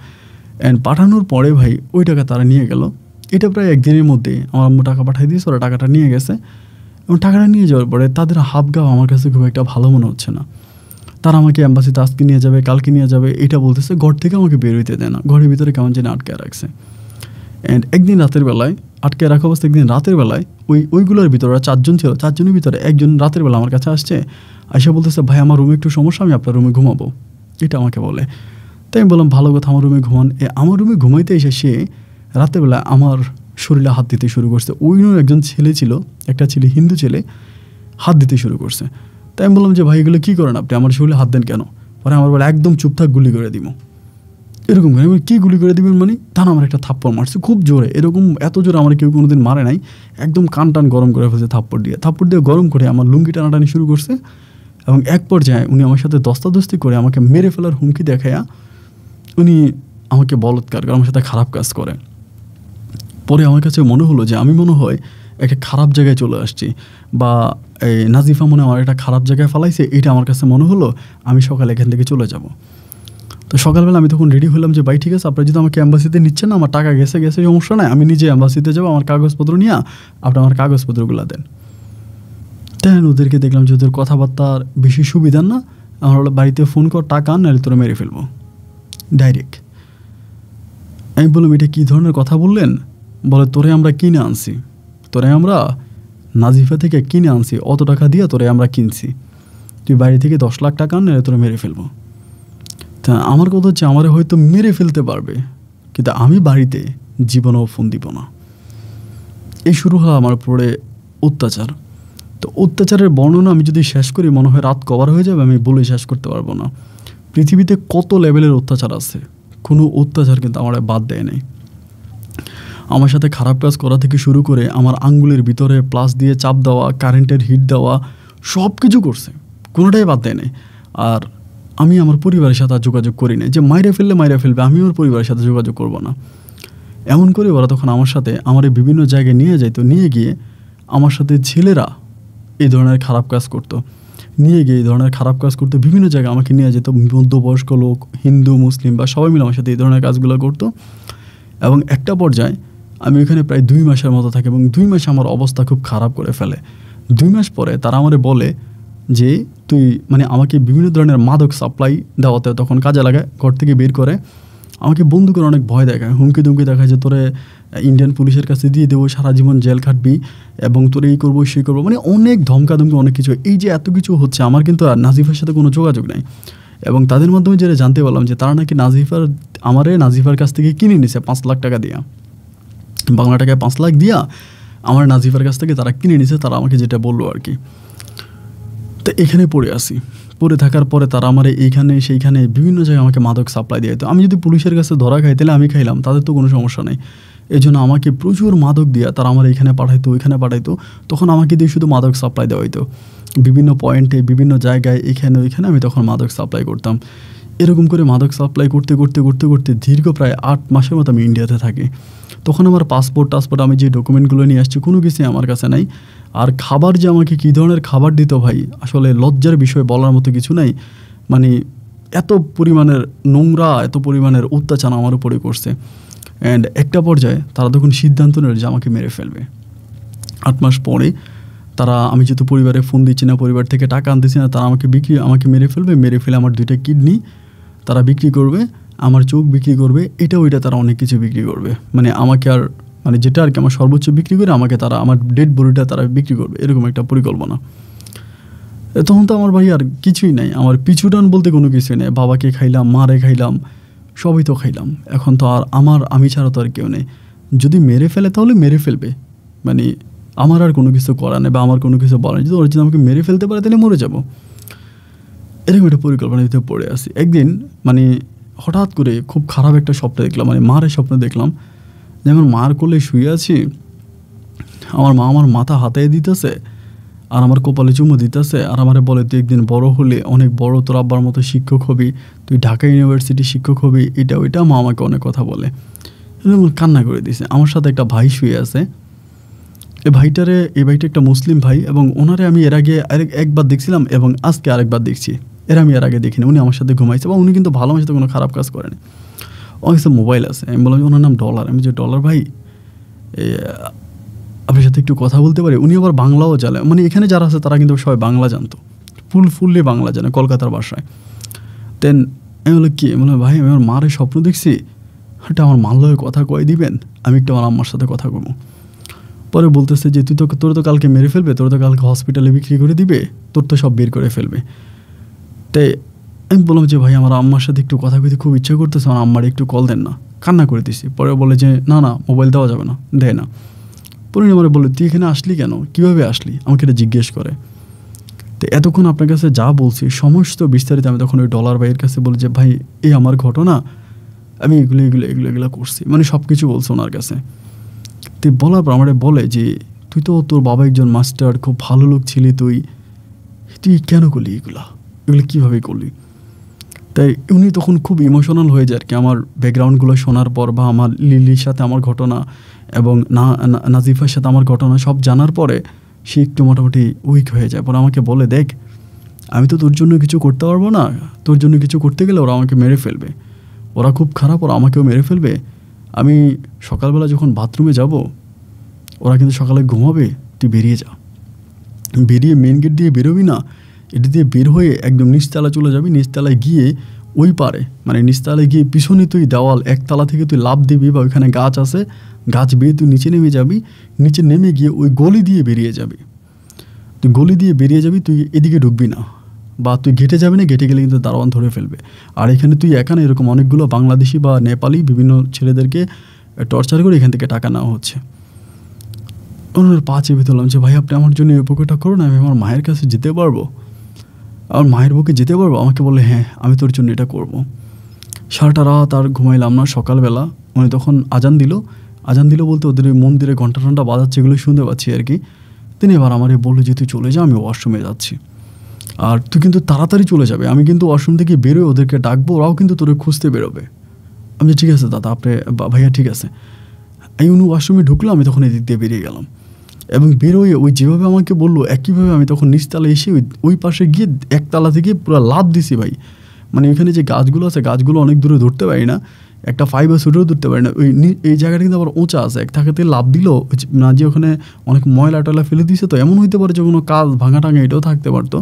অ্যান্ড পাঠানোর পরে ভাই ওই টাকা তারা নিয়ে গেল। এটা প্রায় 1 দিনের মধ্যে আমার আম্মু টাকা পাঠিয়ে দিয়েছে, ওরা টাকাটা নিয়ে গেছে। এবং টাকাটা নিয়ে যাওয়ার পরে তাদের হাবগাও আমার কাছে খুব একটা ভালো মনে হচ্ছে না। তারা আমাকে অ্যাম্বাসিতে আজকে নিয়ে যাবে, কালকে নিয়ে যাবে, এটা বলতেছে। ঘর থেকে আমাকে বের হইতে দেয় না, ঘরের ভিতরে কেমন যেন আটকে রাখছে। অ্যান্ড একদিন রাতের বেলায় আটকে রাখা অবস্থা, একদিন রাতের বেলায় ওইগুলোর ভিতরে ওরা 4 জন ছিল, 4 জনের ভিতরে একজন রাতের বেলা আমার কাছে আসছে, আইসা বলতেছে, ভাই আমার রুমে একটু সমস্যা, আমি আপনার রুমে ঘুমাবো, এটা আমাকে বলে। তাই আমি বললাম ভালো কথা, আমার রুমে ঘুমান। আমার রুমে ঘুমাইতে এসে সে রাতের বেলা আমার শরীরে হাত দিতে শুরু করছে। ওইও একজন ছেলে ছিল, একটা ছেলে, হিন্দু ছেলে, হাত দিতে শুরু করছে। তাই আমি বললাম যে ভাই এগুলো কী করেন আপনি, আমার শরীরে হাত দেন কেন? পরে আমার বলে একদম চুপ থাক, গুলি করে দিব। এরকম করে কী গুলি করে দিবেন মানে, তা আমার একটা থাপ্পড় মারছে খুব জোরে, এরকম এত জোরে আমার কেউ কোনোদিন মারে নাই। একদম কান টান গরম করে ফেলছে থাপ্পড় দিয়ে গরম করে আমার লুঙ্গি টানাটানি শুরু করছে। এবং এক পর্যায়ে উনি আমার সাথে দস্তাদস্তি করে আমাকে মেরে ফেলার হুমকি দেখায়া উনি আমাকে বলৎকার করে, আমার সাথে খারাপ কাজ করে। পরে আমার কাছে মনে হলো যে আমি মনে হয় একটা খারাপ জায়গায় চলে আসছি, বা এই নাজিফা মনে আমার একটা খারাপ জায়গায় ফেলাইছে, এটা আমার কাছে মনে হলো। আমি সকালে এখান থেকে চলে যাব। তো সকালবেলা আমি তখন রেডি হলাম যে ভাই ঠিক আছে, আপনারা যদি আমাকে অ্যাম্বাসিতে নিচ্ছেন না, আমার টাকা গেছে সমস্যা নাই, আমি নিজে অ্যাম্বাসিতে যাবো, আমার কাগজপত্র নিয়ে আপনি আমার কাগজপত্রগুলো দেন। দেন ওদেরকে দেখলাম যে ওদের কথাবার্তার বেশি সুবিধা না, আমার হলো বাড়িতে ফোন কর, টাকা আন, নাহলে তোরা মেরে ফেলবো ডাইরেক্ট। আমি বললাম এটা কী ধরনের কথা বললেন? বলে তোরে আমরা কিনে আনছি, তোরে আমরা নাজিফা থেকে কিনে আনছি, অত টাকা দিয়ে তোরে আমরা কিনছি, তুই বাড়ি থেকে 10 লাখ টাকা আন, নাহলে তোরা মেরে ফেলবো। তা আমার কথা হচ্ছে আমারে হয়তো মেরে ফেলতে পারবে, কিন্তু আমি বাড়িতে জীবনেও ফোন দিব না। এই শুরু হয় আমার উপরে অত্যাচার। তো অত্যাচারের বর্ণনা আমি যদি শেষ করি মনে হয় রাত কভার হয়ে যাবে, আমি বলে শেষ করতে পারবো না। পৃথিবীতে কত লেভেলের অত্যাচার আছে, কোনো অত্যাচার কিন্তু আমার বাদ দেয় নাই। আমার সাথে খারাপ কাজ করা থেকে শুরু করে আমার আঙ্গুলের ভিতরে প্লাস দিয়ে চাপ দেওয়া, কারেন্টের হিট দেওয়া, সব কিছু করছে, কোনোটাই বাদ দেয় নাই। আর আমি আমার পরিবারের সাথে যোগাযোগ করি না, যে মাইরে ফেলবে, আমি আমার পরিবারের সাথে যোগাযোগ করব না। এমন করে ওরা তখন আমার সাথে আমার বিভিন্ন জায়গায় নিয়ে যাইতো, নিয়ে গিয়ে আমার সাথে ছেলেরা এই ধরনের খারাপ কাজ করতো, বিভিন্ন জায়গায় আমাকে নিয়ে যেত, মধ্যবয়স্ক লোক, হিন্দু মুসলিম বা সবাই মিলে আমার সাথে এই ধরনের কাজগুলো করতো। এবং একটা পর্যায়ে আমি ওইখানে প্রায় 2 মাসের মতো থাকি, এবং 2 মাসে আমার অবস্থা খুব খারাপ করে ফেলে। 2 মাস পরে তারা আমারে বলে যে তুই মানে আমাকে বিভিন্ন ধরনের মাদক সাপ্লাই দেওয়াতে তখন কাজে লাগায়, ঘর থেকে বের করে আমাকে বন্দুকের অনেক ভয় দেখায়, হুমকি দুমকি দেখায় যে তোরে ইন্ডিয়ান পুলিশের কাছে দিয়ে দেবো, সারা জীবন জেল খাটবি, এবং তোরে এই করবো সেই করবো, মানে অনেক ধমকাধমকি, অনেক কিছু। এই যে এত কিছু হচ্ছে, আমার কিন্তু আর নাজিফার সাথে কোনো যোগাযোগ নাই। এবং তাদের মাধ্যমে যেটা জানতে পারলাম যে তারা নাকি নাজিফার কাছ থেকে কিনে নিছে 5 লাখ টাকা দিয়া, বাংলা টাকায় 5 লাখ দিয়া আমার নাজিফার কাছ থেকে তারা কিনে নিছে, তারা আমাকে যেটা বললো আর কি। তো এখানে পড়ে থাকার পরে তারা আমার এইখানে সেইখানে বিভিন্ন জায়গায় আমাকে মাদক সাপ্লাই দিয়ে দিত। আমি যদি পুলিশের কাছে ধরা খাই তাহলে আমি খাইলাম, তাদের তো কোনো সমস্যা নেই। এই জন্য আমাকে প্রচুর মাদক দিয়া তারা আমার এইখানে পাঠাইতো, ওইখানে পাঠাইতো। তখন আমাকে দিয়ে শুধু মাদক সাপ্লাই দেওয়া হইতো বিভিন্ন পয়েন্টে, বিভিন্ন জায়গায়, এখানে ওইখানে আমি তখন মাদক সাপ্লাই করতাম। এরকম করে মাদক সাপ্লাই করতে দীর্ঘ প্রায় 8 মাসের মতো আমি ইন্ডিয়াতে থাকি। তখন আমার পাসপোর্ট আমি যে ডকুমেন্টগুলো নিয়ে আসছি কোনো কিছুই আমার কাছে নাই। আর খাবার যে আমাকে কী ধরনের খাবার দিত ভাই, আসলে লজ্জার বিষয়, বলার মতো কিছু নাই। মানে এত পরিমাণের নোংরা, এত পরিমাণের অত্যাচার আমার উপরে করছে। অ্যান্ড একটা পর্যায়ে তারা তখন সিদ্ধান্ত নিল যে আমাকে মেরে ফেলবে। 8 মাস পরে তারা, আমি যেহেতু পরিবারে ফোন দিচ্ছি না, পরিবার থেকে টাকা আনতেছি না, তারা আমাকে মেরে ফেলে আমার 2টা কিডনি তারা বিক্রি করবে, আমার চোখ বিক্রি করবে, এটা ওইটা তারা অনেক কিছু বিক্রি করবে। মানে আমাকে আর মানে যেটা আর কি আমার সর্বোচ্চ বিক্রি করে আমাকে তারা আমার ডেড বডিটা তারা বিক্রি করবে, এরকম একটা পরিকল্পনা। তখন তো আমার ভাই আর কিছুই নাই, আমার পিছুটান বলতে কোনো কিছুই নেই। বাবাকে খাইলাম, মারে খাইলাম, সবই তো খাইলাম। এখন তো আর আমি ছাড়া তো আর কেউ নেই। যদি মেরে ফেলে তাহলে মেরে ফেলবে, মানে আমার আর কোনো কিছু করা নেই বা আমার কোনো কিছু বলার নেই। যদি ওরা যদি আমাকে মেরে ফেলতে পারে তাহলে মরে যাব। এরকম একটা পরিকল্পনার ভিতরে পড়ে আছি। একদিন মানে হঠাৎ করে খুব খারাপ একটা স্বপ্ন দেখলাম, মানে মার স্বপ্ন দেখলাম যে আমার মার কোলে শুয়ে আছি, আমার মা আমার মাথা হাতায় দিতেছে আর আমার কপালে চুমু দিতেছে আর আমারে বলে তুই একদিন বড় হলে অনেক বড়, তোর আব্বার মতো শিক্ষক হবি, তুই ঢাকা ইউনিভার্সিটি শিক্ষক হবি, এটা ওইটা মা আমাকে অনেক কথা বলে। কান্না করে দিছে। আমার সাথে একটা ভাই শুয়ে আছে, এই ভাইটা একটা মুসলিম ভাই, এবং ওনারে আমি এর আগে একবার দেখছিলাম এবং আজকে আরেকবার দেখছি। আমি এর আগে দেখিনি। উনি আমার সাথে ঘুমাইছে এবং উনি কিন্তু ভালো, আমার সাথে কোনো খারাপ কাজ করেনি। ওর কাছে মোবাইল আছে। আমি বললাম ওনার নাম ডলার। আমি যে ডলার ভাই, আপনার সাথে একটু কথা বলতে পারি? উনি আবার বাংলাও জানে, মানে এখানে যারা আছে তারা কিন্তু সবাই বাংলা জানতো, ফুললি বাংলা জানে, কলকাতার বাসায়। দেন আমি বললাম কি? আমি বললাম ভাই আমি আমার মার স্বপ্ন দেখছি, এটা আমার মার লগে কথা কয়ে দিবেন, আমি একটু আমার আম্মার সাথে কথা বলবো। পরে বলতেছে যে তোর তো কালকে মেরে ফেলবে, তোর তো কালকে হসপিটালে বিক্রি করে দিবে, তোর তো সব বের করে ফেলবে। তাই আমি বললাম যে ভাই আমার আম্মার সাথে একটু কথা কইতে খুব ইচ্ছা করতেছে, আমার আম্মার একটু কল দেন না। কান্না করে দিছি। পরে বলে যে না মোবাইল দেওয়া যাবে না, দেয় না। পরে আমার বলে তুই এখানে আসলি কেন, কীভাবে আসলি, আমাকে এটা জিজ্ঞেস করে। তো এতক্ষণ আপনার কাছে যা বলছি সমস্ত বিস্তারিত আমি তখন ওই ডলার ভাইয়ের কাছে বলি যে ভাই এই আমার ঘটনা, আমি এগুলো করছি, মানে সব কিছু বলছে ওনার কাছে। তুই বলার পর আমার বলে যে তুই তো তোর বাবা একজন মাস্টার, খুব ভালো লোক ছিলি, তুই কেন করলি এগুলো কীভাবে করলি? তাই উনি তখন খুব ইমোশনাল হয়ে যায় আর কি, আমার ব্যাকগ্রাউন্ডগুলো শোনার পর বা আমার লিলির সাথে আমার ঘটনা এবং নাজিফার সাথে আমার ঘটনা সব জানার পরে সে একটু মোটামুটি উইক হয়ে যায়। পরে আমাকে বলে দেখ আমি তো তোর জন্য কিছু করতে পারবো না, তোর জন্য কিছু করতে গেলে ওরা আমাকে মেরে ফেলবে, ওরা খুব খারাপ, ওরা আমাকেও মেরে ফেলবে। আমি সকালবেলা যখন বাথরুমে যাব ওরা কিন্তু সকালে ঘুমাবে, তুই বেরিয়ে যা, বেরিয়ে মেন গেট দিয়ে বেরোবি না, এটা দিয়ে বের হয়ে একদম নিচতলা চলে যাবি, নিচতলায় গিয়ে ওই পারে মানে নিচতলায় গিয়ে পিছনে তুই দেওয়াল একতলা থেকে তুই লাফ দিবি বা ওইখানে গাছ আছে, গাছ বেয়ে তুই নিচে নেমে যাবি, নিচে নেমে গিয়ে ওই গলি দিয়ে বেরিয়ে যাবি, তুই গলি দিয়ে বেরিয়ে যাবি, তুই এদিকে ঢুকবি না বা তুই গেটে যাবি না, গেটে গেলে কিন্তু দারোয়ান ধরে ফেলবে। আর এখানে তুই এখানে এরকম অনেকগুলো বাংলাদেশি বা নেপালি বিভিন্ন ছেলেদেরকে টর্চার করে এখান থেকে টাকা নেওয়া হচ্ছে। ওনার পা চেপে ধরলাম যে ভাই আপনি আমার জন্য এই উপকারটা করুন, আমি আমার মায়ের কাছে যেতে পারবো, আমার মায়ের বুকে যেতে পারবো? আমাকে বলে হ্যাঁ আমি তোর জন্য এটা করবো। সারাটা রাত আর ঘুমাইলাম না। সকালবেলা উনি তখন আজান দিল বলতে ওদের ওই মন্দিরে ঘন্টা বাজাচ্ছে, এগুলো শুনতে পাচ্ছি আর কি। তিনি এবার আমারে বললো যে তুই চলে যা, আমি ওয়াশরুমে যাচ্ছি, আর তুই কিন্তু তাড়াতাড়ি চলে যাবে, আমি কিন্তু ওয়াশরুম থেকে বেরোয় ওদেরকে ডাকবো, ওরাও কিন্তু তোরে খুঁজতে বেরোবে। আমি ঠিক আছে দাদা, আপনি ভাইয়া ঠিক আছে। এই উনি ওয়াশরুমে ঢুকলো, আমি তখন এদিক দিয়ে বেরিয়ে গেলাম এবং বেরোয় ওই যেভাবে আমাকে বললো একইভাবে আমি তখন নিচতলা এসে ওই পাশে গিয়ে একতলা থেকে পুরো লাফ দিছি ভাই। মানে ওইখানে যে গাছগুলো আছে গাছগুলো অনেক দূরে ধরতে পারি না, একটা 5 বা সুটেও ধরতে পারি না, এই জায়গাটা কিন্তু আবার উঁচা আছে, এক থাকাতে লাভ দিল না, যে ওখানে অনেক ময়লা টয়লা ফেলে দিয়েছে, তো এমন হইতে পারে যে কোনো কাজ ভাঙা টাঙা এটাও থাকতে পারতো,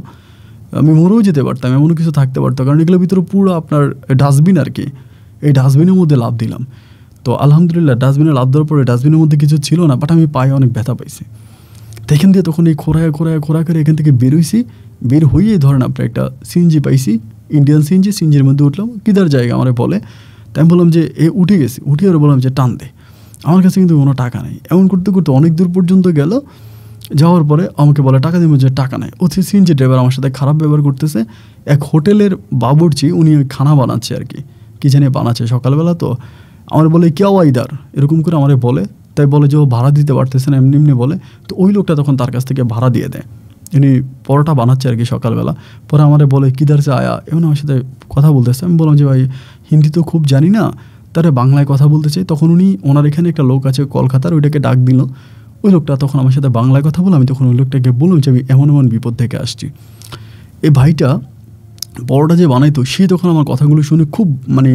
আমি মরেও যেতে পারতাম, এমন কিছু থাকতে পারতো, কারণ এগুলোর ভিতরে পুরো আপনার ডাস্টবিন আর কি। এই ডাস্টবিনের মধ্যে লাভ দিলাম, তো আলহামদুলিল্লাহ ডাস্টবিনে লাভ দেওয়ার পরে ডাস্টবিনের মধ্যে কিছু ছিল না, বাট আমি পায়ে অনেক ব্যথা পাইছি। তো এখান দিয়ে তখন এই খোঁড়ায় করে এখান থেকে বেরোইছি, বের হয়েই ধরেন আপনার একটা সিএনজি পাইছি, ইন্ডিয়ান সিএনজির মধ্যে উঠলাম, কিদার জায়গা আমার বলে। তাই আমি বললাম যে উঠে গেছি, উঠে আর বললাম যে টান দে, আমার কাছে কিন্তু কোনো টাকা নেই। এমন করতে অনেক দূর পর্যন্ত গেল, যাওয়ার পরে আমাকে বলে টাকা দেবো, যে টাকা নেই। ও সিএনজি ড্রাইভার আমার সাথে খারাপ ব্যবহার করতেছে। এক হোটেলের বাবুর্চি, উনি খানা বানাচ্ছে আর কি জানি বানাচ্ছে সকালবেলা, তো আমার বলে কেউ আইদার এরকম করে আমারে বলে, তাই বলে যে ও ভাড়া দিতে পারতেছে না, এমনি বলে। তো ওই লোকটা তখন তার কাছ থেকে ভাড়া দিয়ে দেয়, উনি পরোটা বানাচ্ছে আর কি সকালবেলা। পরে আমারে বলে কিদার সে আয়া, এমন আমার সাথে কথা বলতেছে। আমি বললাম যে ভাই হিন্দি তো খুব জানি না, তারা বাংলায় কথা বলতে চাই। তখন ওনার এখানে একটা লোক আছে কলকাতার, ওইটাকে ডাক দিল। ওই লোকটা তখন আমার সাথে বাংলায় কথা বলে, আমি তখন ওই লোকটাকে বললাম যে আমি এমন বিপদ থেকে আসছি। এই ভাইটা পরোটা যে বানাইতো, সে তখন আমার কথাগুলো শুনে খুব মানে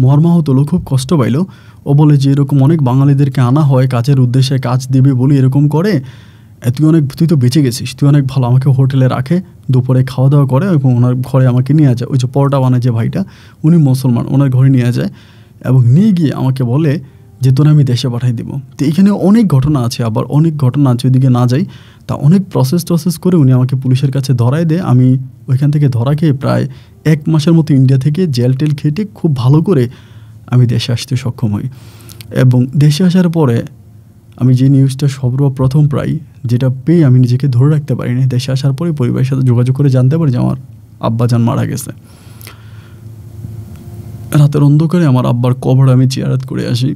মর্মাহত হলো, খুব কষ্ট পাইলো। ও বলে যে এরকম অনেক বাঙালিদেরকে আনা হয় কাজের উদ্দেশ্যে, কাজ দেবে বলি এরকম করে, তুই তো বেঁচে গেছিস, তুই অনেক ভালো। আমাকে হোটেলে রাখে, দুপুরে খাওয়া দাওয়া করে এবং ওনার ঘরে আমাকে নিয়ে যায়। ওই যে পরোটা বানায় যে ভাইটা, উনি মুসলমান, ওনার ঘরে নিয়ে যায় এবং নিয়ে গিয়ে আমাকে বলে যে তোরা আমি দেশে পাঠাই দিব। তো এখানে অনেক ঘটনা আছে, আবার অনেক ঘটনা আছে, ওইদিকে না যাই। তা অনেক প্রসেস করে উনি আমাকে পুলিশের কাছে ধরায় দেয়। আমি ওইখান থেকে ধরা খেয়ে প্রায় 1 মাসের মতো ইন্ডিয়া থেকে জেল টেল খেটে খুব ভালো করে আমি দেশে আসতে সক্ষম হই। এবং দেশে আসার পরে আমি যে নিউজটা সর্বপ্রথম প্রায় যেটা পেয়ে আমি নিজেকে ধরে রাখতে পারিনি, দেশে আসার পরে পরিবারের সাথে যোগাযোগ করে জানতে পারি যে আমার আব্বাজান মারা গেছে। রাতের অন্ধকারে আমার আব্বার কবর আমি জিয়ারত করে আসি।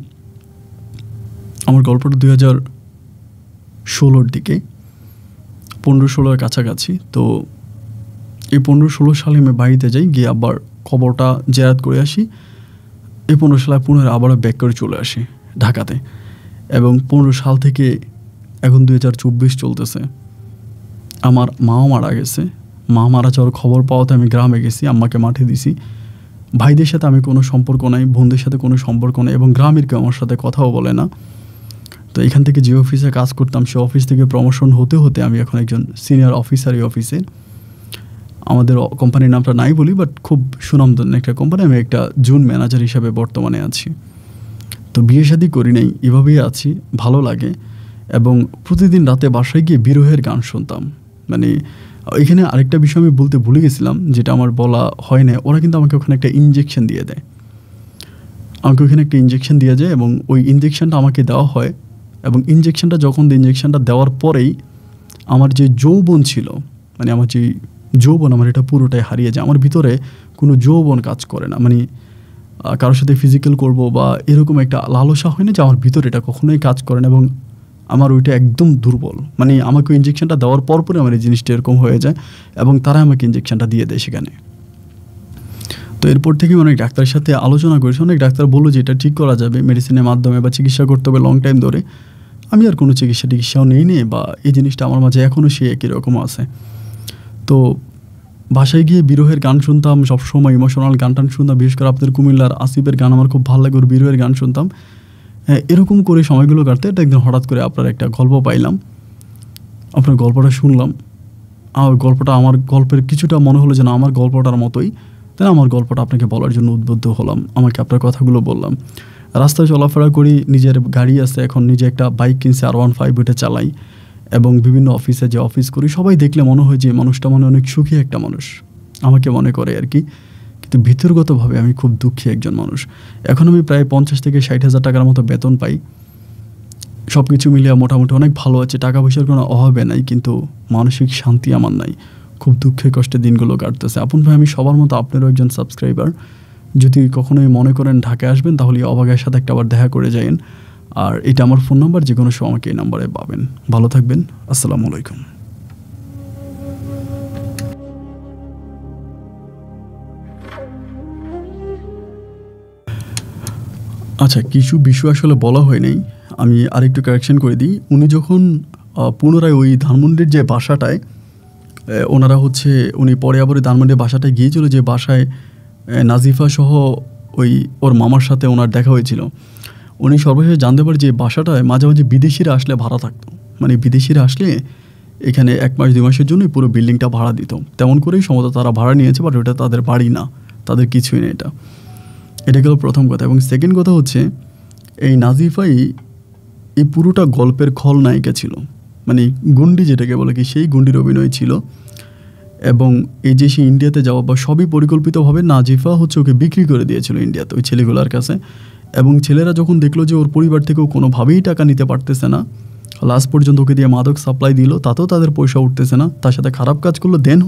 আমার গল্পটা 2016 দিকে, 15-16 কাছাকাছি। তো এই 15-16 সালে আমি বাড়িতে যাই, গিয়ে আব্বার কবরটা জিয়ারত করে আসি। এই 15 সালে পুনরায় আবারও ব্যাক করে চলে আসি ঢাকাতে। এবং 15 সাল থেকে এখন 2024 চলতেছে। আমার মাও মারা গেছে। মা মারা যাওয়ার খবর পাওয়াতে আমি গ্রামে গেছি, আম্মাকে মাঠে দিছি। ভাইদের সাথে আমি কোনো সম্পর্ক নাই, বোনদের সাথে কোনো সম্পর্ক নেই, এবং গ্রামের কেউ আমার সাথে কথাও বলে না। তো এখান থেকে যে অফিসে কাজ করতাম, সে অফিস থেকে প্রমোশন হতে হতে আমি এখন একজন সিনিয়র অফিসার এই অফিসে। আমাদের কোম্পানির নামটা নাই বলি, বাট খুব সুনামধন্য একটা কোম্পানি। আমি একটা জুন ম্যানেজার হিসাবে বর্তমানে আছি। তো বিয়ে শাদী করি নাই, এভাবেই আছি, ভালো লাগে। এবং প্রতিদিন রাতে বাসায় গিয়ে বিরহের গান শুনতাম। মানে এখানে আরেকটা বিষয় আমি বলতে ভুলে গেছিলাম, যেটা আমার বলা হয় না। ওরা কিন্তু আমাকে ওখানে একটা ইনজেকশন দিয়ে দেয়। আমাকে ওখানে একটা ইনজেকশন দিয়ে যায়, এবং ওই ইনজেকশনটা আমাকে দেওয়া হয়। এবং ইনজেকশনটা ইনজেকশনটা দেওয়ার পরেই আমার যে যৌবন ছিল, মানে আমার যে যৌবন, আমার এটা পুরোটাই হারিয়ে যায়। আমার ভিতরে কোনো যৌবন কাজ করে না। মানে কারোর সাথে ফিজিক্যাল করব বা এরকম একটা লালসা হয় না, যে আমার ভিতরে এটা কখনোই কাজ করে না। এবং আমার ওইটা একদম দুর্বল। মানে আমাকে ইনজেকশনটা দেওয়ার পরপরই আমার এই জিনিসটা এরকম হয়ে যায়, এবং তারা আমাকে ইনজেকশনটা দিয়ে দেয় সেখানে। তো এরপর থেকে অনেক ডাক্তারের সাথে আলোচনা করেছি। অনেক ডাক্তার বললো যে এটা ঠিক করা যাবে মেডিসিনের মাধ্যমে, বা চিকিৎসা করতে হবে লং টাইম ধরে। আমি আর কোনো চিকিৎসাও নেই, বা এই জিনিসটা আমার মাঝে এখনও সে একই রকম আছে। তো বাসায় গিয়ে বিরহের গান শুনতাম, সবসময় ইমোশনাল গান টান শুনতাম। বিশেষ করে আপনাদের কুমিল্লার আসিফের গান আমার খুব ভালো লাগে, ওর বিরহের গান শুনতাম। হ্যাঁ, এরকম করে সময়গুলো কাটতে এটা একদিন হঠাৎ করে আপনার একটা গল্প পাইলাম। আপনার গল্পটা শুনলাম। আমার গল্পটা, আমার গল্পের কিছুটা মনে হলো যেন আমার গল্পটার মতোই। তাই আমার গল্পটা আপনাকে বলার জন্য উদ্বুদ্ধ হলাম, আমাকে আপনার কথাগুলো বললাম। রাস্তায় চলাফেরা করি, নিজের গাড়ি আছে, এখন নিজে একটা বাইক কিনছি, R15, ওইটা চালাই। এবং বিভিন্ন অফিসে যে অফিস করি, সবাই দেখলে মনে হয় যে মানুষটা অনেক সুখী একটা মানুষ আমাকে মনে করে আর কি। কিন্তু ভিতরগতভাবে আমি খুব দুঃখী একজন মানুষ। এখন আমি প্রায় 50 থেকে 60,000 টাকার মতো বেতন পাই। সব কিছু মিলিয়ে মোটামুটি অনেক ভালো আছে, টাকা পয়সার কোনো অভাবে নাই, কিন্তু মানসিক শান্তি আমার নাই। খুব দুঃখে কষ্টে দিনগুলো কাটতেছে। আপন ভাই, আমি সবার মতো আপনারও একজন সাবস্ক্রাইবার। যদি কখনোই মনে করেন ঢাকায় আসবেন, তাহলে অবাগের সাথে একটা আবার দেখা করে যাইন। আর এটা আমার ফোন নাম্বার, যে কোনো সময় আমাকে এই নাম্বারে পাবেন। ভালো থাকবেন। আসসালামু আলাইকুম। আচ্ছা, কিছু বিষয় আসলে বলা হয় নাই, আমি আরেকটু কারেকশন করে দিই। উনি যখন পুনরায় ওই ধানমন্ডির যে বাসাটায়, ওনারা উনি পরে আবার ধানমন্ডির বাসাটায় গিয়েছিল, যে বাসায় নাজিফা সহ ওর মামার সাথে ওনার দেখা হয়েছিল। উনি সর্বশেষ জানতে পারে যে বাসাটায় মাঝে মাঝে বিদেশিরা আসলে ভাড়া থাকতো। মানে বিদেশিরা আসলে এখানে 1 মাস 2 মাসের জন্যই পুরো বিল্ডিংটা ভাড়া দিত। তেমন করেই সম্ভবত তারা ভাড়া নিয়েছে, বাট ওটা তাদের বাড়ি না, তাদের কিছুই নেই। এটা গেল প্রথম কথা। এবং সেকেন্ড কথা হচ্ছে, এই নাজিফাই এই পুরোটা গল্পের খলনায়িকা ছিল। মানে গুন্ডি যেটাকে বলে কি, সেই গুন্ডির অভিনয় ছিল। এবং এই যে সে ইন্ডিয়াতে যাওয়া বা সবই পরিকল্পিতভাবে নাজিফা ওকে বিক্রি করে দিয়েছিল ইন্ডিয়াতে ওই ছেলেগুলোর কাছে। এবং ছেলেরা যখন দেখলো যে ওর পরিবার থেকেও কোনোভাবেই টাকা নিতে পারতেছে না, লাস্ট পর্যন্ত ওকে দিয়ে মাদক সাপ্লাই দিল, তাতেও তাদের পয়সা উঠতেছে না, তার সাথে খারাপ কাজ করলো। দেন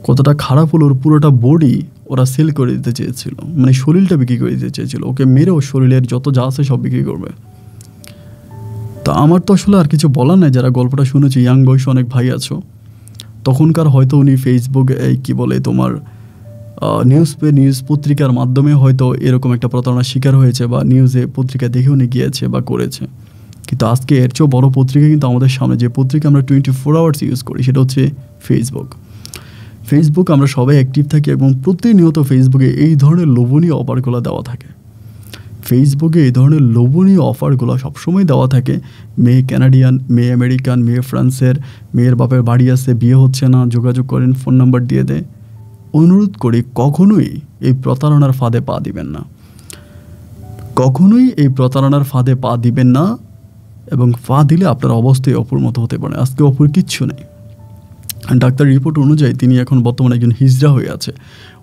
কতটা খারাপ হলো, ওর পুরোটা বডি ওরা সেল করে দিতে চেয়েছিল, মানে শরীরটা বিক্রি করে দিতে চেয়েছিল। ওকে মেরে ওর শরীরের যত যা আছে সব বিক্রি করবে। তো আমার তো আসলে আর কিছু বলার নাই। যারা গল্পটা শুনেছি, ইয়াং বয়সে অনেক ভাই আছো, তখনকার হয়তো উনি ফেসবুকে নিউজ পত্রিকার মাধ্যমে হয়তো এরকম একটা প্রতারণার শিকার হয়েছে, বা নিউজে পত্রিকা দেখে উনি গিয়েছে বা করেছে। কিন্তু আজকে এর চেয়েও বড় পত্রিকা কিন্তু আমাদের সামনে, যে পত্রিকা আমরা 24 আওয়ার্স ইউজ করি, সেটা হচ্ছে ফেসবুক। আমরা সবাই অ্যাক্টিভ থাকি, এবং প্রতিনিয়ত ফেসবুকে এই ধরনের লোভনীয় অফারগুলো দেওয়া থাকে। ফেসবুকে এই ধরনের লোভনীয় অফারগুলো সবসময় দেওয়া থাকে। মেয়ে কানাডিয়ান, মেয়ে আমেরিকান, মেয়ে ফ্রান্সের, মেয়ের বাপের বাড়ি আছে, বিয়ে হচ্ছে না, যোগাযোগ করেন, ফোন নাম্বার দিয়ে দেয়। অনুরোধ করি, কখনোই এই প্রতারণার ফাঁদে পা দিবেন না। কখনোই এই প্রতারণার ফাঁদে পা দিবেন না। এবং পা দিলে আপনার অবস্থায় অপুর মতো হতে পারে। আজকে অপুর কিচ্ছু নেই। ডাক্তার রিপোর্ট অনুযায়ী তিনি এখন বর্তমানে একজন হিজড়া হয়ে আছে।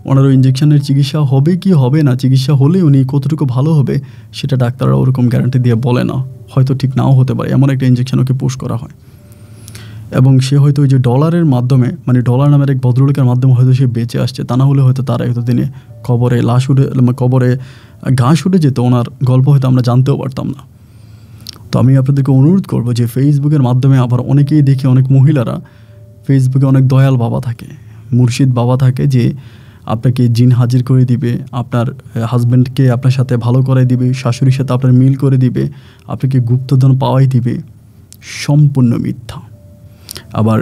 ওনারও ইঞ্জেকশনের চিকিৎসা হবে কি হবে না, চিকিৎসা হলে উনি কতটুকু ভালো হবে সেটা ডাক্তাররা ওরকম গ্যারান্টি দিয়ে বলে না। হয়তো ঠিক নাও হতে পারে, এমন একটা ইঞ্জেকশন ওকে পুশ করা হয়। এবং সে হয়তো ওই যে ডলারের মাধ্যমে, মানে ডলার নামের এক ভদ্রলোকের মাধ্যমে হয়তো সে বেঁচে আসছে, তা না হলে হয়তো তার এতদিনে কবরে লাশ উঠে, কবরে ঘাস উঠে যেত, ওনার গল্প হয়তো আমরা জানতেও পারতাম না। তো আমি আপনাদেরকে অনুরোধ করব যে ফেসবুকের মাধ্যমে আবার অনেকেই দেখি, অনেক মহিলারা ফেসবুকে অনেক দয়াল বাবা থাকে, মুর্শিদ বাবা থাকে, যে আপনাকে জিন হাজির করে দিবে, আপনার হাজব্যান্ডকে আপনার সাথে ভালো করে দিবে, শাশুড়ির সাথে আপনার মিল করে দিবে, আপনাকে গুপ্তধন পাওয়াই দিবে। সম্পূর্ণ মিথ্যা। আবার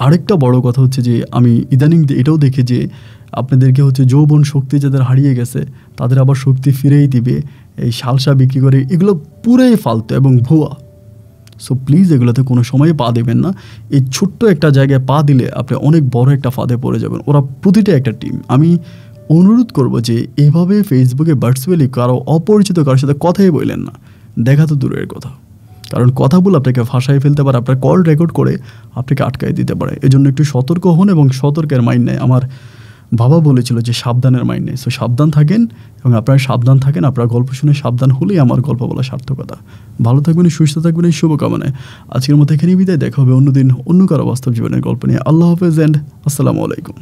আরেকটা বড় কথা হচ্ছে যে আমি ইদানিং এটাও দেখি যে আপনাদেরকে হচ্ছে যৌবন শক্তি যাদের হারিয়ে গেছে তাদের আবার শক্তি ফিরেই দিবে, এই শালসা বিক্রি করে, এগুলো পুরাই ফালতু এবং ভুয়া। সো প্লিজ এগুলোতে কোনো সময় পা দেবেন না। এই ছোট্ট একটা জায়গায় পা দিলে আপনি অনেক বড় একটা ফাঁদে পড়ে যাবেন। ওরা প্রতিটা একটা টিম। আমি অনুরোধ করব যে এভাবে ফেসবুকে ভার্চুয়ালি কারো অপরিচিত কারোর সাথে কথাই বললেন না, দেখা তো দূরের কথা, কারণ কথা বলে আপনাকে ফাঁসাই ফেলতে পারে, আপনার কল রেকর্ড করে আপনাকে আটকাই দিতে পারে। এজন্য একটু সতর্ক হন এবং সতর্কের মাইন্ড নেয়। আমার বাবা বলেছিল যে সাবধানের মাইন্ড নেই। সো সাবধান থাকেন এবং আপনারা সাবধান থাকেন। আপনার গল্প শুনে সাবধান হলেই আমার গল্প বলা সার্থকতা। ভালো থাকবেন, সুস্থ থাকবেন, এই শুভকামনায় আজকের মতো এখানেই বিদায়। দেখা হবে অন্যদিন অন্য কারো বাস্তব জীবনের গল্প নিয়ে। আল্লাহ হাফেজ অ্যান্ড আসসালামু আলাইকুম।